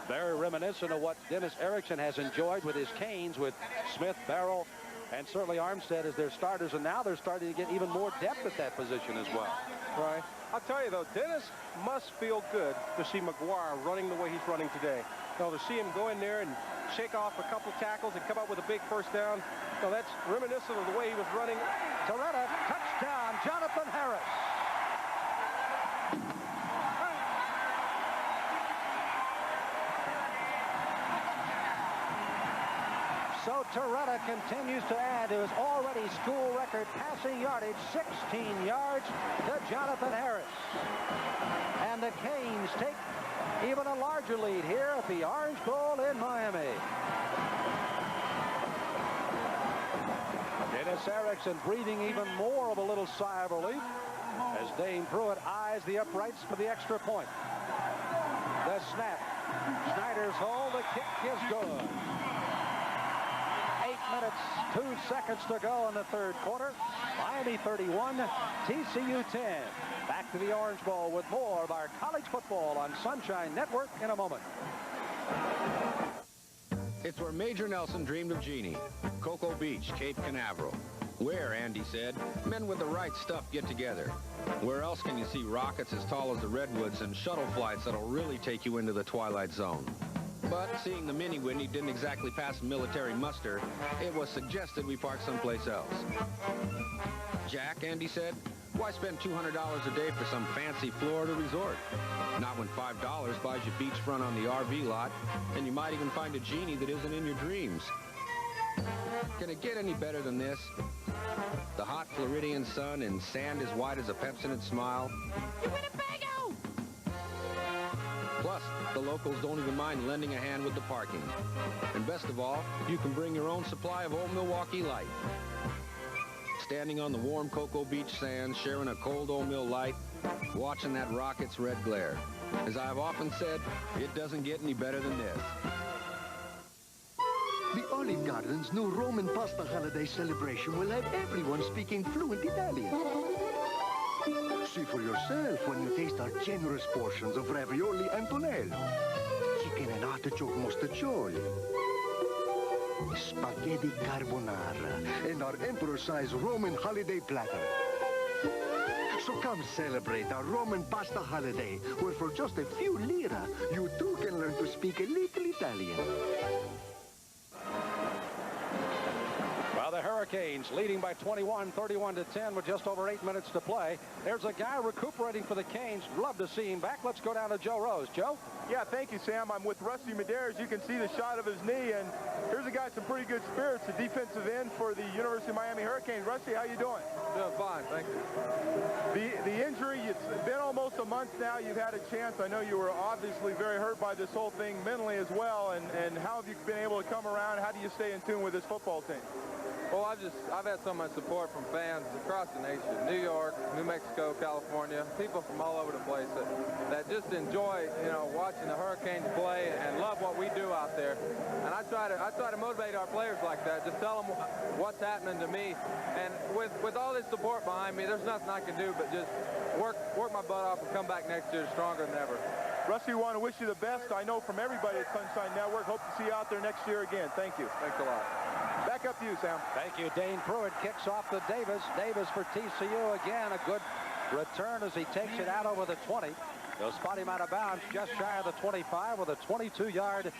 Very reminiscent of what Dennis Erickson has enjoyed with his Canes, with Smith, Barrow, and certainly Armstead as their starters, and now they're starting to get even more depth at that position as well. Right. I'll tell you, though, Dennis must feel good to see McGuire running the way he's running today. You know, to see him go in there and shake off a couple tackles and come up with a big first down, you know, that's reminiscent of the way he was running. Torretta, touchdown, Jonathan Harris. so Toretta continues to add to his already school record passing yardage, 16 yards to Jonathan Harris. And the Canes take even a larger lead here at the Orange Bowl in Miami. Dennis Erickson breathing even more of a little sigh of relief as Dane Pruitt eyes the uprights for the extra point. The snap. Snyder's hold. The kick is good. 8 minutes, 2 seconds to go in the third quarter. Miami 31, TCU 10. Back to the Orange Bowl with more of our college football on Sunshine Network in a moment. It's where Major Nelson dreamed of Jeannie, Cocoa Beach, Cape Canaveral. Where, Andy said, men with the right stuff get together. Where else can you see rockets as tall as the redwoods and shuttle flights that'll really take you into the twilight zone? But seeing the Mini Whitney didn't exactly pass military muster, it was suggested we park someplace else. Jack, Andy said, why spend $200 a day for some fancy Florida resort? Not when $5 buys you beachfront on the RV lot, and you might even find a genie that isn't in your dreams. Can it get any better than this? The hot Floridian sun and sand as white as a Pepsodent smile. Plus, the locals don't even mind lending a hand with the parking. And best of all, you can bring your own supply of Old Milwaukee Light. Standing on the warm Cocoa Beach sands, sharing a cold Old Mill Light, watching that rocket's red glare. As I've often said, it doesn't get any better than this. The Olive Garden's new Roman pasta holiday celebration will have everyone speaking fluent Italian. See for yourself when you taste our generous portions of ravioli and tonello, chicken and artichoke mostaccioli, spaghetti carbonara, and our emperor-sized Roman holiday platter. So come celebrate our Roman pasta holiday, where for just a few lira, you too can learn to speak a little Italian. Well, the Hurricanes leading by 21, 31-10 with just over 8 minutes to play. There's a guy recuperating for the Canes. Love to see him back. Let's go down to Joe Rose. Joe? Yeah, thank you, Sam. I'm with Rusty Medeiros. You can see the shot of his knee, and here's a guy with some pretty good spirits, the defensive end for the University of Miami Hurricanes. Rusty, how you doing? Doing fine, thank you. The injury, it's been almost a month now. You've had a chance. I know you were obviously very hurt by this whole thing mentally as well, and how have you been able to come around? How do you stay in tune with this football team? Well, I've had so much support from fans across the nation, New York, New Mexico, California, people from all over the place that just enjoy, watching the Hurricanes play and love what we do out there. And I try to motivate our players like that, just tell them what's happening to me. And with all this support behind me, there's nothing I can do but just work my butt off and come back next year stronger than ever. Rusty, we want to wish you the best. I know from everybody at Sunshine Network. Hope to see you out there next year again. Thank you. Thanks a lot. Back up to you, Sam. Thank you. Dane Pruitt kicks off to Davis. Davis for TCU again. A good return as he takes it out over the 20. They'll spot him out of bounds just shy of the 25 with a 22-yard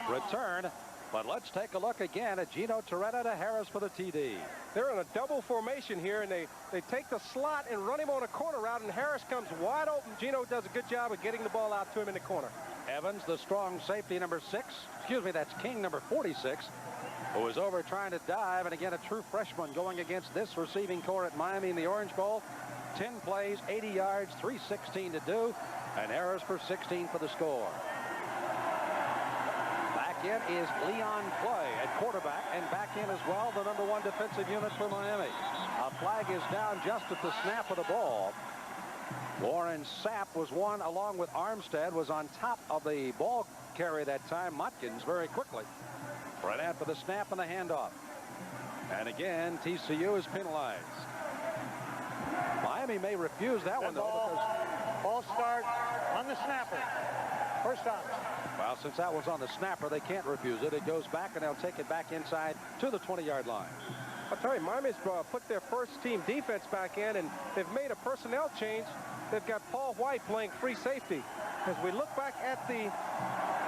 return. But let's take a look again at Gino Toretta to Harris for the TD. They're in a double formation here, and they take the slot and run him on a corner route, and Harris comes wide open. Gino does a good job of getting the ball out to him in the corner. Evans, the strong safety, number 6. Excuse me, that's King, number 46, who was over trying to dive. And again, a true freshman going against this receiving corps at Miami in the Orange Bowl. 10 plays, 80 yards, 3:16 to do, and Harris for 16 for the score. Back in is Leon Clay at quarterback, and back in as well the number 1 defensive unit for Miami. A flag is down just at the snap of the ball. Warren Sapp was one, along with Armstead, was on top of the ball carrier that time. Motkins very quickly ran out for the snap and the handoff. And again, TCU is penalized. Miami may refuse that one, though, because ball start on the snapper. First down. Well, since that was on the snapper, they can't refuse it. It goes back, and they'll take it back inside to the 20-yard line. I'll tell you, Miami's put their first-team defense back in, and they've made a personnel change. They've got Paul White playing free safety. As we look back at the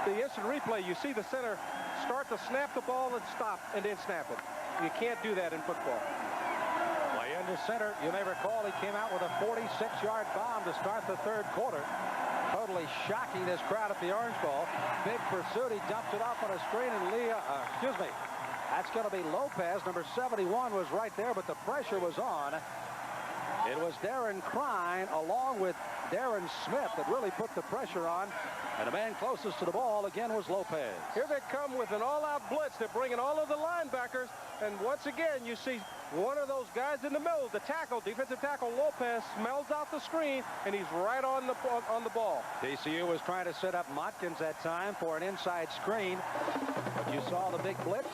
instant replay, you see the center start to snap the ball and stop and then snap it. You can't do that in football. Play in the center. You may recall he came out with a 46-yard bomb to start the third quarter. Totally shocking this crowd at the Orange Bowl. Big pursuit. He dumps it off on a screen, and That's going to be Lopez. Number 71 was right there, but the pressure was on. It was Darren Crine along with Darren Smith that really put the pressure on. And the man closest to the ball again was Lopez. Here they come with an all-out blitz. They're bringing all of the linebackers. And once again, you see one of those guys in the middle, the tackle, defensive tackle Lopez, smells out the screen, and he's right on the ball. TCU was trying to set up Motkins that time for an inside screen. But you saw the big blitz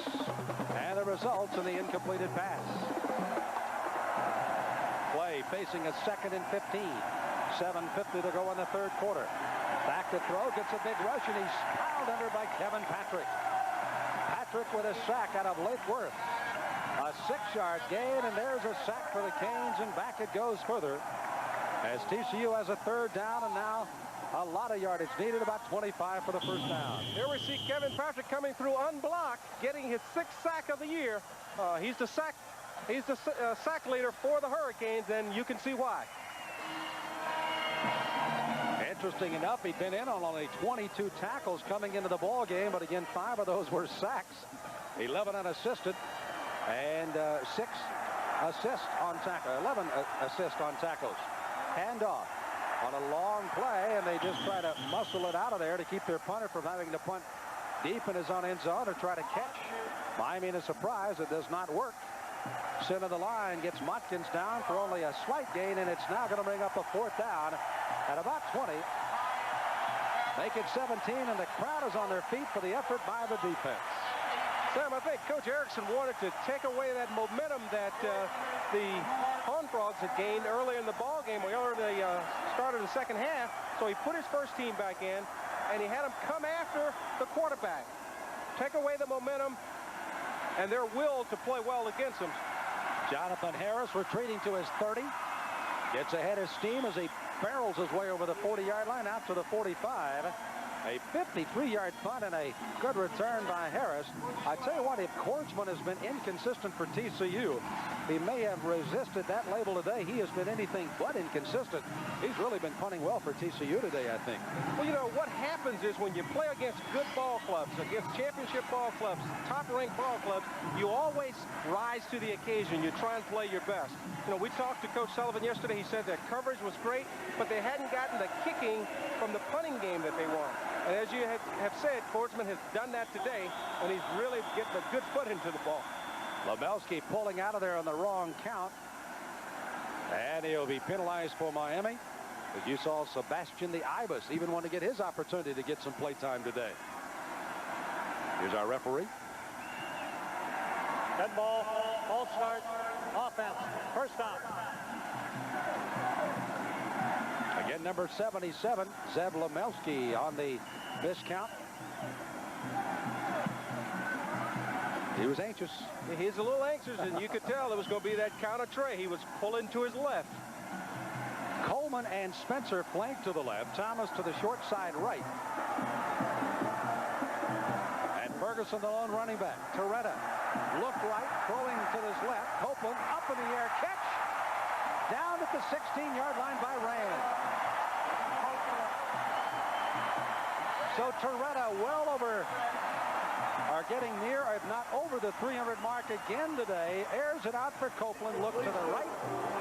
and the results in the incompleted pass. Play facing a 2nd and 15. 7:50 to go in the third quarter. Back to throw, gets a big rush, and he's piled under by Kevin Patrick. Patrick with a sack out of Lake Worth. A 6-yard gain, and there's a sack for the Canes, and back it goes further as TCU has a 3rd down, and now a lot of yardage needed, about 25 for the first down. Here we see Kevin Patrick coming through unblocked, getting his 6th sack of the year. He's the sack leader for the Hurricanes, and you can see why. Interesting enough, he'd been in on only 22 tackles coming into the ball game, but again, 5 of those were sacks. 11 unassisted, and 6 assists on tackle. 11 assists on tackles. Handoff on a long play, and they just try to muscle it out of there to keep their punter from having to punt deep in his own end zone or try to catch. Miami in a surprise, it does not work. Center of the line gets Motkins down for only a slight gain, and it's now going to bring up a 4th down at about 20. Make it 17, and the crowd is on their feet for the effort by the defense. Sam, I think Coach Erickson wanted to take away that momentum that the Horned Frogs had gained earlier in the ball game. We already started the second half, so he put his first team back in, and he had them come after the quarterback. Take away the momentum and their will to play well against him. Jonathan Harris retreating to his 30. Gets ahead of steam as he barrels his way over the 40-yard line out to the 45. A 53-yard punt and a good return by Harris. I tell you what, if Kordsman has been inconsistent for TCU, he may have resisted that label today. He has been anything but inconsistent. He's really been punting well for TCU today, I think. Well, you know, what happens is when you play against good ball clubs, against championship ball clubs, top-ranked ball clubs, you always rise to the occasion. You try and play your best. You know, we talked to Coach Sullivan yesterday. He said that coverage was great, but they hadn't gotten the kicking from the punting game that they want. And as you have said, Kordsman has done that today, and he's really getting a good foot into the ball. Lebelski pulling out of there on the wrong count. And he'll be penalized for Miami. As you saw, Sebastian the Ibis even want to get his opportunity to get some play time today. Here's our referee. Dead ball, false start, offense, first down. Again, number 77, Zev Lemelski on the miscount. He was anxious. He's a little anxious, and you could tell it was going to be that counter tray. He was pulling to his left. Coleman and Spencer flank to the left. Thomas to the short side right. And Ferguson, the lone running back. Torretta looked right, throwing to his left. Copeland up in the air, catch. Down at the 16-yard line by Rand. So Torretta well over, are getting near, if not over the 300 mark again today. Airs it out for Copeland. Look to the right.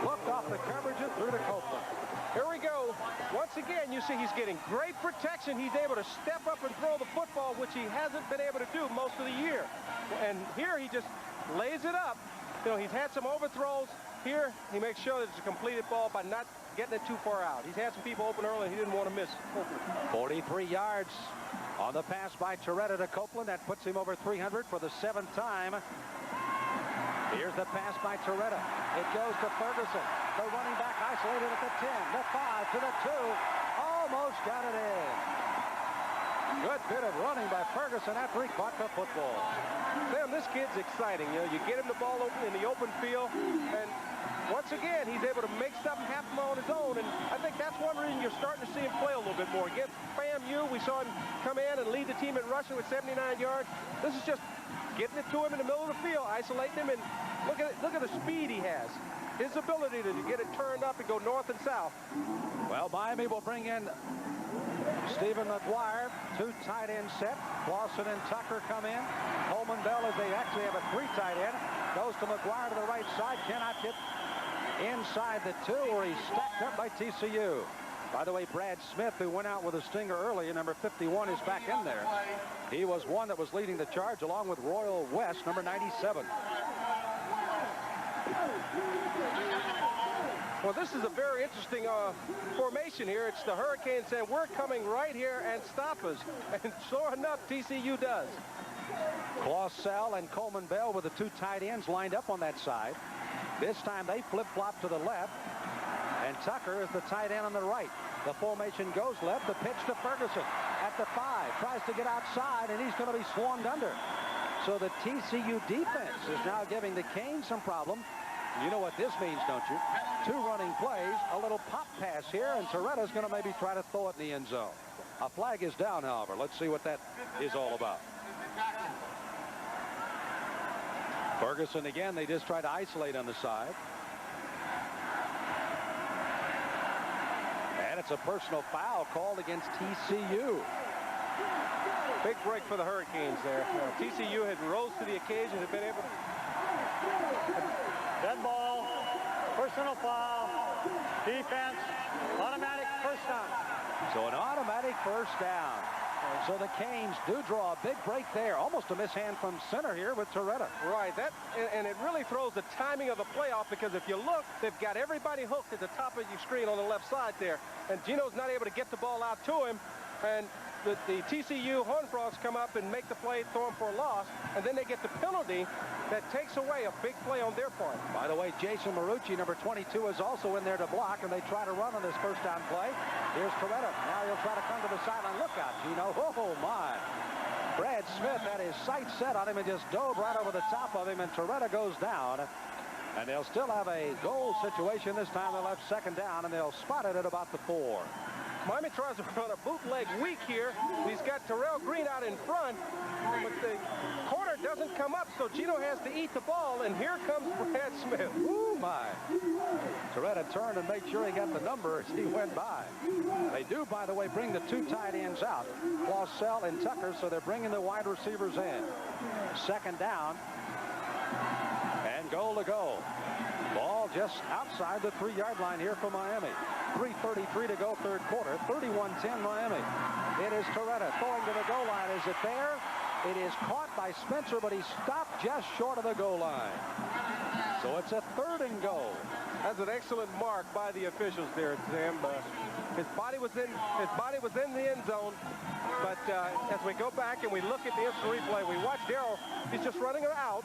Looked off the coverage and through to Copeland. Here we go. Once again, you see he's getting great protection. He's able to step up and throw the football, which he hasn't been able to do most of the year. And here he just lays it up. You know, he's had some overthrows. Here, he makes sure that it's a completed ball by not getting it too far out. He's had some people open early, and he didn't want to miss. 43 yards on the pass by Torretta to Copeland. That puts him over 300 for the 7th time. Here's the pass by Torretta. It goes to Ferguson. The running back isolated at the 10, the 5, to the 2. Almost got it in. Good bit of running by Ferguson after he caught the football. Sam, this kid's exciting. You know, you get him the ball open in the open field, and once again, he's able to make something happen on his own, and I think that's one reason you're starting to see him play a little bit more. Against FAMU, we saw him come in and lead the team in rushing with 79 yards. This is just getting it to him in the middle of the field, isolating him, and look at the speed he has. His ability to get it turned up and go north and south. Well, Miami will bring in Stephen McGuire, 2 tight end set. Clausen and Tucker come in. Coleman Bell, as they actually have a 3 tight end, goes to McGuire to the right side. Cannot get inside the 2 where he's stacked up by TCU. By the way, Brad Smith, who went out with a stinger early, number 51, is back in there. He was one that was leading the charge along with Royal West, number 97. Well, this is a very interesting formation here. It's the Hurricanes saying, we're coming right here and stop us. And sure enough, TCU does. Clausel and Coleman Bell with the 2 tight ends lined up on that side. This time they flip-flop to the left. And Tucker is the tight end on the right. The formation goes left. The pitch to Ferguson at the 5. Tries to get outside, and he's going to be swarmed under. So the TCU defense is now giving the Canes some problem. You know what this means, don't you? 2 running plays, a little pop pass here, and Toretta's going to maybe try to throw it in the end zone. A flag is down, however. Let's see what that is all about. Ferguson again, they just try to isolate on the side. And it's a personal foul called against TCU. Big break for the Hurricanes there. TCU had rose to the occasion, had been able to... Dead ball, personal foul, defense, automatic first down. So an automatic first down. So the Canes do draw a big break there. Almost a mishand from center here with Toretta. Right, and it really throws the timing of the play off, because if you look, they've got everybody hooked at the top of your screen on the left side there. And Gino's not able to get the ball out to him. And the TCU Horned Frogs come up and make the play, throw him for a loss, and then they get the penalty that takes away a big play on their part. By the way, Jason Marucci, number 22, is also in there to block, and they try to run on this first down play. Here's Toretta. Now he'll try to come to the sideline. Look out, Gino. Oh, my. Brad Smith had his sights set on him and just dove right over the top of him, and Toretta goes down. And they'll still have a goal situation. This time they'll have second down, and they'll spot it at about the 4. Miami tries to run a bootleg weak here. He's got Terrell Green out in front, but the corner doesn't come up, so Gino has to eat the ball, and here comes Brad Smith. Ooh, my. Toretta turned and made sure he got the number as he went by. They do, by the way, bring the 2 tight ends out, Clausel and Tucker, so they're bringing the wide receivers in. Second down, and goal to go. Ball just outside the 3-yard line here for Miami. 3:33 to go, third quarter. 31-10 Miami. It is Toretta throwing to the goal line. Is it there? It is caught by Spencer, but he stopped just short of the goal line. So it's a 3rd and goal. That's an excellent mark by the officials there, Sam. His body was in the end zone, but as we go back and we look at the instant replay, we watch Darrell. He's just running out.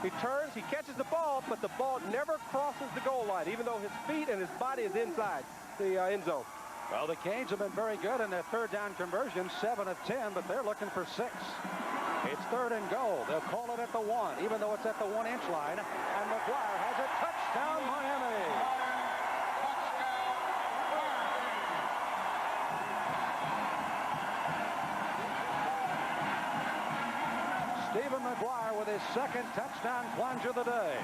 He turns, he catches the ball, but the ball never crosses the goal line, even though his feet and his body is inside the end zone. Well, the Canes have been very good in their 3rd down conversion, 7 of 10, but they're looking for 6. It's 3rd and goal. They'll call it at the 1, even though it's at the 1-inch line. And McGuire has a touchdown, Miami. Stephen McGuire with his 2nd touchdown plunge of the day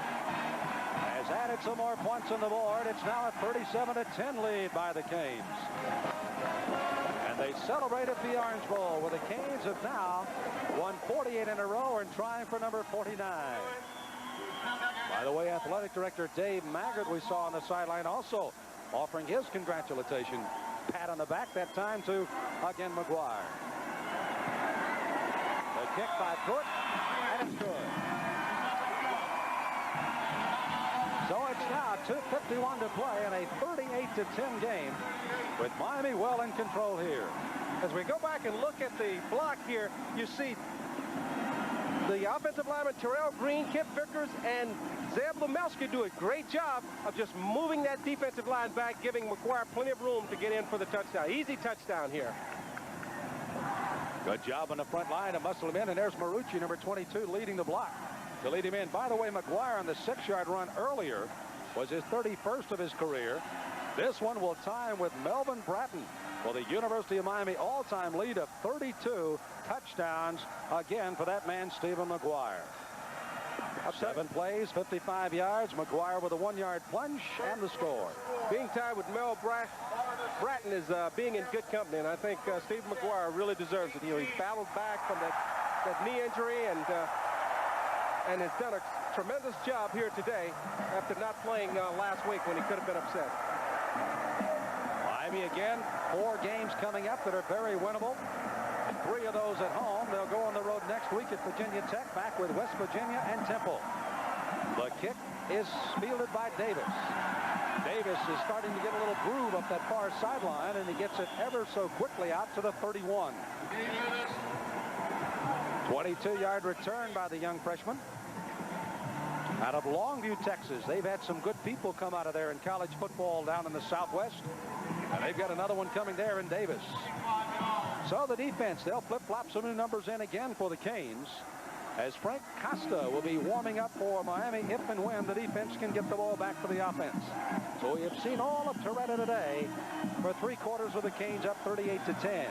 has added some more points on the board. It's now a 37-10 lead by the Canes. And they celebrate at the Orange Bowl, where the Canes have now won 48 in a row and trying for number 49. By the way, athletic director Dave Maggard, we saw on the sideline, also offering his congratulation pat on the back, that time to, again, McGuire. The kick by Pruitt, and it's good. So it's now 2:51 to play in a 38-10 game, with Miami well in control here. As we go back and look at the block here, you see the offensive lineman Terrell Green, Kip Vickers, and Zeb Lemelski do a great job of just moving that defensive line back, giving McGuire plenty of room to get in for the touchdown. Easy touchdown here. Good job on the front line to muscle him in, and there's Marucci, number 22, leading the block to lead him in. By the way, McGuire on the 6-yard run earlier was his 31st of his career. This one will tie him with Melvin Bratton for the University of Miami all-time lead of 32 touchdowns, again for that man, Stephen McGuire. 7 plays, 55 yards. McGuire with a 1-yard plunge and the score. Being tied with Mel Bratton Bratton is being in good company, and I think Steve McGuire really deserves it. You know, he's battled back from that knee injury and has done a tremendous job here today after not playing last week when he could have been upset. Miami again, 4 games coming up that are very winnable. 3 of those at home. They'll go on the road next week at Virginia Tech, back with West Virginia and Temple. The kick is fielded by Davis. Davis is starting to get a little groove up that far sideline, and he gets it ever so quickly out to the 31. 22-yard return by the young freshman. Out of Longview, Texas. They've had some good people come out of there in college football down in the Southwest. And they've got another one coming there in Davis. So the defense, they'll flip-flop some new numbers in again for the Canes, as Frank Costa will be warming up for Miami if and when the defense can get the ball back for the offense. So we have seen all of Toretta today for 3/4 of the Canes up 38-10.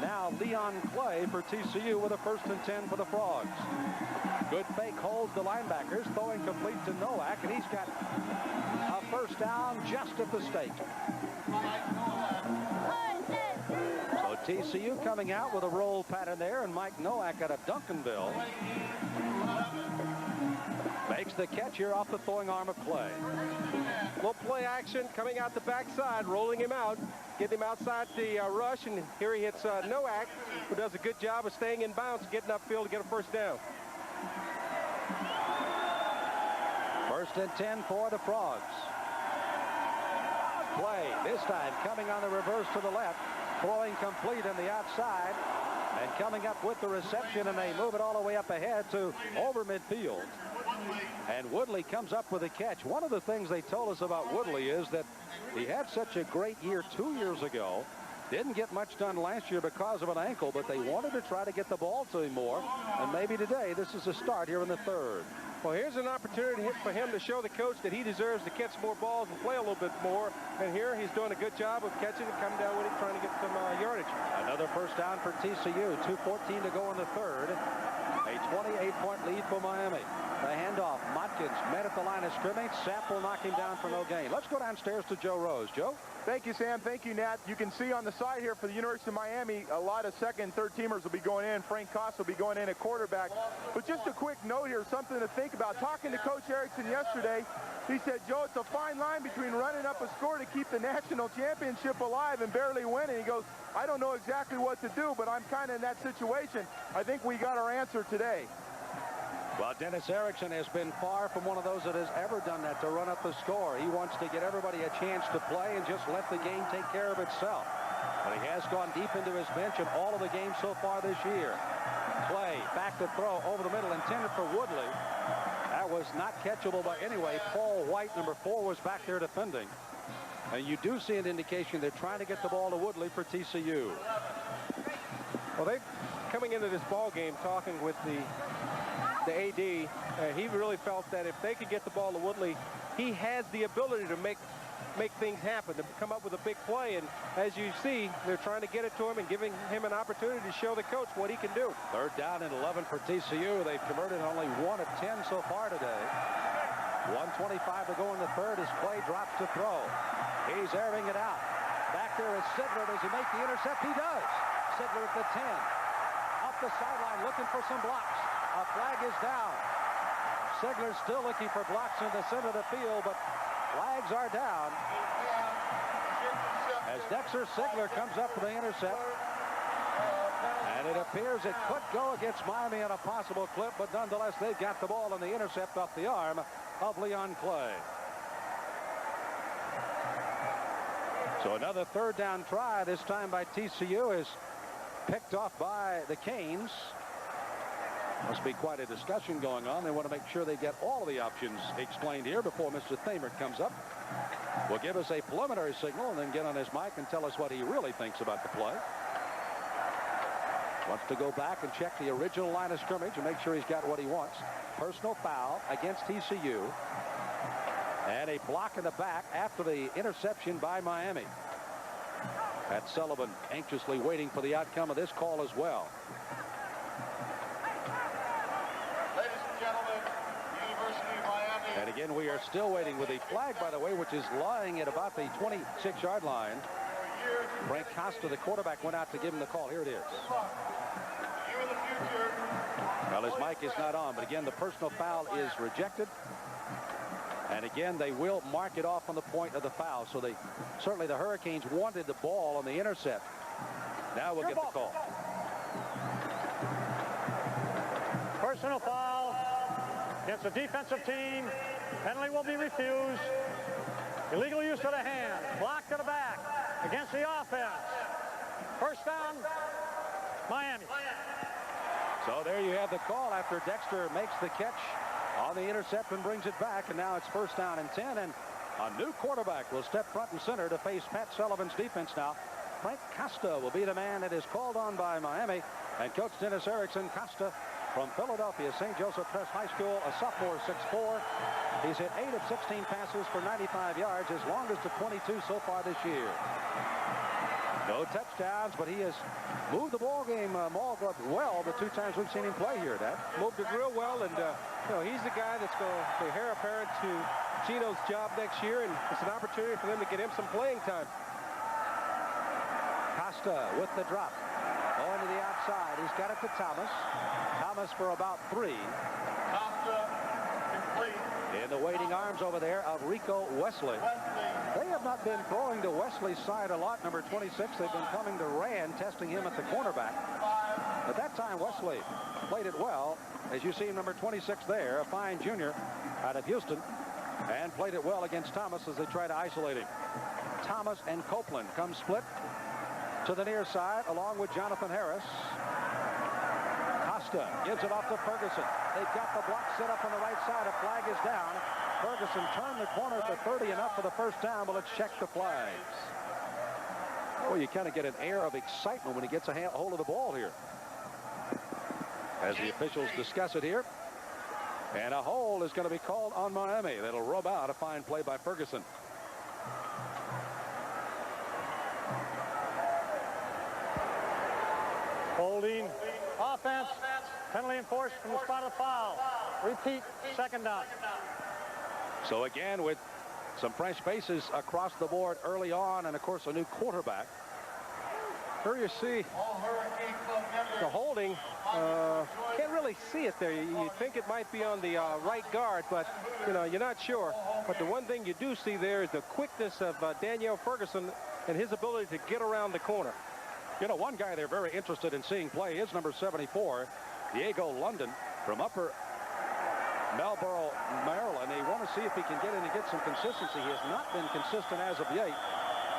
Now Leon Clay for TCU with a 1st and 10 for the Frogs. Good fake holds the linebackers, throwing complete to Nowak, and he's got a 1st down just at the stake. So TCU coming out with a roll pattern there, and Mike Nowak out of Duncanville makes the catch here off the throwing arm of Clay. Little play action coming out the backside, rolling him out, getting him outside the rush, and here he hits Nowak, who does a good job of staying in bounds, getting upfield to get a 1st down. 1st and 10 for the Frogs. Clay this time coming on the reverse to the left, throwing complete on the outside, and coming up with the reception, and they move it all the way up ahead to over midfield. And Woodley comes up with a catch. One of the things they told us about Woodley is that he had such a great year 2 years ago. Didn't get much done last year because of an ankle, but they wanted to try to get the ball to him more. And maybe today this is a start here in the 3rd. Well, here's an opportunity for him to show the coach that he deserves to catch more balls and play a little bit more. And here he's doing a good job of catching and coming down with it, trying to get some yardage. Another 1st down for TCU. 2:14 to go in the 3rd. A 28-point lead for Miami. The handoff. Motkins met at the line of scrimmage. Sapp will knock him down for no gain. Let's go downstairs to Joe Rose. Joe? Thank you, Sam. Thank you, Nat. You can see on the side here for the University of Miami, a lot of 2nd and 3rd teamers will be going in. Frank Costa will be going in at quarterback. But just a quick note here, something to think about. Talking to Coach Erickson yesterday, he said, Joe, it's a fine line between running up a score to keep the national championship alive and barely winning. He goes, I don't know exactly what to do, but I'm kind of in that situation. I think we got our answer today. Well, Dennis Erickson has been far from one of those that has ever done that, to run up the score. He wants to get everybody a chance to play and just let the game take care of itself. But he has gone deep into his bench in all of the games so far this year. Clay back to throw over the middle, intended for Woodley. That was not catchable by anyway. Paul White, number 4, was back there defending. And you do see an indication they're trying to get the ball to Woodley for TCU. Well, they coming into this ball game talking with the AD, he really felt that if they could get the ball to Woodley, he has the ability to make things happen, to come up with a big play. And as you see, they're trying to get it to him and giving him an opportunity to show the coach what he can do. 3rd down and 11 for TCU. They've converted only 1 of 10 so far today. 1:25 to go in the 3rd as Clay drops to throw. He's airing it out. Back there is Sigler. Does he make the intercept? He does. Sigler at the 10. Up the sideline looking for some blocks. A flag is down. Sigler's still looking for blocks in the center of the field, but flags are down as Dexter Sigler comes up for the intercept. And it appears it could go against Miami on a possible clip, but nonetheless, they've got the ball and the intercept off the arm of Leon Clay. So another 3rd down try, this time by TCU, is picked off by the Canes. Must be quite a discussion going on. They want to make sure they get all of the options explained here before Mr. Thamer comes up. Will give us a preliminary signal and then get on his mic and tell us what he really thinks about the play. Wants to go back and check the original line of scrimmage and make sure he's got what he wants. Personal foul against TCU. And a block in the back after the interception by Miami. Pat Sullivan anxiously waiting for the outcome of this call as well. And again, we are still waiting with a flag, by the way, which is lying at about the 26-yard line. Frank Costa, the quarterback, went out to give him the call. Here it is. Well, his mic is not on, but again, the personal foul is rejected. And again, they will mark it off on the point of the foul. So they certainly, the Hurricanes wanted the ball on the intercept. Now we'll get the call. Personal foul against the defensive team. Penalty will be refused. Illegal use of the hand. Block to the back against the offense. First down, Miami. So there you have the call after Dexter makes the catch on the intercept and brings it back. And now it's first down and 10. And a new quarterback will step front and center to face Pat Sullivan's defense now. Frank Costa will be the man that is called on by Miami. And Coach Dennis Erickson. Costa from Philadelphia, St. Joseph Press High School, a sophomore, 6'4". He's hit 8 of 16 passes for 95 yards, his longest of 22 so far this year. No touchdowns, but he has moved the ball game well the 2 times we've seen him play here, Dad. Moved it real well, and you know, he's the guy that's going to be heir apparent to Gino's job next year, and it's an opportunity for them to get him some playing time. Costa with the drop. Going to the outside. He's got it to Thomas. Thomas for about 3. Costa complete. In the waiting arms over there of Rico Wesley. They have not been throwing to Wesley's side a lot, number 26. They've been coming to Rand, testing him at the cornerback. But that time, Wesley played it well. As you see him, number 26 there, a fine junior out of Houston, and played it well against Thomas as they try to isolate him. Thomas and Copeland come split to the near side along with Jonathan Harris. Costa gives it off to Ferguson. They've got the block set up on the right side. A flag is down. Ferguson turned the corner at the 30, enough for the first down, but let's check the flags. Well, you kind of get an air of excitement when he gets a hold of the ball here, as the officials discuss it here. And a hold is going to be called on Miami. That'll rub out a fine play by Ferguson. Holding. Offense. Penalty enforced from the spot of the foul. Repeat. Second down. So again, with some fresh faces across the board early on, and of course a new quarterback. Here you see the holding. Can't really see it there. You think it might be on the right guard, but you know, you're not sure. But the one thing you do see there is the quickness of Danielle Ferguson and his ability to get around the corner. You know, one guy they're very interested in seeing play is number 74, Diego London from Upper Marlboro, Maryland. They want to see if he can get in and get some consistency. He has not been consistent as of yet.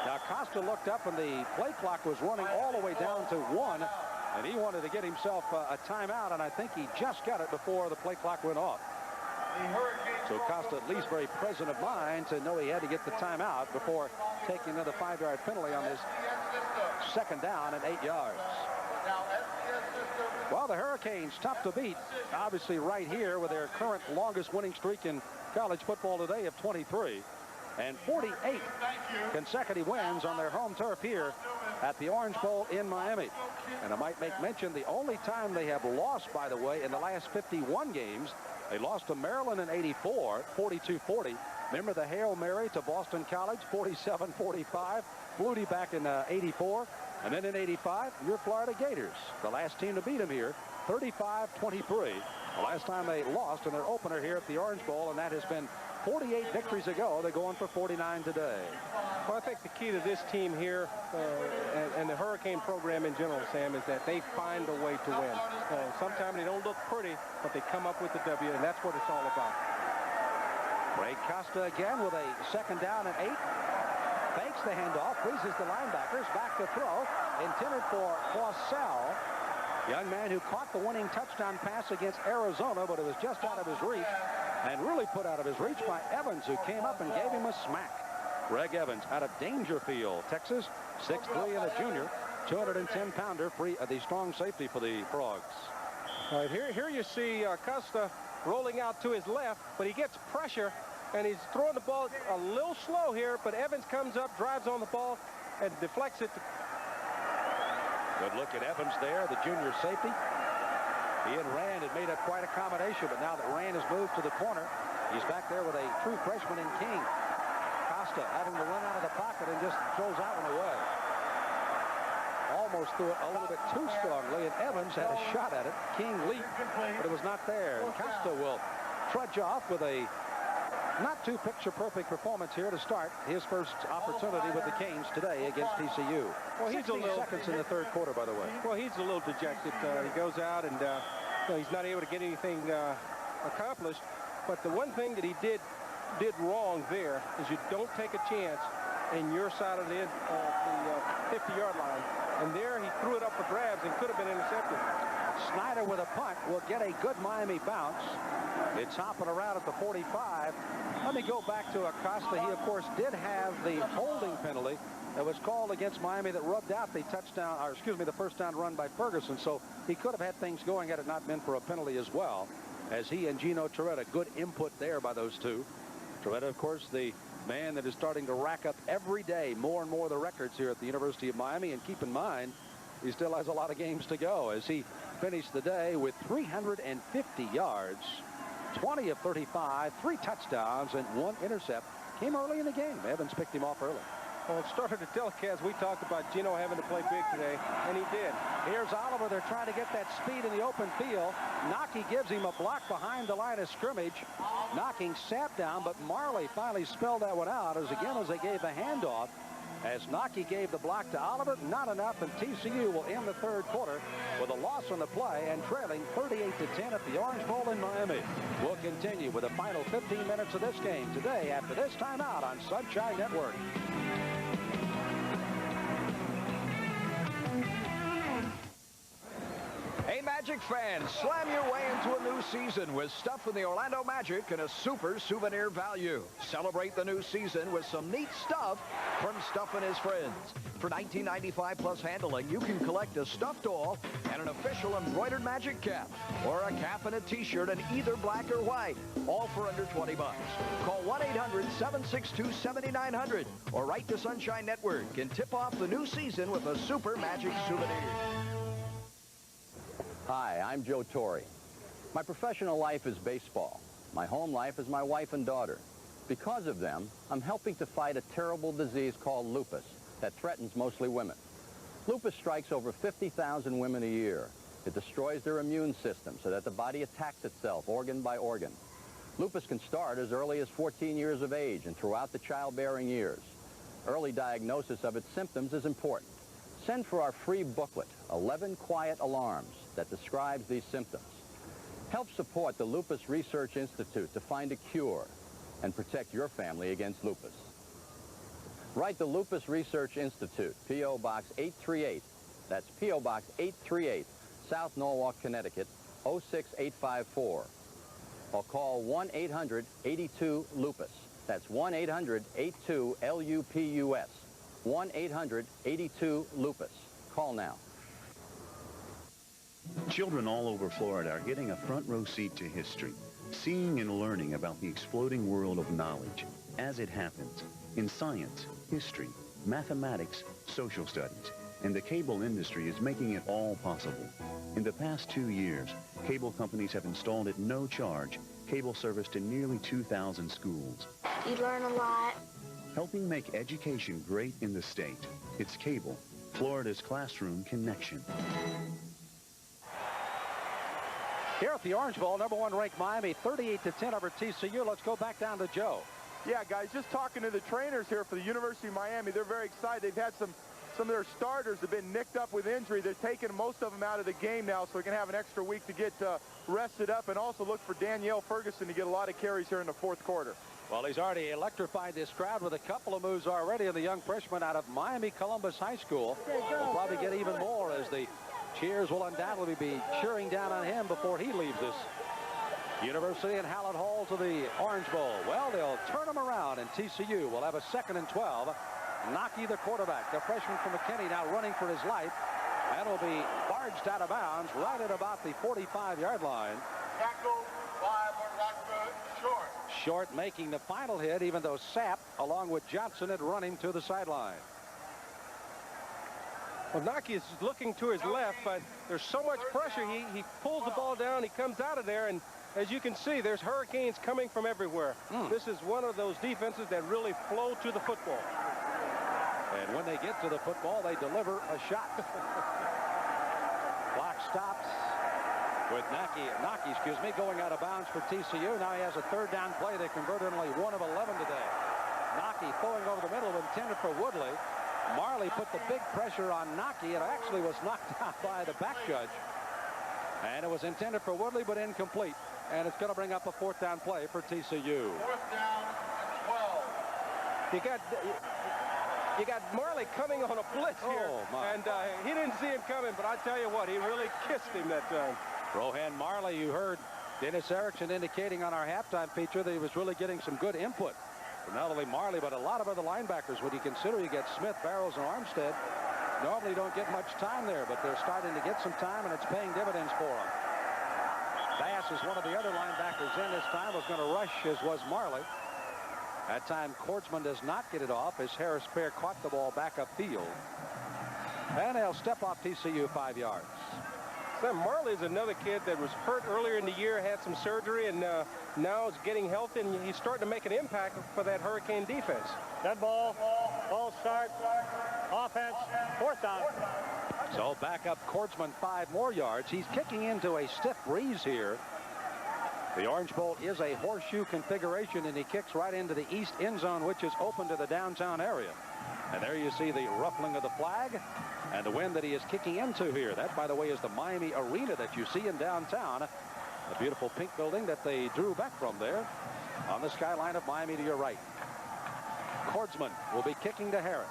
Now Costa looked up and the play clock was running all the way down to 1, and he wanted to get himself a timeout, and I think he just got it before the play clock went off. So Costa at least very present of mind to know he had to get the timeout before taking another 5-yard penalty on his second down and 8 yards. Well, the Hurricanes tough to beat, obviously right here with their current longest winning streak in college football today of 23, and 48 consecutive wins on their home turf here at the Orange Bowl in Miami. And I might make mention the only time they have lost, by the way, in the last 51 games, they lost to Maryland in '84, 42-40. Remember the Hail Mary to Boston College, 47-45. Flutie back in '84. And then in '85, your Florida Gators, the last team to beat them here, 35-23. The last time they lost in their opener here at the Orange Bowl, and that has been 48 victories ago. They're going for 49 today. Well, I think the key to this team here and the Hurricane program in general, Sam, is that they find a way to win. Sometimes they don't look pretty, but they come up with the W, and that's what it's all about. Ray Costa again with a second down and 8. Fakes the handoff, freezes the linebackers, back to throw, intended for Fossell. Young man who caught the winning touchdown pass against Arizona, but it was just out of his reach, and really put out of his reach by Evans, who came up and gave him a smack. Greg Evans out of Dangerfield, Texas, 6'3" and a junior, 210-pounder, the strong safety for the Frogs. All right, here you see Costa rolling out to his left, but he gets pressure, and he's throwing the ball a little slow here, but Evans comes up, drives on the ball, and deflects it. Good look at Evans there, the junior safety. He and Rand had made a quite accommodation, but now that Rand has moved to the corner, he's back there with a true freshman in King. Costa having to run out of the pocket and just throws that one away. almost threw it a little bit too strongly, and Evans had a shot at it. King leaped, but it was not there. And Costa will trudge off with a not too picture-perfect performance here to start his first opportunity with the Canes today against TCU. Well, he's 16 seconds in the third quarter, by the way. Well, he's a little dejected. He goes out and he's not able to get anything accomplished. But the one thing that he did wrong there is you don't take a chance in your side of the 50-yard line. And there he threw it up for grabs and could have been intercepted. Snyder with a punt will get a good Miami bounce. It's hopping around at the 45. Let me go back to Acosta. He, of course, did have the holding penalty that was called against Miami that rubbed out the touchdown, or excuse me, the first down run by Ferguson. So he could have had things going had it not been for a penalty as well, as he and Gino Torretta, good input there by those two. Torretta, of course, the man that is starting to rack up every day more and more of the records here at the University of Miami. And keep in mind, he still has a lot of games to go as he finished the day with 350 yards, 20 of 35, 3 touchdowns, and 1 intercept. Came early in the game. Evans picked him off early. Well, it started the telecast. We talked about Gino having to play big today, and he did. Here's Oliver. They're trying to get that speed in the open field. Nocky gives him a block behind the line of scrimmage, knocking Sapp down, but Marley finally spelled that one out as they gave the handoff. As Nocky gave the block to Oliver, not enough, and TCU will end the third quarter with a loss on the play and trailing 38-10 at the Orange Bowl in Miami. We'll continue with the final 15 minutes of this game today after this timeout on Sunshine Network. Hey, Magic fans, slam your way into a new season with stuff from the Orlando Magic and a super souvenir value. Celebrate the new season with some neat stuff from Stuff and His Friends. For $19.95 plus handling, you can collect a stuffed doll and an official embroidered Magic cap, or a cap and a t-shirt in either black or white, all for under 20 bucks. Call 1-800-762-7900 or write to Sunshine Network and tip off the new season with a super Magic souvenir. Hi, I'm Joe Torre. My professional life is baseball. My home life is my wife and daughter. Because of them, I'm helping to fight a terrible disease called lupus that threatens mostly women. Lupus strikes over 50,000 women a year. It destroys their immune system so that the body attacks itself organ by organ. Lupus can start as early as 14 years of age and throughout the childbearing years. Early diagnosis of its symptoms is important. Send for our free booklet, 11 Quiet Alarms, that describes these symptoms. Help support the Lupus Research Institute to find a cure and protect your family against lupus. Write the Lupus Research Institute, P.O. Box 838. That's P.O. Box 838, South Norwalk, Connecticut, 06854. Or call 1-800-82-LUPUS. That's 1-800-82-LUPUS. 1-800-82-LUPUS. Call now. Children all over Florida are getting a front row seat to history, seeing and learning about the exploding world of knowledge as it happens in science, history, mathematics, social studies, and the cable industry is making it all possible. In the past 2 years, cable companies have installed at no charge cable service to nearly 2,000 schools. You learn a lot. Helping make education great in the state. It's Cable, Florida's classroom connection. Here at the Orange Bowl, #1 ranked Miami, 38-10 over TCU. Let's go back down to Joe. Yeah, guys, just talking to the trainers here for the University of Miami, they're very excited. They've had some of their starters have been nicked up with injury. They're taking most of them out of the game now, so we can have an extra week to get rested up, and also look for Danielle Ferguson to get a lot of carries here in the fourth quarter. Well, he's already electrified this crowd with a couple of moves already, and the young freshman out of Miami Columbus High School will probably get even more as the cheers will undoubtedly be cheering down on him before he leaves this University and Hallett Hall to the Orange Bowl. Well, they'll turn him around, and TCU will have a 2nd and 12. Nocky, the quarterback, the freshman from McKinney, now running for his life, and will be barged out of bounds right at about the 45-yard line. Tackle by Rockford, Short. Short making the final hit, even though Sapp, along with Johnson, had run him to the sideline. Well, Nocky is looking to his left, but there's so much pressure. He pulls the ball down, he comes out of there, and as you can see, there's hurricanes coming from everywhere. This is one of those defenses that really flow to the football. And when they get to the football, they deliver a shot. Clock stops with Naki, going out of bounds for TCU. Now he has a third down play. They converted only 1 of 11 today. Naki throwing over the middle, intended for Woodley. Marley put the big pressure on Naki. It actually was knocked out by the back judge. And it was intended for Woodley, but incomplete. And it's going to bring up a 4th down play for TCU. 4th down and 12. You got Marley coming on a blitz here, and he didn't see him coming, but I tell you what, he really kissed him that time. Rohan Marley, you heard Dennis Erickson indicating on our halftime feature that he was really getting some good input from not only Marley, but a lot of other linebackers. When you consider you get Smith, Barrows, and Armstead, normally don't get much time there, but they're starting to get some time, and it's paying dividends for them. Bass is one of the other linebackers in this time, was going to rush, as was Marley. That time, Kordsman does not get it off as Harris Fair caught the ball back upfield. And they'll step off TCU 5 yards. Sam Marley's another kid that was hurt earlier in the year, had some surgery, and now is getting healthy, and he's starting to make an impact for that Hurricane defense. Dead ball. Ball start. Offense. 4th down. So back up Kordsman 5 more yards. He's kicking into a stiff breeze here. The Orange Bowl is a horseshoe configuration, and he kicks right into the east end zone, which is open to the downtown area. And there you see the ruffling of the flag and the wind that he is kicking into here. That, by the way, is the Miami Arena that you see in downtown. The beautiful pink building that they drew back from there on the skyline of Miami to your right. Kordsman will be kicking to Harris.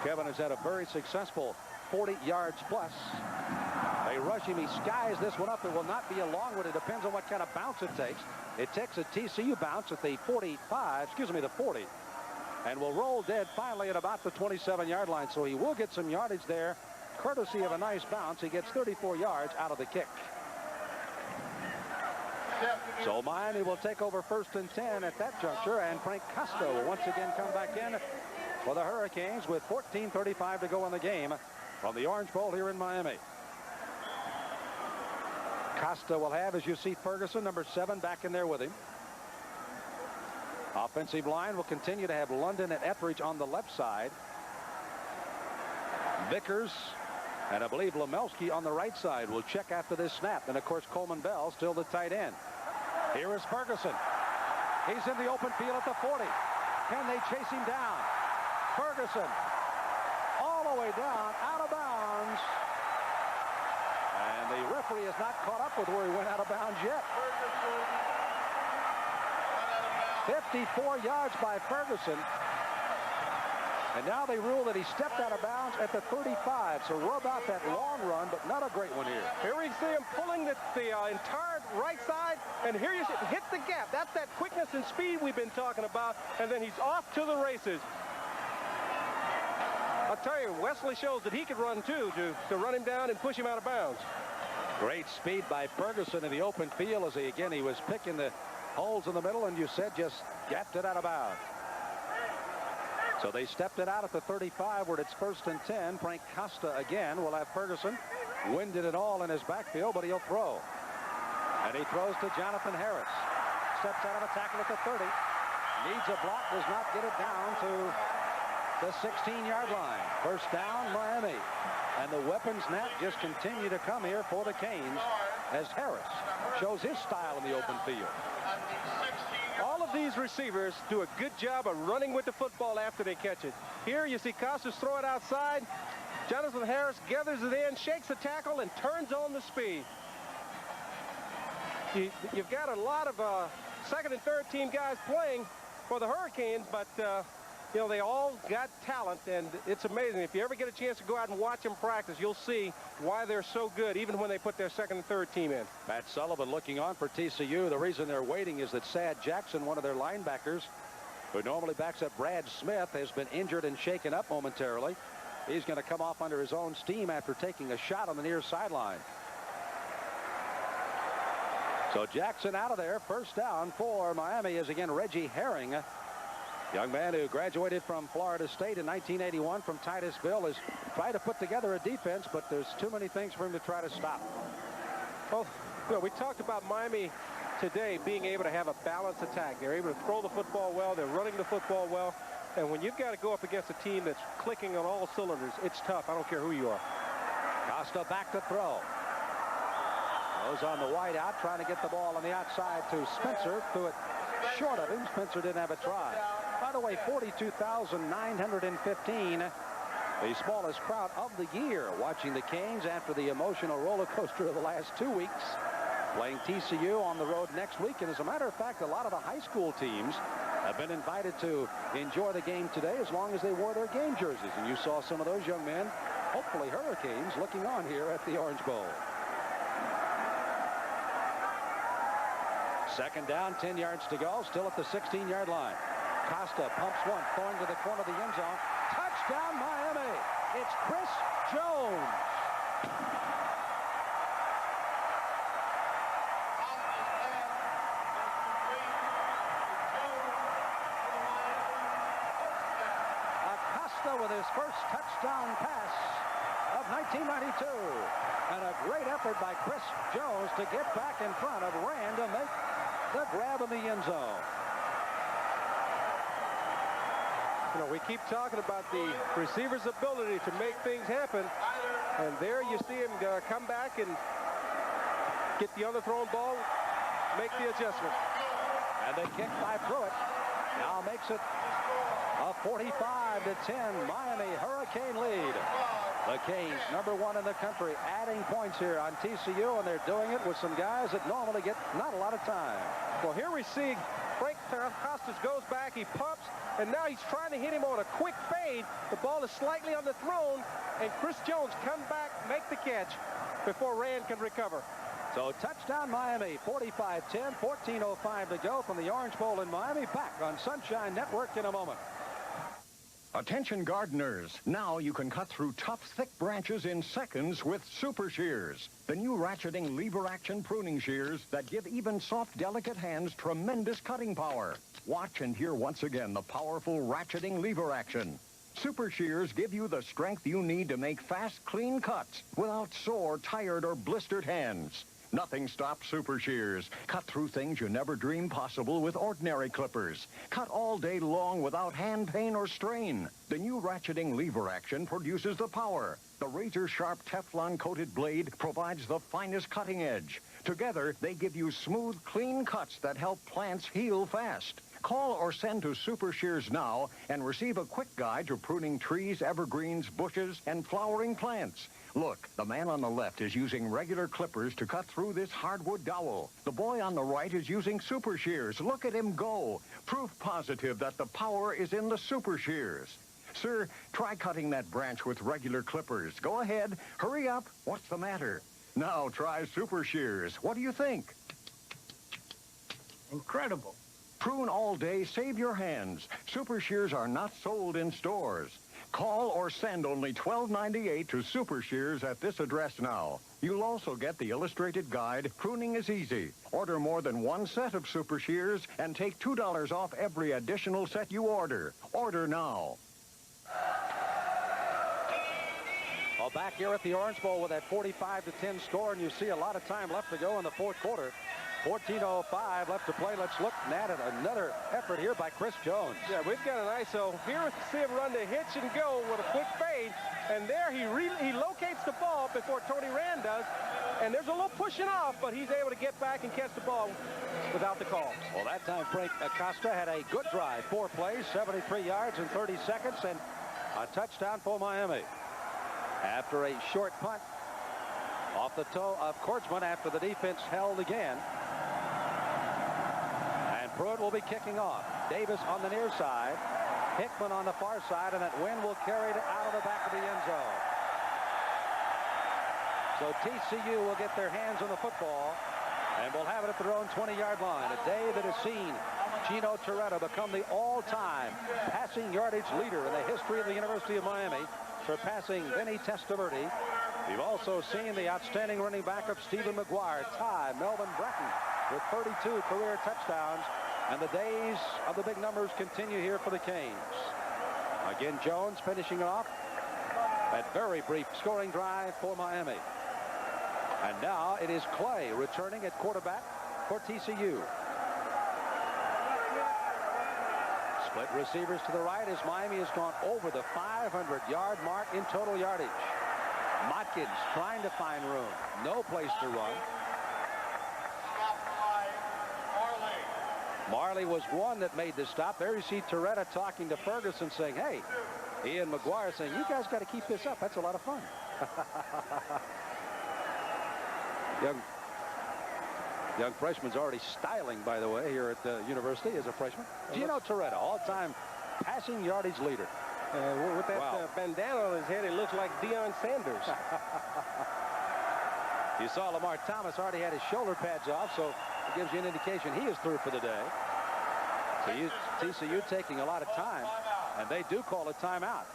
Kevin has had a very successful 40 yards plus. They rush him. He skies this one up. It will not be a long one. It depends on what kind of bounce it takes. It takes a TCU bounce at the 40, and will roll dead finally at about the 27-yard line. So he will get some yardage there, courtesy of a nice bounce. He gets 34 yards out of the kick. So Miami will take over 1st and 10 at that juncture, and Frank Costa will once again come back in for the Hurricanes with 14:35 to go in the game from the Orange Bowl here in Miami. Costa will have, as you see, Ferguson, number 7, back in there with him. Offensive line will continue to have London and Etheridge on the left side. Vickers and I believe Lemelski on the right side will check after this snap. And, of course, Coleman Bell still the tight end. Here is Ferguson. He's in the open field at the 40. Can they chase him down? Ferguson all the way down, out of bounds. And the referee has not caught up with where he went out of bounds yet. 54 yards by Ferguson. And now they rule that he stepped out of bounds at the 35. So we're about that long run, but not a great one here. Here we see him pulling the entire right side. And here you see it hit the gap. That's that quickness and speed we've been talking about. And then he's off to the races. I'll tell you, Wesley shows that he could run too, to run him down and push him out of bounds. Great speed by Ferguson in the open field as he was picking the holes in the middle, and you said just gapped it out of bounds. So they stepped it out at the 35 where it's 1st and 10. Frank Costa again will have Ferguson winded it all in his backfield, but he'll throw. And he throws to Jonathan Harris. Steps out of a tackle at the 30. Needs a block, does not get it down to the 16-yard line. 1st down, Miami. And the weapons net just continue to come here for the Canes as Harris shows his style in the open field. All of these receivers do a good job of running with the football after they catch it. Here you see Costas throw it outside. Jonathan Harris gathers it in, shakes the tackle, and turns on the speed. You've got a lot of 2nd and 3rd team guys playing for the Hurricanes, but you know, they all got talent, and it's amazing. If you ever get a chance to go out and watch them practice, you'll see why they're so good, even when they put their 2nd and 3rd team in. Matt Sullivan looking on for TCU. The reason they're waiting is that Sad Jackson, one of their linebackers, who normally backs up Brad Smith, has been injured and shaken up momentarily. He's going to come off under his own steam after taking a shot on the near sideline. So Jackson out of there. 1st down for Miami is again Reggie Herring. Young man who graduated from Florida State in 1981 from Titusville is trying to put together a defense, but there's too many things for him to try to stop. Well, we talked about Miami today being able to have a balanced attack. They're able to throw the football well. They're running the football well. And when you've got to go up against a team that's clicking on all cylinders, it's tough. I don't care who you are. Costa back to throw. Goes on the wide out, trying to get the ball on the outside to Spencer. Threw it short of him. Spencer didn't have a try. By the way, 42,915. The smallest crowd of the year watching the Canes after the emotional roller coaster of the last 2 weeks. Playing TCU on the road next week. And as a matter of fact, a lot of the high school teams have been invited to enjoy the game today as long as they wore their game jerseys. And you saw some of those young men, hopefully Hurricanes, looking on here at the Orange Bowl. Second down, 10 yards to go, still at the 16-yard line. Costa pumps one, throwing to the corner of the end zone. Touchdown, Miami. It's Chris Jones. Acosta with his first touchdown pass of 1992. And a great effort by Chris Jones to get back in front of Rand to make the grab in the end zone. You know, we keep talking about the receiver's ability to make things happen. And there you see him come back and get the underthrown ball, make the adjustment. And they kick by Pruitt. Now makes it a 45-10 Miami Hurricane lead. The Canes, #1 in the country, adding points here on TCU, and they're doing it with some guys that normally get not a lot of time. Well, here we see Frank Costas goes back, he pumps, and now he's trying to hit him on a quick fade. The ball is slightly underthrown, and Chris Jones come back, make the catch before Rand can recover. So touchdown Miami, 45-10, 14:05 to go from the Orange Bowl in Miami. Back on Sunshine Network in a moment. Attention gardeners, now you can cut through tough, thick branches in seconds with Super Shears, the new ratcheting lever action pruning shears that give even soft, delicate hands tremendous cutting power. Watch and hear once again the powerful ratcheting lever action. Super Shears give you the strength you need to make fast, clean cuts without sore, tired, or blistered hands. Nothing stops Super Shears. Cut through things you never dreamed possible with ordinary clippers. Cut all day long without hand pain or strain. The new ratcheting lever action produces the power. The razor-sharp Teflon-coated blade provides the finest cutting edge. Together, they give you smooth, clean cuts that help plants heal fast. Call or send to Super Shears now and receive a quick guide to pruning trees, evergreens, bushes, and flowering plants. Look, the man on the left is using regular clippers to cut through this hardwood dowel. The boy on the right is using Super Shears. Look at him go. Proof positive that the power is in the Super Shears. Sir, try cutting that branch with regular clippers. Go ahead. Hurry up. What's the matter? Now try Super Shears. What do you think? Incredible. Prune all day, save your hands. Super Shears are not sold in stores. Call or send only $12.98 to Super Shears at this address now. You'll also get the illustrated guide, Pruning is Easy. Order more than one set of Super Shears and take $2 off every additional set you order. Order now. Well, back here at the Orange Bowl with that 45-10 score, and you see a lot of time left to go in the fourth quarter. 14:05 left to play. Let's look at it. Another effort here by Chris Jones. Yeah, we've got an ISO. Here we see him run the hitch and go with a quick fade. And there he locates the ball before Tony Rand does. And there's a little pushing off, but he's able to get back and catch the ball without the call. Well, that time Frank Acosta had a good drive. 4 plays, 73 yards in 30 seconds, and a touchdown for Miami. After a short punt off the toe of Kordsman after the defense held again. Pruitt will be kicking off. Davis on the near side. Hickman on the far side, and that wind will carry it out of the back of the end zone. So TCU will get their hands on the football and will have it at their own 20-yard line. A day that has seen Gino Toretta become the all-time passing yardage leader in the history of the University of Miami, surpassing Vinny Testaverde. We've also seen the outstanding running back of Stephen McGuire tie Melvin Bratton with 32 career touchdowns. And the days of the big numbers continue here for the Canes. Again, Jones finishing off that very brief scoring drive for Miami. And now it is Clay returning at quarterback for TCU. Split receivers to the right as Miami has gone over the 500-yard mark in total yardage. Motkins trying to find room. No place to run. Marley was one that made the stop. There you see Toretta talking to Ferguson saying, hey, Ian McGuire saying, you guys got to keep this up. That's a lot of fun. Young freshman's already styling, by the way, here at the university as a freshman. Gino Toretta, all-time passing yardage leader. With that bandana on his head, he looks like Deion Sanders. You saw Lamar Thomas already had his shoulder pads off, so it gives you an indication he is through for the day. So TCU taking a lot of time, and they do call a timeout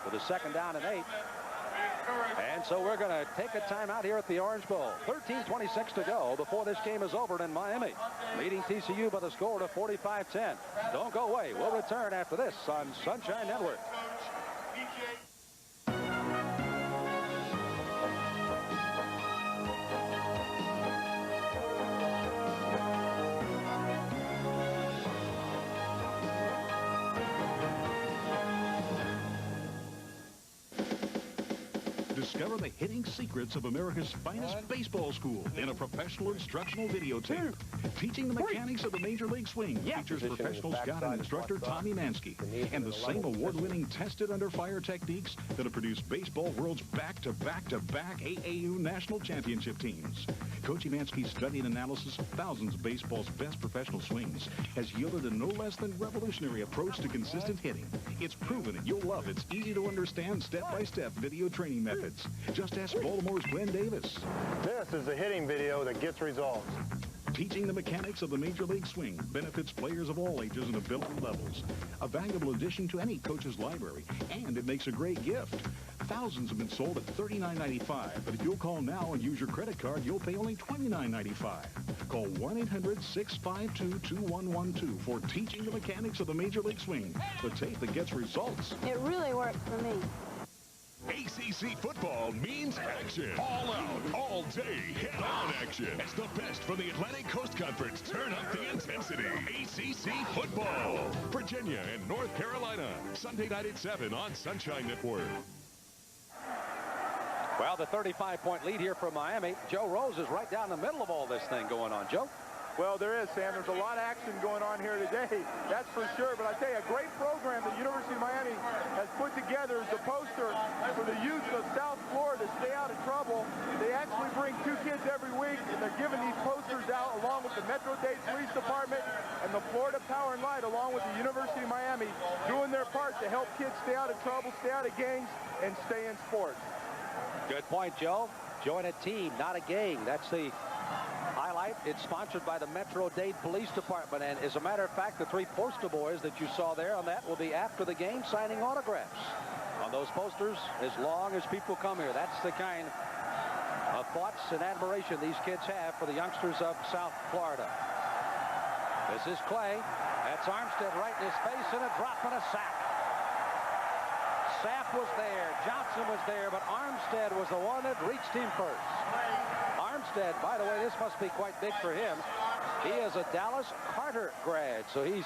with a 2nd down and 8. And so we're going to take a timeout here at the Orange Bowl. 13:26 to go before this game is over in Miami, leading TCU by the score of 45-10. Don't go away. We'll return after this on Sunshine Network. Discover the hitting secrets of America's finest baseball school in a professional instructional videotape. Teaching the mechanics of the Major League Swing features professional scout and instructor Tommy Mansky and the same award-winning tested under fire techniques that have produced baseball world's back-to-back-to-back AAU national championship teams. Coach Mansky's study and analysis of thousands of baseball's best professional swings has yielded a no less than revolutionary approach to consistent hitting. It's proven and you'll love its easy-to-understand step-by-step video training methods. Just ask Baltimore's Glenn Davis. This is a hitting video that gets results. Teaching the mechanics of the Major League Swing benefits players of all ages and ability levels. A valuable addition to any coach's library, and it makes a great gift. Thousands have been sold at $39.95, but if you'll call now and use your credit card, you'll pay only $29.95. Call 1-800-652-2112 for Teaching the Mechanics of the Major League Swing, the tape that gets results. It really worked for me. ACC football means action. All out, all day, head-on action. It's the best from the Atlantic Coast Conference. Turn up the intensity. ACC football. Virginia and North Carolina. Sunday night at 7 on Sunshine Network. Well, the 35-point lead here for Miami. Joe Rose is right down the middle of all this thing going on. Joe? Well, there is, Sam. There's a lot of action going on here today. That's for sure. But I tell you, a great program the University of Miami has put together is the poster for the youth of South Florida to stay out of trouble. They actually bring 2 kids every week, and they're giving these posters out along with the Metro-Dade Police Department and the Florida Power and Light, along with the University of Miami, doing their part to help kids stay out of trouble, stay out of gangs, and stay in sports. Good point, Joe. Join a team, not a gang. That's the highlight. It's sponsored by the Metro-Dade Police Department, and as a matter of fact, the 3 poster boys that you saw there on that will be after the game signing autographs on those posters as long as people come here. That's the kind of thoughts and admiration these kids have for the youngsters of South Florida. This is Clay. That's Armstead right in his face, and a drop and a sack. Sapp was there, Johnson was there, but Armstead was the one that reached him first. Armstead, by the way, this must be quite big for him. He is a Dallas Carter grad, so he's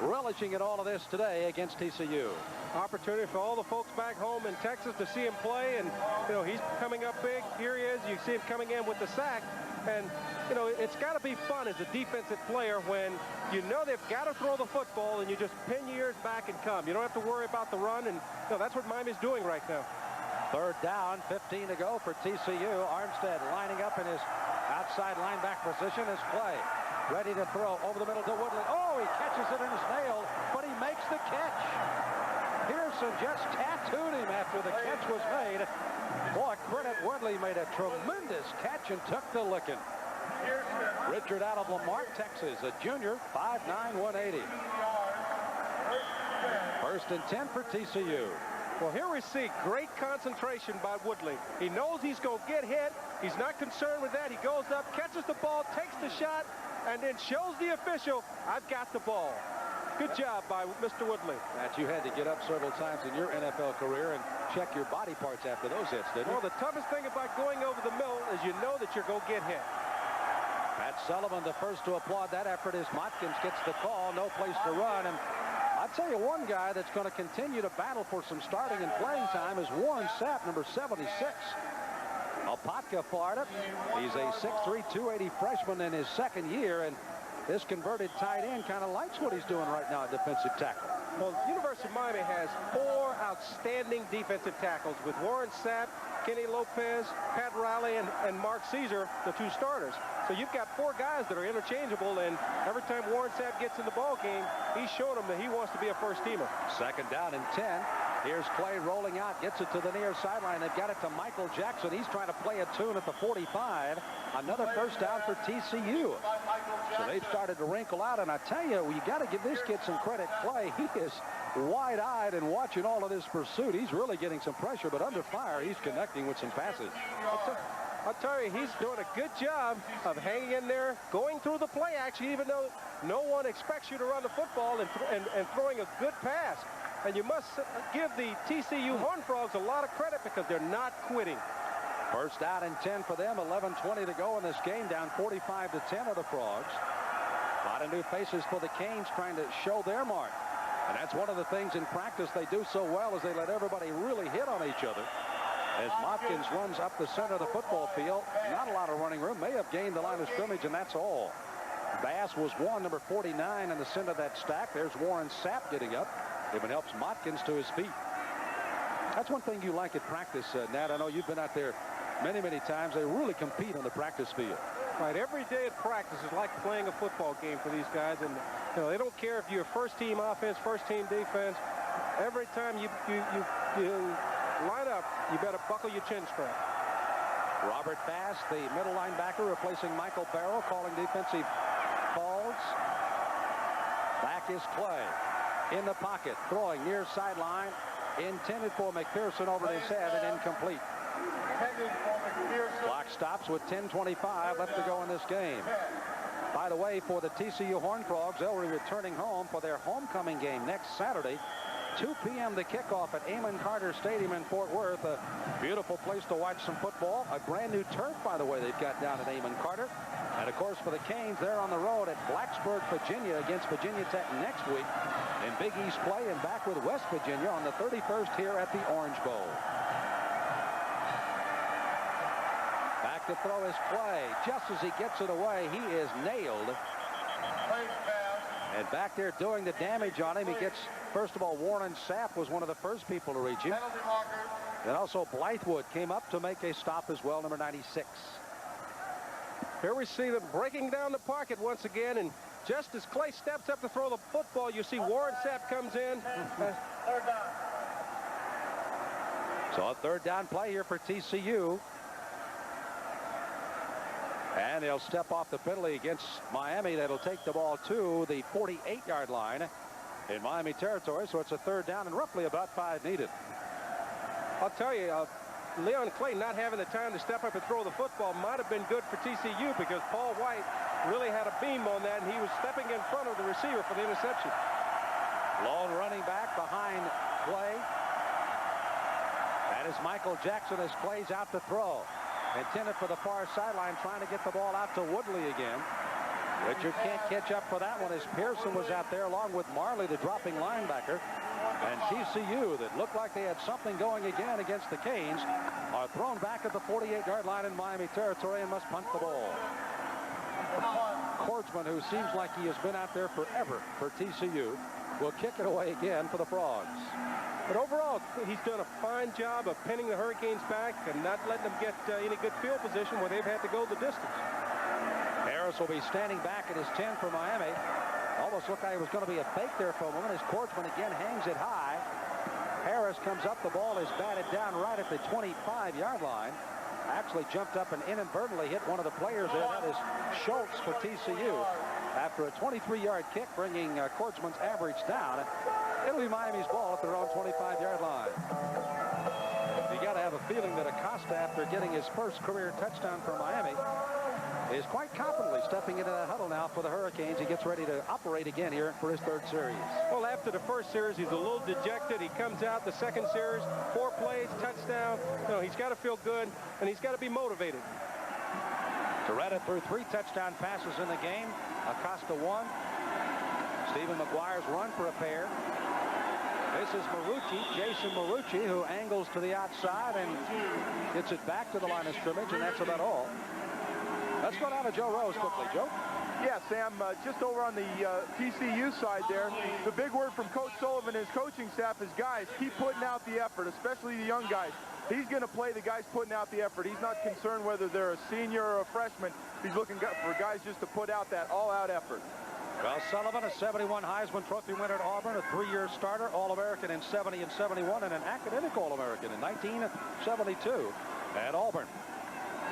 relishing in all of this today against TCU. Opportunity for all the folks back home in Texas to see him play, and you know he's coming up big. Here he is. You see him coming in with the sack, and you know it's got to be fun as a defensive player when you know they've got to throw the football and you just pin your ears back and come. You don't have to worry about the run, and you know, that's what Miami's doing right now. 3rd down, 15 to go for TCU. Armstead lining up in his outside linebacker position as Clay. Ready to throw over the middle to Woodley. Oh, he catches it in his nail, but he makes the catch. Pearson just tattooed him after the catch was made. Boy, credit Woodley made a tremendous catch and took the licking. Richard out of Lamar, Texas, a junior, 5'9", 180. 1st and 10 for TCU. Well, here we see great concentration by Woodley. He knows he's going to get hit. He's not concerned with that. He goes up, catches the ball, takes the shot, and then shows the official, I've got the ball. Good job by Mr. Woodley. Matt, you had to get up several times in your NFL career and check your body parts after those hits, didn't you? Well, the toughest thing about going over the middle is you know that you're going to get hit. Matt Sullivan, the first to applaud that effort as Motkins gets the call. No place to run, and I've tell you, one guy that's going to continue to battle for some starting and playing time is Warren Sapp, number 76. Opatka, Florida. He's a 6'3", 280 freshman in his second year, and this converted tight end kind of likes what he's doing right now at defensive tackle. Well, University of Miami has 4 outstanding defensive tackles with Warren Sapp, Kenny Lopez, Pat Riley, and Mark Caesar, the 2 starters. So you've got 4 guys that are interchangeable, and every time Warren Sapp gets in the ball game, he's showing them that he wants to be a first-teamer. Second down and 10. Here's Clay rolling out, gets it to the near sideline. They've got it to Michael Jackson. He's trying to play a tune at the 45. Another first down for TCU. So they've started to wrinkle out, and I tell you, you got to give this kid some credit. Clay, he is wide-eyed and watching all of this pursuit. He's really getting some pressure, but under fire, he's connecting with some passes. I'll tell you, he's doing a good job of hanging in there, going through the play action, even though no one expects you to run the football, and throwing a good pass. And you must give the TCU Horned Frogs a lot of credit because they're not quitting. First down and 10 for them. 11:20 to go in this game. Down 45-10 of the Frogs. A lot of new faces for the Canes trying to show their mark. And that's one of the things in practice they do so well is they let everybody really hit on each other. As Mopkins runs up the center of the football field, not a lot of running room. May have gained the line of scrimmage, and that's all. Bass was number 49 in the center of that stack. There's Warren Sapp getting up. If it helps Mopkins to his feet. That's one thing you like at practice, Nat. I know you've been out there many, many times. They really compete on the practice field. Right, every day at practice is like playing a football game for these guys, and they don't care if you're first-team offense, first-team defense. Every time you line up, you better buckle your chin strap. Robert Bass, the middle linebacker, replacing Michael Barrow, calling defensive calls. Back is Clay. In the pocket, throwing near sideline, intended for McPherson over his head and incomplete. Clock stops with 10:25 left to go in this game. By the way, for the TCU Horned Frogs, they'll be returning home for their homecoming game next Saturday. 2 p.m. the kickoff at Amon Carter Stadium in Fort Worth. A beautiful place to watch some football. A brand new turf, by the way, they've got down at Amon Carter. And, of course, for the Canes, they're on the road at Blacksburg, Virginia against Virginia Tech next week in Big East play, and back with West Virginia on the 31st here at the Orange Bowl. Back to throw is Clay. Just as he gets it away, he is nailed. And back there doing the damage on him, he gets, first of all, Warren Sapp was one of the first people to reach him. And also Blythewood came up to make a stop as well, number 96. Here we see them breaking down the pocket once again, and just as Clay steps up to throw the football, you see Warren Sapp comes in. Third down. So a third down play here for TCU. And they'll step off the penalty against Miami. That'll take the ball to the 48-yard line in Miami territory. So it's a third down and roughly about 5 needed. I'll tell you, Leon Clay not having the time to step up and throw the football might have been good for TCU because Paul White really had a beam on that, and he was stepping in front of the receiver for the interception. Lone running back behind Clay. That is Michael Jackson as Clay's out to throw. Intended for the far sideline, trying to get the ball out to Woodley again. Richard can't catch up for that one as Pearson was out there along with Marley, the dropping linebacker. And TCU, that looked like they had something going again against the Canes, are thrown back at the 48-yard line in Miami territory and must punt the ball. Kordsman, who seems like he has been out there forever for TCU, will kick it away again for the Frogs. But overall, he's done a fine job of pinning the Hurricanes back and not letting them get any good field position where they've had to go the distance. Harris will be standing back at his 10 for Miami. Almost looked like it was going to be a fake there for a moment as Kordsman again hangs it high. Harris comes up. The ball is batted down right at the 25-yard line. Actually jumped up and inadvertently hit one of the players there. That is Schultz for TCU. After a 23-yard kick, bringing Kordsman's average down. It'll be Miami's ball at their own 25-yard line. You got to have a feeling that Acosta, after getting his first career touchdown for Miami, is quite confidently stepping into that huddle now for the Hurricanes. He gets ready to operate again here for his third series. Well, after the first series, he's a little dejected. He comes out the second series, 4 plays, touchdown. No, he's got to feel good, and he's got to be motivated. Toretta threw 3 touchdown passes in the game. Acosta 1. Stephen McGuire's run for a pair. This is Marucci, Jason Marucci, who angles to the outside and gets it back to the line of scrimmage, and that's about all. Let's go down to Joe Rose quickly. Joe? Yeah, Sam, just over on the TCU side there, the big word from Coach Sullivan and his coaching staff is, guys, keep putting out the effort, especially the young guys. He's going to play the guys putting out the effort. He's not concerned whether they're a senior or a freshman. He's looking for guys just to put out that all-out effort. Well, Sullivan, a 71 Heisman Trophy winner at Auburn, a 3-year starter, All-American in 70 and 71, and an academic All-American in 1972 at Auburn.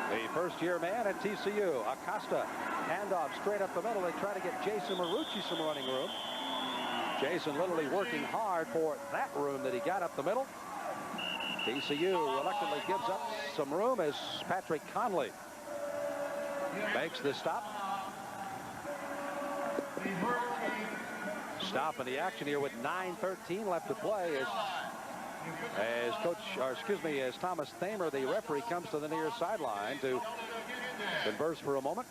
The first-year man at TCU, Acosta, handoff straight up the middle. They try to get Jason Marucci some running room. Jason literally working hard for that room that he got up the middle. TCU reluctantly gives up some room as Patrick Conley makes the stop. Stop in the action here with 9:13 left to play as Thomas Thamer, the referee, comes to the near sideline to converse for a moment.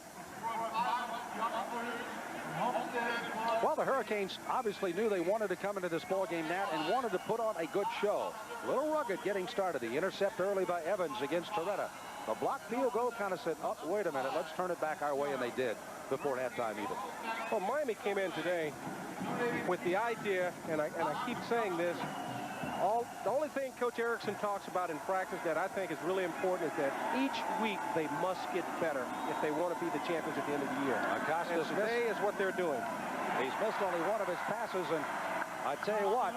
Well, the Hurricanes obviously knew they wanted to come into this ball game, Nat, and wanted to put on a good show. A little rugged getting started. The intercept early by Evans against Torretta. The block field goal kind of said, oh, wait a minute, let's turn it back our way, and they did before halftime even. Well, Miami came in today with the idea, and I keep saying this, the only thing Coach Erickson talks about in practice that I think is really important is that each week they must get better if they want to be the champions at the end of the year. Acosta and today is what they're doing. He's missed only one of his passes, and I tell you what,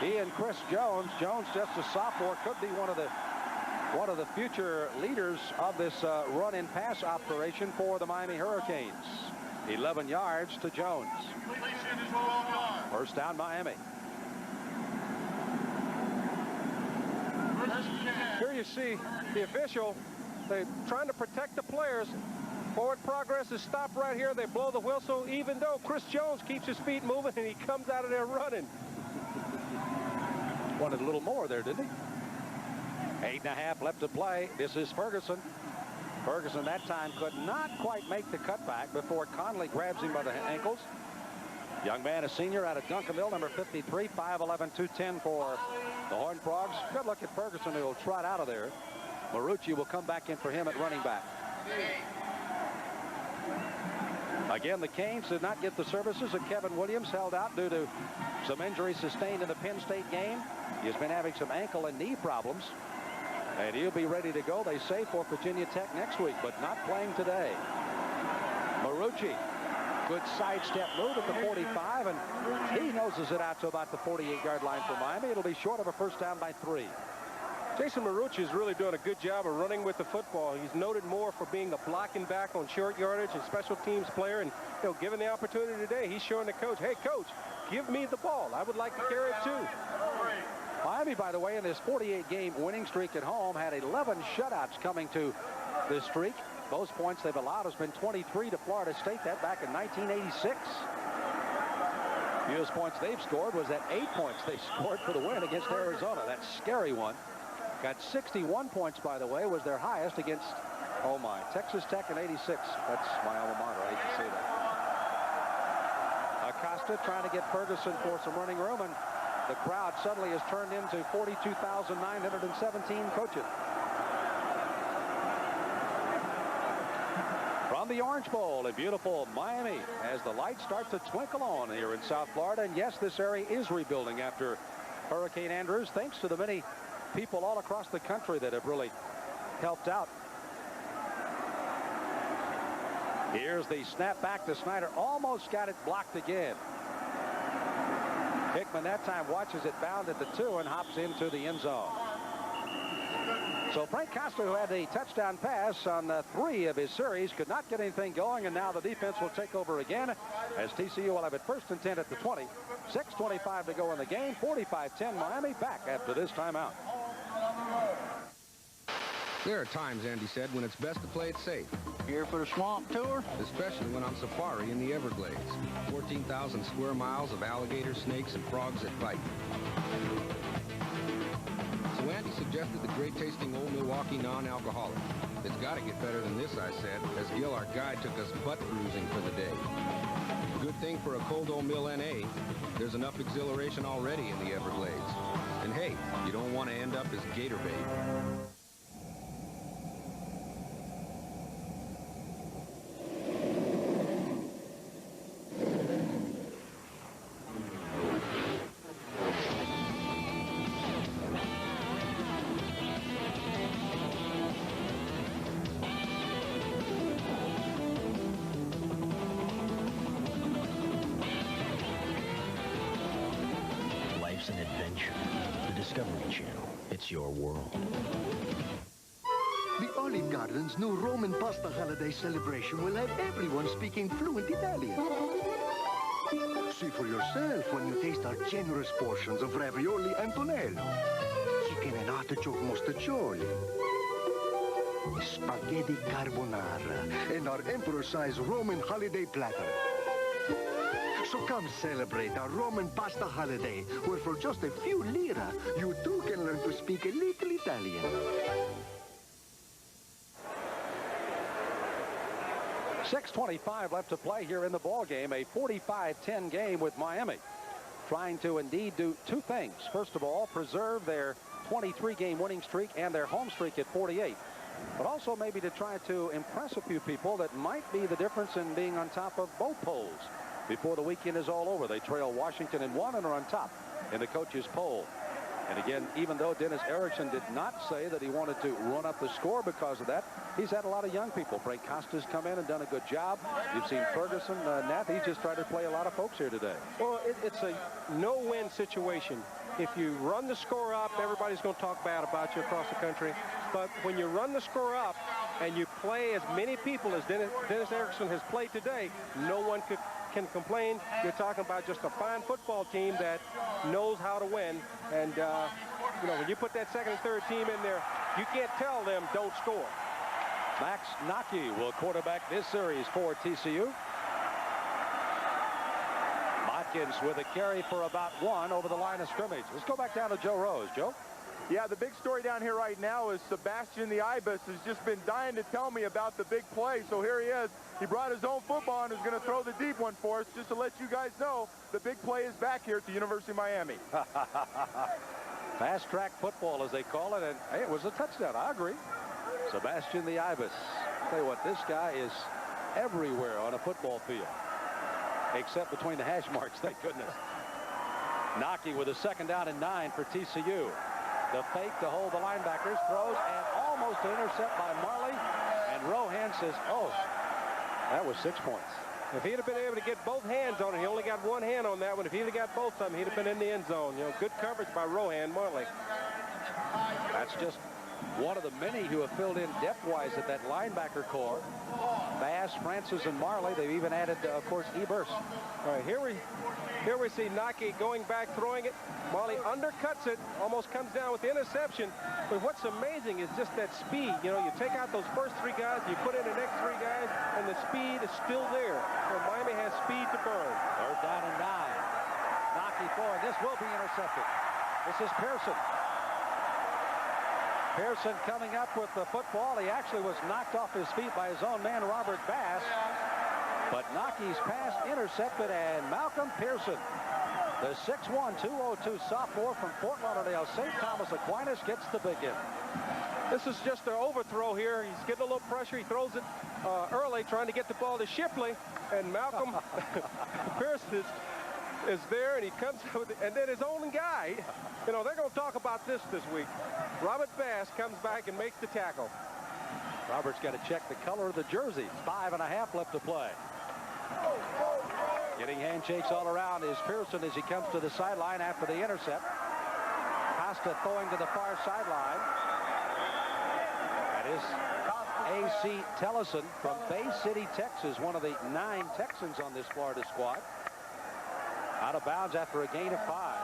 he and Chris Jones just a sophomore, could be one of the future leaders of this run and pass operation for the Miami Hurricanes. 11 yards to Jones. First down, Miami. Here you see the official, they're trying to protect the players. Forward progress is stopped right here. They blow the whistle, even though Chris Jones keeps his feet moving and he comes out of there running. Wanted a little more there, didn't he? 8.5 left to play. This is Ferguson. Ferguson that time could not quite make the cutback before Conley grabs him by the ankles. Young man, a senior out of Duncanville, number 53, 5'11", 210 for the Horned Frogs. Good look at Ferguson, who will trot out of there. Marucci will come back in for him at running back. Again, the Canes did not get the services of Kevin Williams, held out due to some injuries sustained in the Penn State game. He's been having some ankle and knee problems, and he'll be ready to go, they say, for Virginia Tech next week, but not playing today. Marucci. Good sidestep move at the 45, and he noses it out to about the 48-yard line for Miami. It'll be short of a first down by 3. Jason Marucci is really doing a good job of running with the football. He's noted more for being a blocking back on short yardage and special teams player, and given the opportunity today, he's showing the coach, hey, coach, give me the ball. I would like to carry it too. Miami, by the way, in this 48-game winning streak at home, had 11 shutouts coming to this streak. Most points they've allowed has been 23 to Florida State. That back in 1986. Fewest points they've scored was that 8 points they scored for the win against Arizona. That scary one. Got 61 points, by the way, was their highest against, oh my, Texas Tech in 86. That's my alma mater. I hate to say that. Acosta trying to get Ferguson for some running room, and the crowd suddenly has turned into 42,917 coaches. From the Orange Bowl in beautiful Miami, as the lights start to twinkle on here in South Florida. And yes, this area is rebuilding after Hurricane Andrews, thanks to the many people all across the country that have really helped out. Here's the snap back to Snyder. Almost got it blocked again. Hickman that time watches it bound at the 2 and hops into the end zone. So Frank Costa, who had a touchdown pass on 3 of his series, could not get anything going, and now the defense will take over again as TCU will have it 1st and 10 at the 20. 6:25 to go in the game. 45-10 Miami, back after this timeout. There are times, Andy said, when it's best to play it safe. Here for the swamp tour? Especially when on safari in the Everglades. 14,000 square miles of alligators, snakes, and frogs that bite. So Andy suggested the great-tasting Old Milwaukee non-alcoholic. It's got to get better than this, I said, as Gil, our guide, took us butt cruising for the day. Good thing for a Cold Mill NA, there's enough exhilaration already in the Everglades. And hey, you don't want to end up as gator bait. An adventure. The Discovery Channel. It's your world. The Olive Garden's new Roman pasta holiday celebration will have everyone speaking fluent Italian. See for yourself when you taste our generous portions of ravioli and tonello, chicken and artichoke mostaccioli, spaghetti carbonara, and our emperor-sized Roman holiday platter. So come celebrate our Roman pasta holiday, where for just a few lira, you too can learn to speak a little Italian. 6:25 left to play here in the ball game. A 45-10 game with Miami, trying to indeed do two things. First of all, preserve their 23-game winning streak and their home streak at 48. But also maybe to try to impress a few people that might be the difference in being on top of both polls. Before the weekend is all over, they trail Washington in 1 and are on top in the coaches' poll. And again, even though Dennis Erickson did not say that he wanted to run up the score because of that, he's had a lot of young people. Frank Costa's come in and done a good job. You've seen Ferguson, Nath, he's just tried to play a lot of folks here today. Well, it's a no-win situation. If you run the score up, everybody's going to talk bad about you across the country. But when you run the score up and you play as many people as Dennis Erickson has played today, no one can complain. You're talking about just a fine football team that knows how to win. And, you know, when you put that second and third team in there, you can't tell them don't score. Max Naki will quarterback this series for TCU. Watkins with a carry for about 1 over the line of scrimmage. Let's go back down to Joe Rose. Joe? Yeah, the big story down here right now is Sebastian the Ibis has just been dying to tell me about the big play. So here he is. He brought his own football and is going to throw the deep one for us. Just to let you guys know, the big play is back here at the University of Miami. Fast track football, as they call it, and hey, it was a touchdown. I agree. Sebastian the Ibis. Tell you what, this guy is everywhere on a football field, except between the hash marks, thank goodness. Naki with a 2nd down and 9 for TCU. The fake to hold the linebackers, throws, and almost an intercept by Marley. And Rohan says, oh, that was 6 points. If he'd have been able to get both hands on it, he only got one hand on that one. If he'd have got both of them, he'd have been in the end zone. You know, good coverage by Rohan Marley. That's just one of the many who have filled in depth-wise at that linebacker core. Bass, Francis, and Marley. They've even added, of course, Ebers. All right, here we see Naki going back, throwing it. Marley undercuts it, almost comes down with the interception. But what's amazing is just that speed. You know, you take out those first 3 guys, you put in the next 3 guys, and the speed is still there. So Miami has speed to burn. 3rd down and 9. Naki forward. This will be intercepted. This is Pearson. Pearson coming up with the football. He actually was knocked off his feet by his own man, Robert Bass. But Naki's pass intercepted, and Malcolm Pearson, the 6'1", 202 sophomore from Fort Lauderdale, St. Thomas Aquinas, gets the big hit. This is just an overthrow here. He's getting a little pressure. He throws it early, trying to get the ball to Shipley, and Malcolm Pearson is there, and he comes up with it, and then his own guy, you know, they're going to talk about this week. Robert Bass comes back and makes the tackle. Robert's got to check the color of the jersey. 5.5 left to play. Getting handshakes all around is Pearson as he comes to the sideline after the intercept. Costa throwing to the far sideline. That is A.C. Tellison from Bay City, Texas, one of the 9 Texans on this Florida squad. Out of bounds after a gain of 5.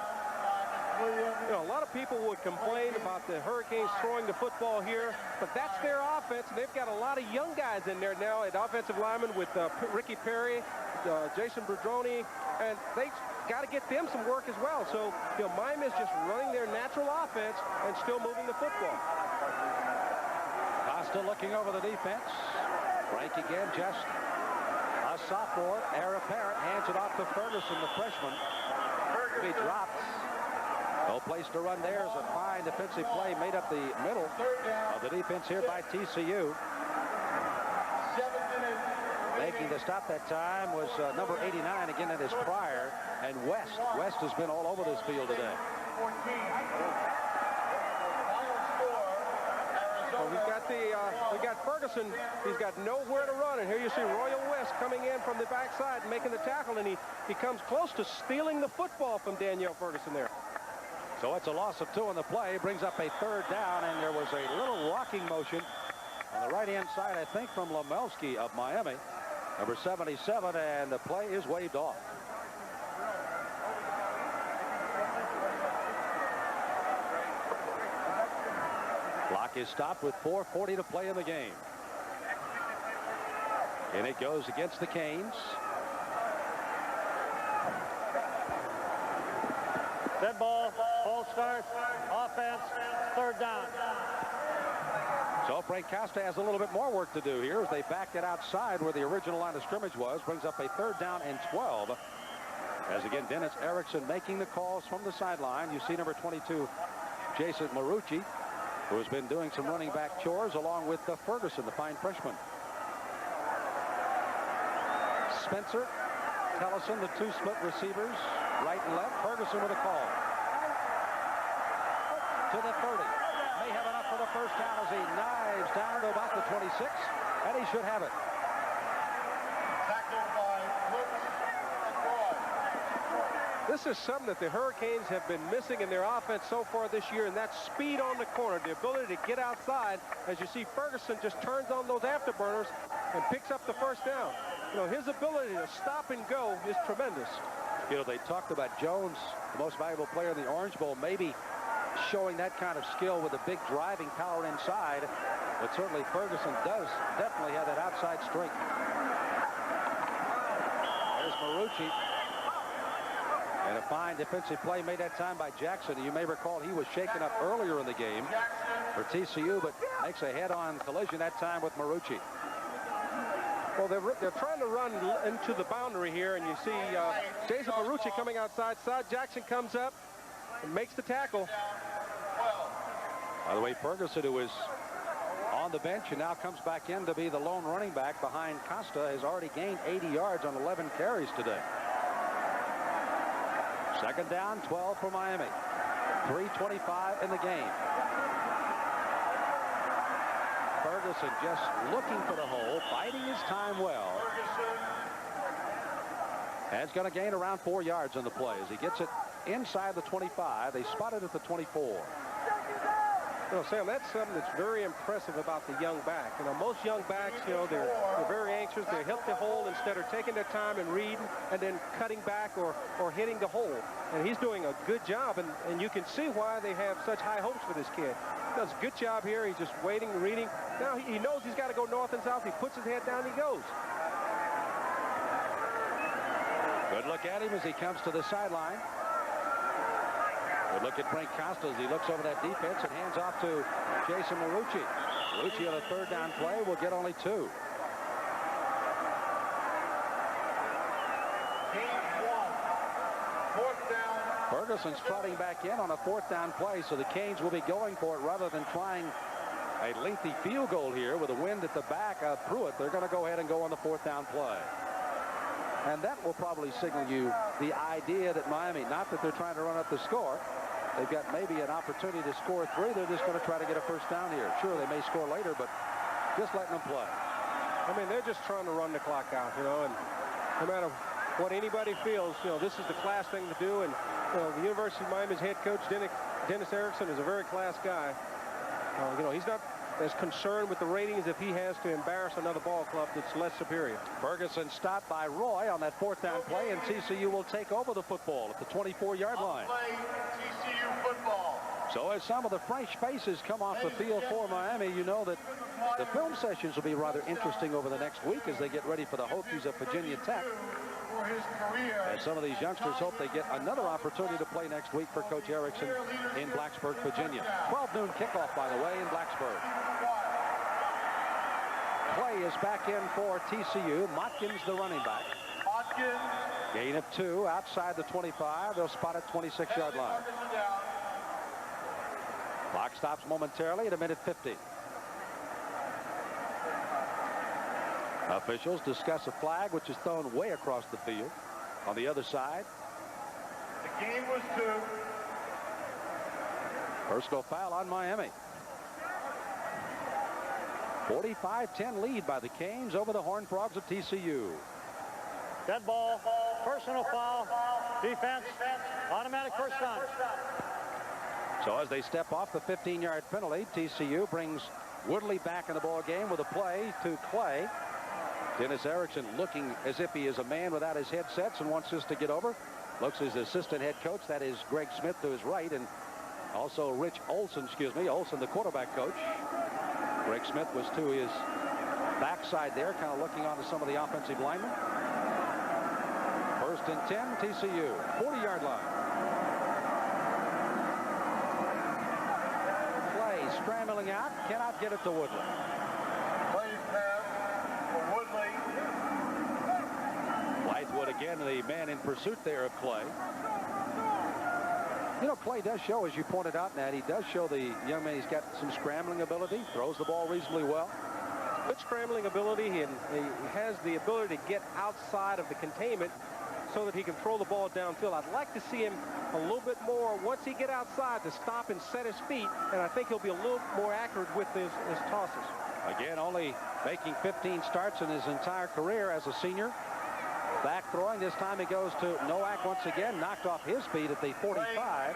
You know, a lot of people would complain about the Hurricanes throwing the football here, but that's their offense. They've got a lot of young guys in there now at offensive linemen with Ricky Perry, Jason Brodroni, and they got to get them some work as well. So, you know, Miami is just running their natural offense and still moving the football. Costa looking over the defense. Frank again, just a sophomore. Heir apparent, hands Gets it off to Ferguson, the freshman. He drops. No place to run there. Is a fine defensive play made up the middle of the defense here by TCU. Making the stop that time was number 89, again in his prior, and West. West has been all over this field today. Well, we got Ferguson. He's got nowhere to run, and here you see Royal West coming in from the backside and making the tackle, and he comes close to stealing the football from Danielle Ferguson there. So it's a loss of 2 on the play, brings up a 3rd down, and there was a little rocking motion on the right-hand side, I think, from Lemelski of Miami, number 77, and the play is waved off. Clock is stopped with 4:40 to play in the game. And it goes against the Canes. Dead ball, false start, offense, 3rd down. So Frank Costa has a little bit more work to do here as they back it outside where the original line of scrimmage was. Brings up a 3rd down and 12. As again, Dennis Erickson making the calls from the sideline. You see number 22, Jason Marucci, who has been doing some running back chores along with Ferguson, the fine freshman. Spencer, Tellison, the 2 split receivers, right and left. Ferguson with a call. To the 30. May have enough for the 1st down as he knives down to about the 26, and he should have it. This is something that the Hurricanes have been missing in their offense so far this year, and that's speed on the corner, the ability to get outside. As you see, Ferguson just turns on those afterburners and picks up the 1st down. You know, his ability to stop and go is tremendous. You know, they talked about Jones, the most valuable player in the Orange Bowl, maybe showing that kind of skill with a big driving power inside, but certainly Ferguson does definitely have that outside strength. There's Marucci. And a fine defensive play made that time by Jackson. You may recall he was shaken up earlier in the game for TCU, but makes a head-on collision that time with Marucci. Well, they're trying to run into the boundary here, and you see Jason Marucci coming outside. Jackson comes up and makes the tackle. By the way, Ferguson, who is on the bench and now comes back in to be the lone running back behind Costa, has already gained 80 yards on 11 carries today. 2nd down, 12 for Miami. 3:25 in the game. Ferguson just looking for the hole, biding his time well. And it's going to gain around 4 yards on the play as he gets it inside the 25. They spot it at the 24. You know, Sam, that's something that's very impressive about the young back. You know, most young backs, you know, they're very anxious. They hit the hole instead of taking their time and reading and then cutting back or hitting the hole. And he's doing a good job, and you can see why they have such high hopes for this kid. He does a good job here. He's just waiting, reading. Now he knows he's got to go north and south. He puts his head down, he goes. Good look at him as he comes to the sideline. Good look at Frank Costa as he looks over that defense and hands off to Jason Marucci. Marucci on a 3rd down play will get only 2. Ferguson's trotting back in on a 4th down play, so the Canes will be going for it rather than trying a lengthy field goal here with a wind at the back of Pruitt. They're going to go ahead and go on the 4th down play. And that will probably signal you the idea that Miami, not that they're trying to run up the score, they've got maybe an opportunity to score 3. They're just going to try to get a 1st down here. Sure, they may score later, but just letting them play. I mean, they're just trying to run the clock out, you know, and no matter what anybody feels, you know, this is the class thing to do. And, you know, the University of Miami's head coach, Dennis Erickson, is a very class guy. You know, he's not as concerned with the ratings if he has to embarrass another ball club that's less superior. Ferguson stopped by Roy on that 4th down play, and TCU will take over the football at the 24-yard line. TCU football. So as some of the fresh faces come off the field for Miami, you know that the film sessions will be rather interesting over the next week as they get ready for the Hokies of Virginia Tech. As some of these youngsters hope they get another opportunity to play next week for Coach Erickson in Blacksburg, Virginia. 12 noon kickoff, by the way, in Blacksburg. Clay is back in for TCU. Motkins, the running back. Gain of 2 outside the 25. They'll spot at 26-yard line. Clock stops momentarily at 1:50. Officials discuss a flag which is thrown way across the field on the other side. The game was 2. Personal foul on Miami. 45-10 lead by the Canes over the Horned Frogs of TCU. Dead ball, personal foul, defense, automatic first down. So as they step off the 15-yard penalty, TCU brings Woodley back in the ball game with a play to Clay. Dennis Erickson looking as if he is a man without his headsets and wants this to get over. Looks as assistant head coach. That is Greg Smith to his right, and also Rich Olson, Olson, the quarterback coach. Greg Smith was to his backside there, kind of looking onto some of the offensive linemen. 1st and 10, TCU, 40-yard line. Clay scrambling out, cannot get it to Woodley. Plays pass for Woodley. Blythewood again, the man in pursuit there of Clay. You know, Clay does show, as you pointed out, Nat, he does show the young man. He's got some scrambling ability, throws the ball reasonably well. Good scrambling ability, and he has the ability to get outside of the containment so that he can throw the ball downfield. I'd like to see him a little bit more once he get outside to stop and set his feet, and I think he'll be a little more accurate with his tosses. Again, only making 15 starts in his entire career as a senior. Back throwing. This time he goes to Nowak once again, knocked off his feet at the 45.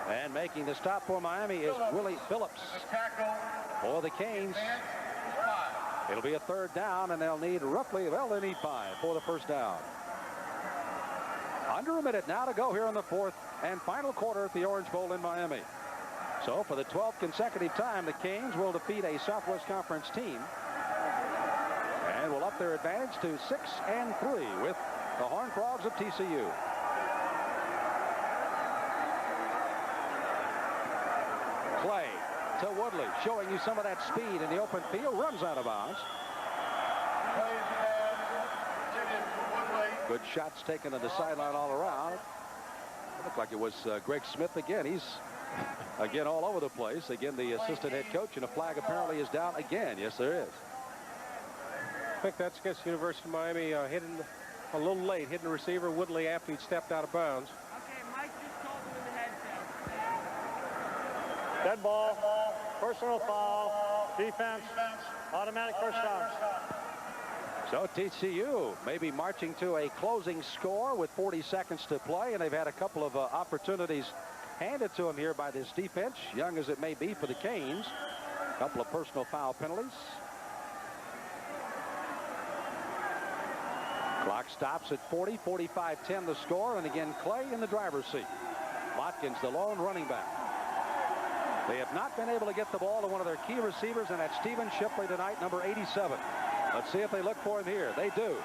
And making the stop for Miami is Willie Phillips. For the Canes, it'll be a 3rd down, and they'll need roughly, well, they need 5 for the first down. Under a minute now to go here in the 4th and final quarter at the Orange Bowl in Miami. So for the 12th consecutive time, the Canes will defeat a Southwest Conference team and will up their advantage to 6-3 with the Horned Frogs of TCU. Clay to Woodley, showing you some of that speed in the open field, runs out of bounds. Good shots taken to the sideline all around. It looked like it was Greg Smith again. He's again all over the place. Again, the assistant head coach, and a flag apparently is down again. Yes, there is. I think that's against University of Miami, hitting a little late, hitting the receiver Woodley after he stepped out of bounds. Okay, Mike just told him in the headset. Dead ball, personal foul, defense, automatic first down. So TCU may be marching to a closing score with 40 seconds to play, and they've had a couple of opportunities handed to them here by this defense, young as it may be for the Canes. A couple of personal foul penalties. Clock stops at 40, 45-10 the score, and again Clay in the driver's seat. Watkins, the lone running back. They have not been able to get the ball to one of their key receivers, and that's Stephen Shipley tonight, number 87. Let's see if they look for him here. They do.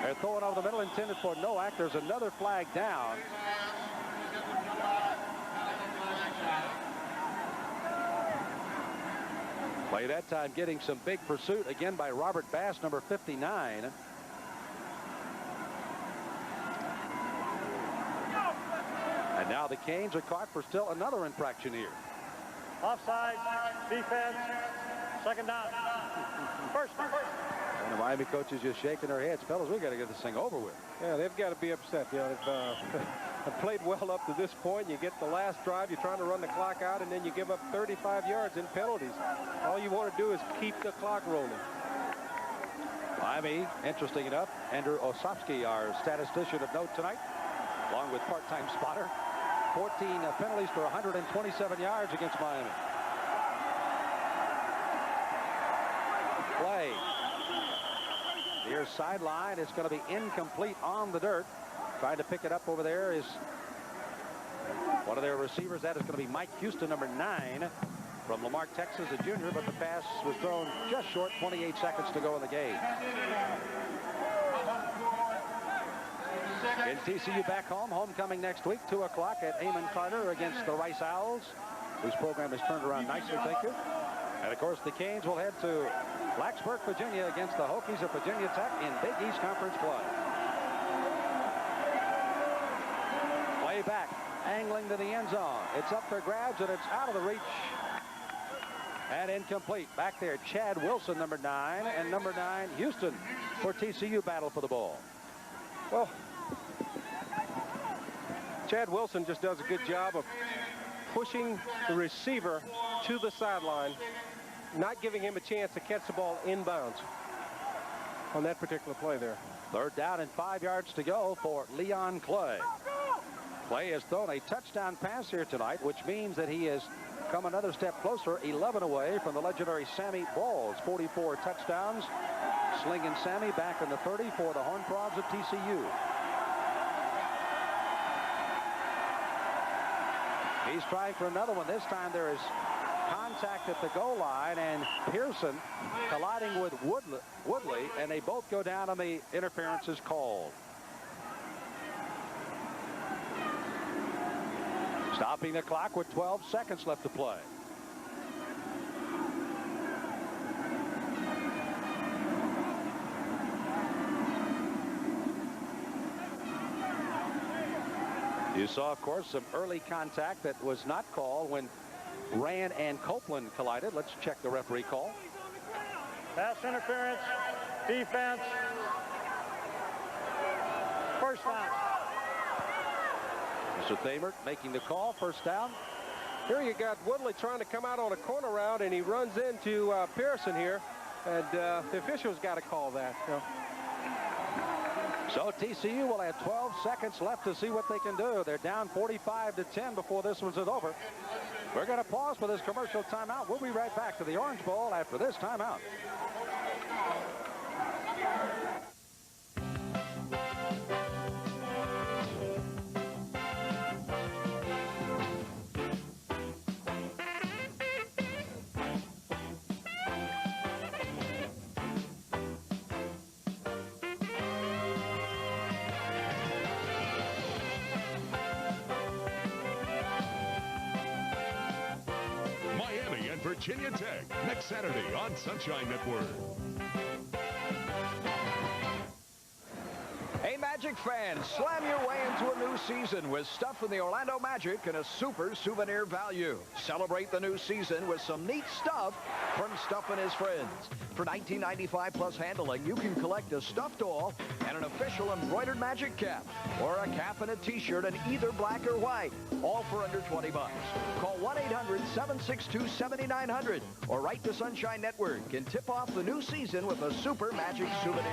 They're throwing over the middle, intended for Nowak. There's another flag down. Play that time getting some big pursuit again by Robert Bass, number 59. And now the Canes are caught for still another infraction here. Offside, defense, 2nd down. First down. And the Miami coaches just shaking their heads. Fellas, we got to get this thing over with. Yeah, they've got to be upset. You know, they've played well up to this point. You get the last drive, you're trying to run the clock out, and then you give up 35 yards in penalties. All you want to do is keep the clock rolling. Miami, interesting enough, Andrew Osofsky, our statistician of note tonight, along with part-time spotter. 14 penalties for 127 yards against Miami. Play. Near sideline. It's going to be incomplete on the dirt. Trying to pick it up over there is one of their receivers. That is going to be Mike Houston, number 9, from Lamarck, Texas, a junior, but the pass was thrown just short. 28 seconds to go in the game. In TCU back home, homecoming next week, 2 o'clock at Amon Carter against the Rice Owls, whose program has turned around nicely, thank you. And of course, the Canes will head to Blacksburg, Virginia against the Hokies of Virginia Tech in Big East Conference play. Way back, angling to the end zone. It's up for grabs, and it's out of the reach. And incomplete. Back there, Chad Wilson, number 9, and number 9, Houston, for TCU battle for the ball. Well, Chad Wilson just does a good job of pushing the receiver to the sideline, not giving him a chance to catch the ball inbounds on that particular play there. 3rd down and 5 yards to go for Leon Clay. Clay has thrown a touchdown pass here tonight, which means that he has come another step closer, 11 away from the legendary Sammy Ball's 44 touchdowns. Slinging Sammy back in the 30 for the Horned Frogs of TCU. He's trying for another one. This time there is contact at the goal line, and Pearson colliding with Woodley, and they both go down, and the interference is called. Stopping the clock with 12 seconds left to play. You saw, of course, some early contact that was not called when Rand and Copeland collided. Let's check the referee call. Pass interference, defense, first down. Mr. Thamer making the call, first down. Here you got Woodley trying to come out on a corner route, and he runs into Pearson here, and the officials got to call that. So TCU will have 12 seconds left to see what they can do. They're down 45-10 before this one's over. We're going to pause for this commercial timeout. We'll be right back to the Orange Bowl after this timeout. Virginia Tech next Saturday on Sunshine Network. Hey, Magic fans, slam your way into a new season with stuff from the Orlando Magic and a super souvenir value. Celebrate the new season with some neat stuff from Stuff and His Friends. For $19.95 plus handling, you can collect a stuffed doll and an official embroidered Magic cap, or a cap and a t-shirt in either black or white, all for under 20 bucks. Call 1-800-762-7900 or write to Sunshine Network and tip off the new season with a super Magic souvenir.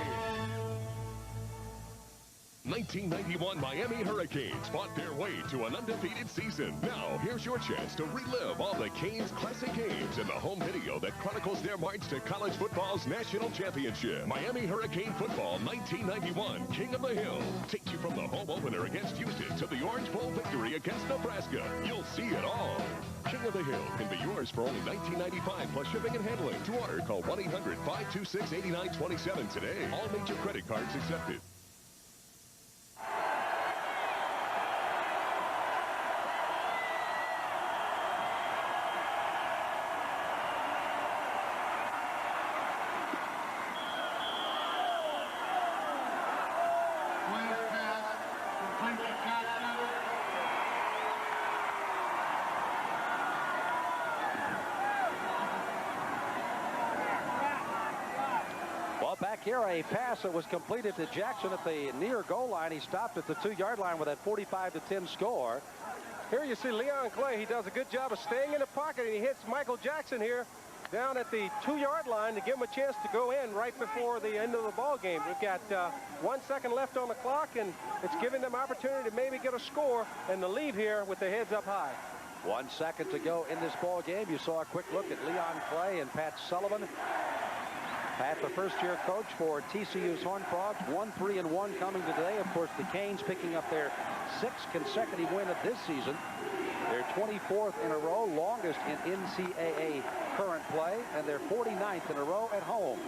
1991 Miami Hurricanes fought their way to an undefeated season. Now, here's your chance to relive all the Canes classic games in the home video that chronicles their march to college football's national championship. Miami Hurricane Football 1991, King of the Hill, takes you from the home opener against Houston to the Orange Bowl victory against Nebraska. You'll see it all. King of the Hill can be yours for only $19.95 plus shipping and handling. To order, call 1-800-526-8927 today. All major credit cards accepted. Back here, a pass that was completed to Jackson at the near goal line. He stopped at the 2-yard line with that 45-10 score. Here you see Leon Clay. He does a good job of staying in the pocket, and he hits Michael Jackson here down at the 2-yard line to give him a chance to go in right before the end of the ball game. We've got 1 second left on the clock, and it's giving them opportunity to maybe get a score and to leave here with their heads up high. 1 second to go in this ball game. You saw a quick look at Leon Clay and Pat Sullivan. Pat, the first-year coach for TCU's Horned Frogs, 1-3-1 coming today. Of course, the Canes picking up their 6th consecutive win of this season. Their 24th in a row, longest in NCAA current play, and their 49th in a row at home.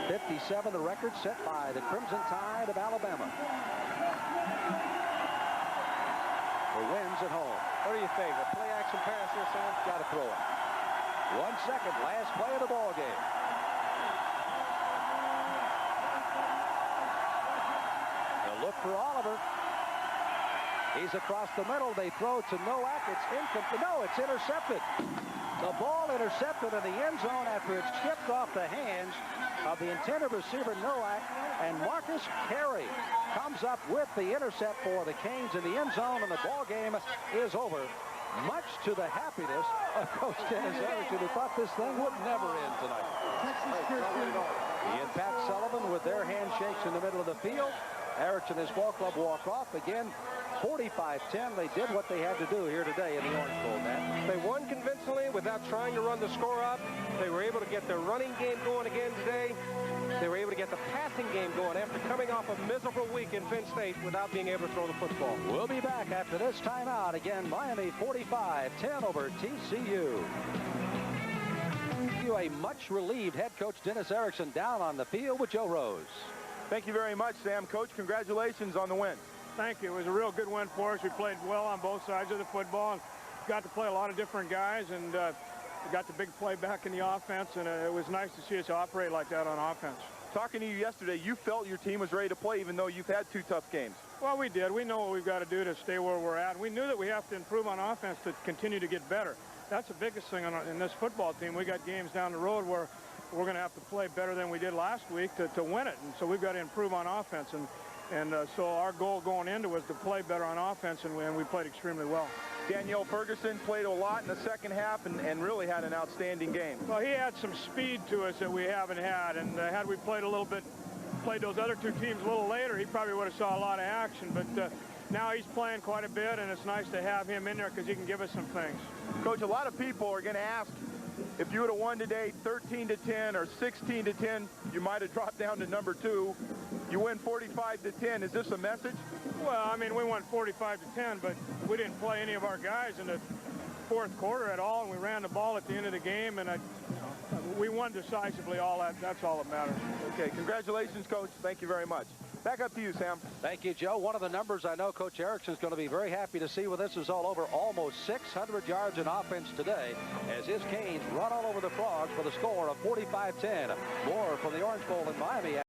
57, the record set by the Crimson Tide of Alabama. The wins at home. What do you think? A play-action pass here, Sam? Got to throw it. 1 second, last play of the ball game. They'll look for Oliver. He's across the middle. They throw to Nowak. It's incomplete. No, it's intercepted. The ball intercepted in the end zone after it's skipped off the hands of the intended receiver Nowak, and Marcus Carey comes up with the intercept for the Canes in the end zone, and the ball game is over. Much to the happiness of Coach Dennis Erickson, who thought this thing would never end tonight. He and Pat Sullivan with their handshakes in the middle of the field. Erickson and his ball club walk off again. 45-10. They did what they had to do here today in the Orange Bowl, Matt. They won convincingly without trying to run the score up. They were able to get their running game going again today. They were able to get the passing game going after coming off a miserable week in Penn State without being able to throw the football. We'll be back after this timeout. Again, Miami 45-10 over TCU. A much relieved head coach Dennis Erickson down on the field with Joe Rose. Thank you very much, Sam. Coach, congratulations on the win. Thank you. It was a real good win for us. We played well on both sides of the football and got to play a lot of different guys, and got the big play back in the offense, and it was nice to see us operate like that on offense. Talking to you yesterday, you felt your team was ready to play even though you've had 2 tough games. Well, we did. We know what we've got to do to stay where we're at. We knew that we have to improve on offense to continue to get better. That's the biggest thing in this football team. We got games down the road where we're going to have to play better than we did last week to win it, and so we've got to improve on offense. And so our goal going into was to play better on offense, and we played extremely well. Danielle Ferguson played a lot in the second half and really had an outstanding game. Well, he had some speed to us that we haven't had, and had we played those other 2 teams a little later, he probably would have saw a lot of action. But now he's playing quite a bit, and it's nice to have him in there because he can give us some things. Coach, a lot of people are going to ask, if you would have won today 13-10 or 16-10, you might have dropped down to number 2. You win 45-10. Is this a message? Well, I mean, we won 45-10, but we didn't play any of our guys in the fourth quarter at all, and we ran the ball at the end of the game, and we won decisively. That's all that matters. Okay, congratulations, Coach. Thank you very much. Back up to you, Sam. Thank you, Joe. One of the numbers I know Coach Erickson's going to be very happy to see when this is all over. Almost 600 yards in offense today as his Canes run all over the Frogs for the score of 45-10. More from the Orange Bowl in Miami.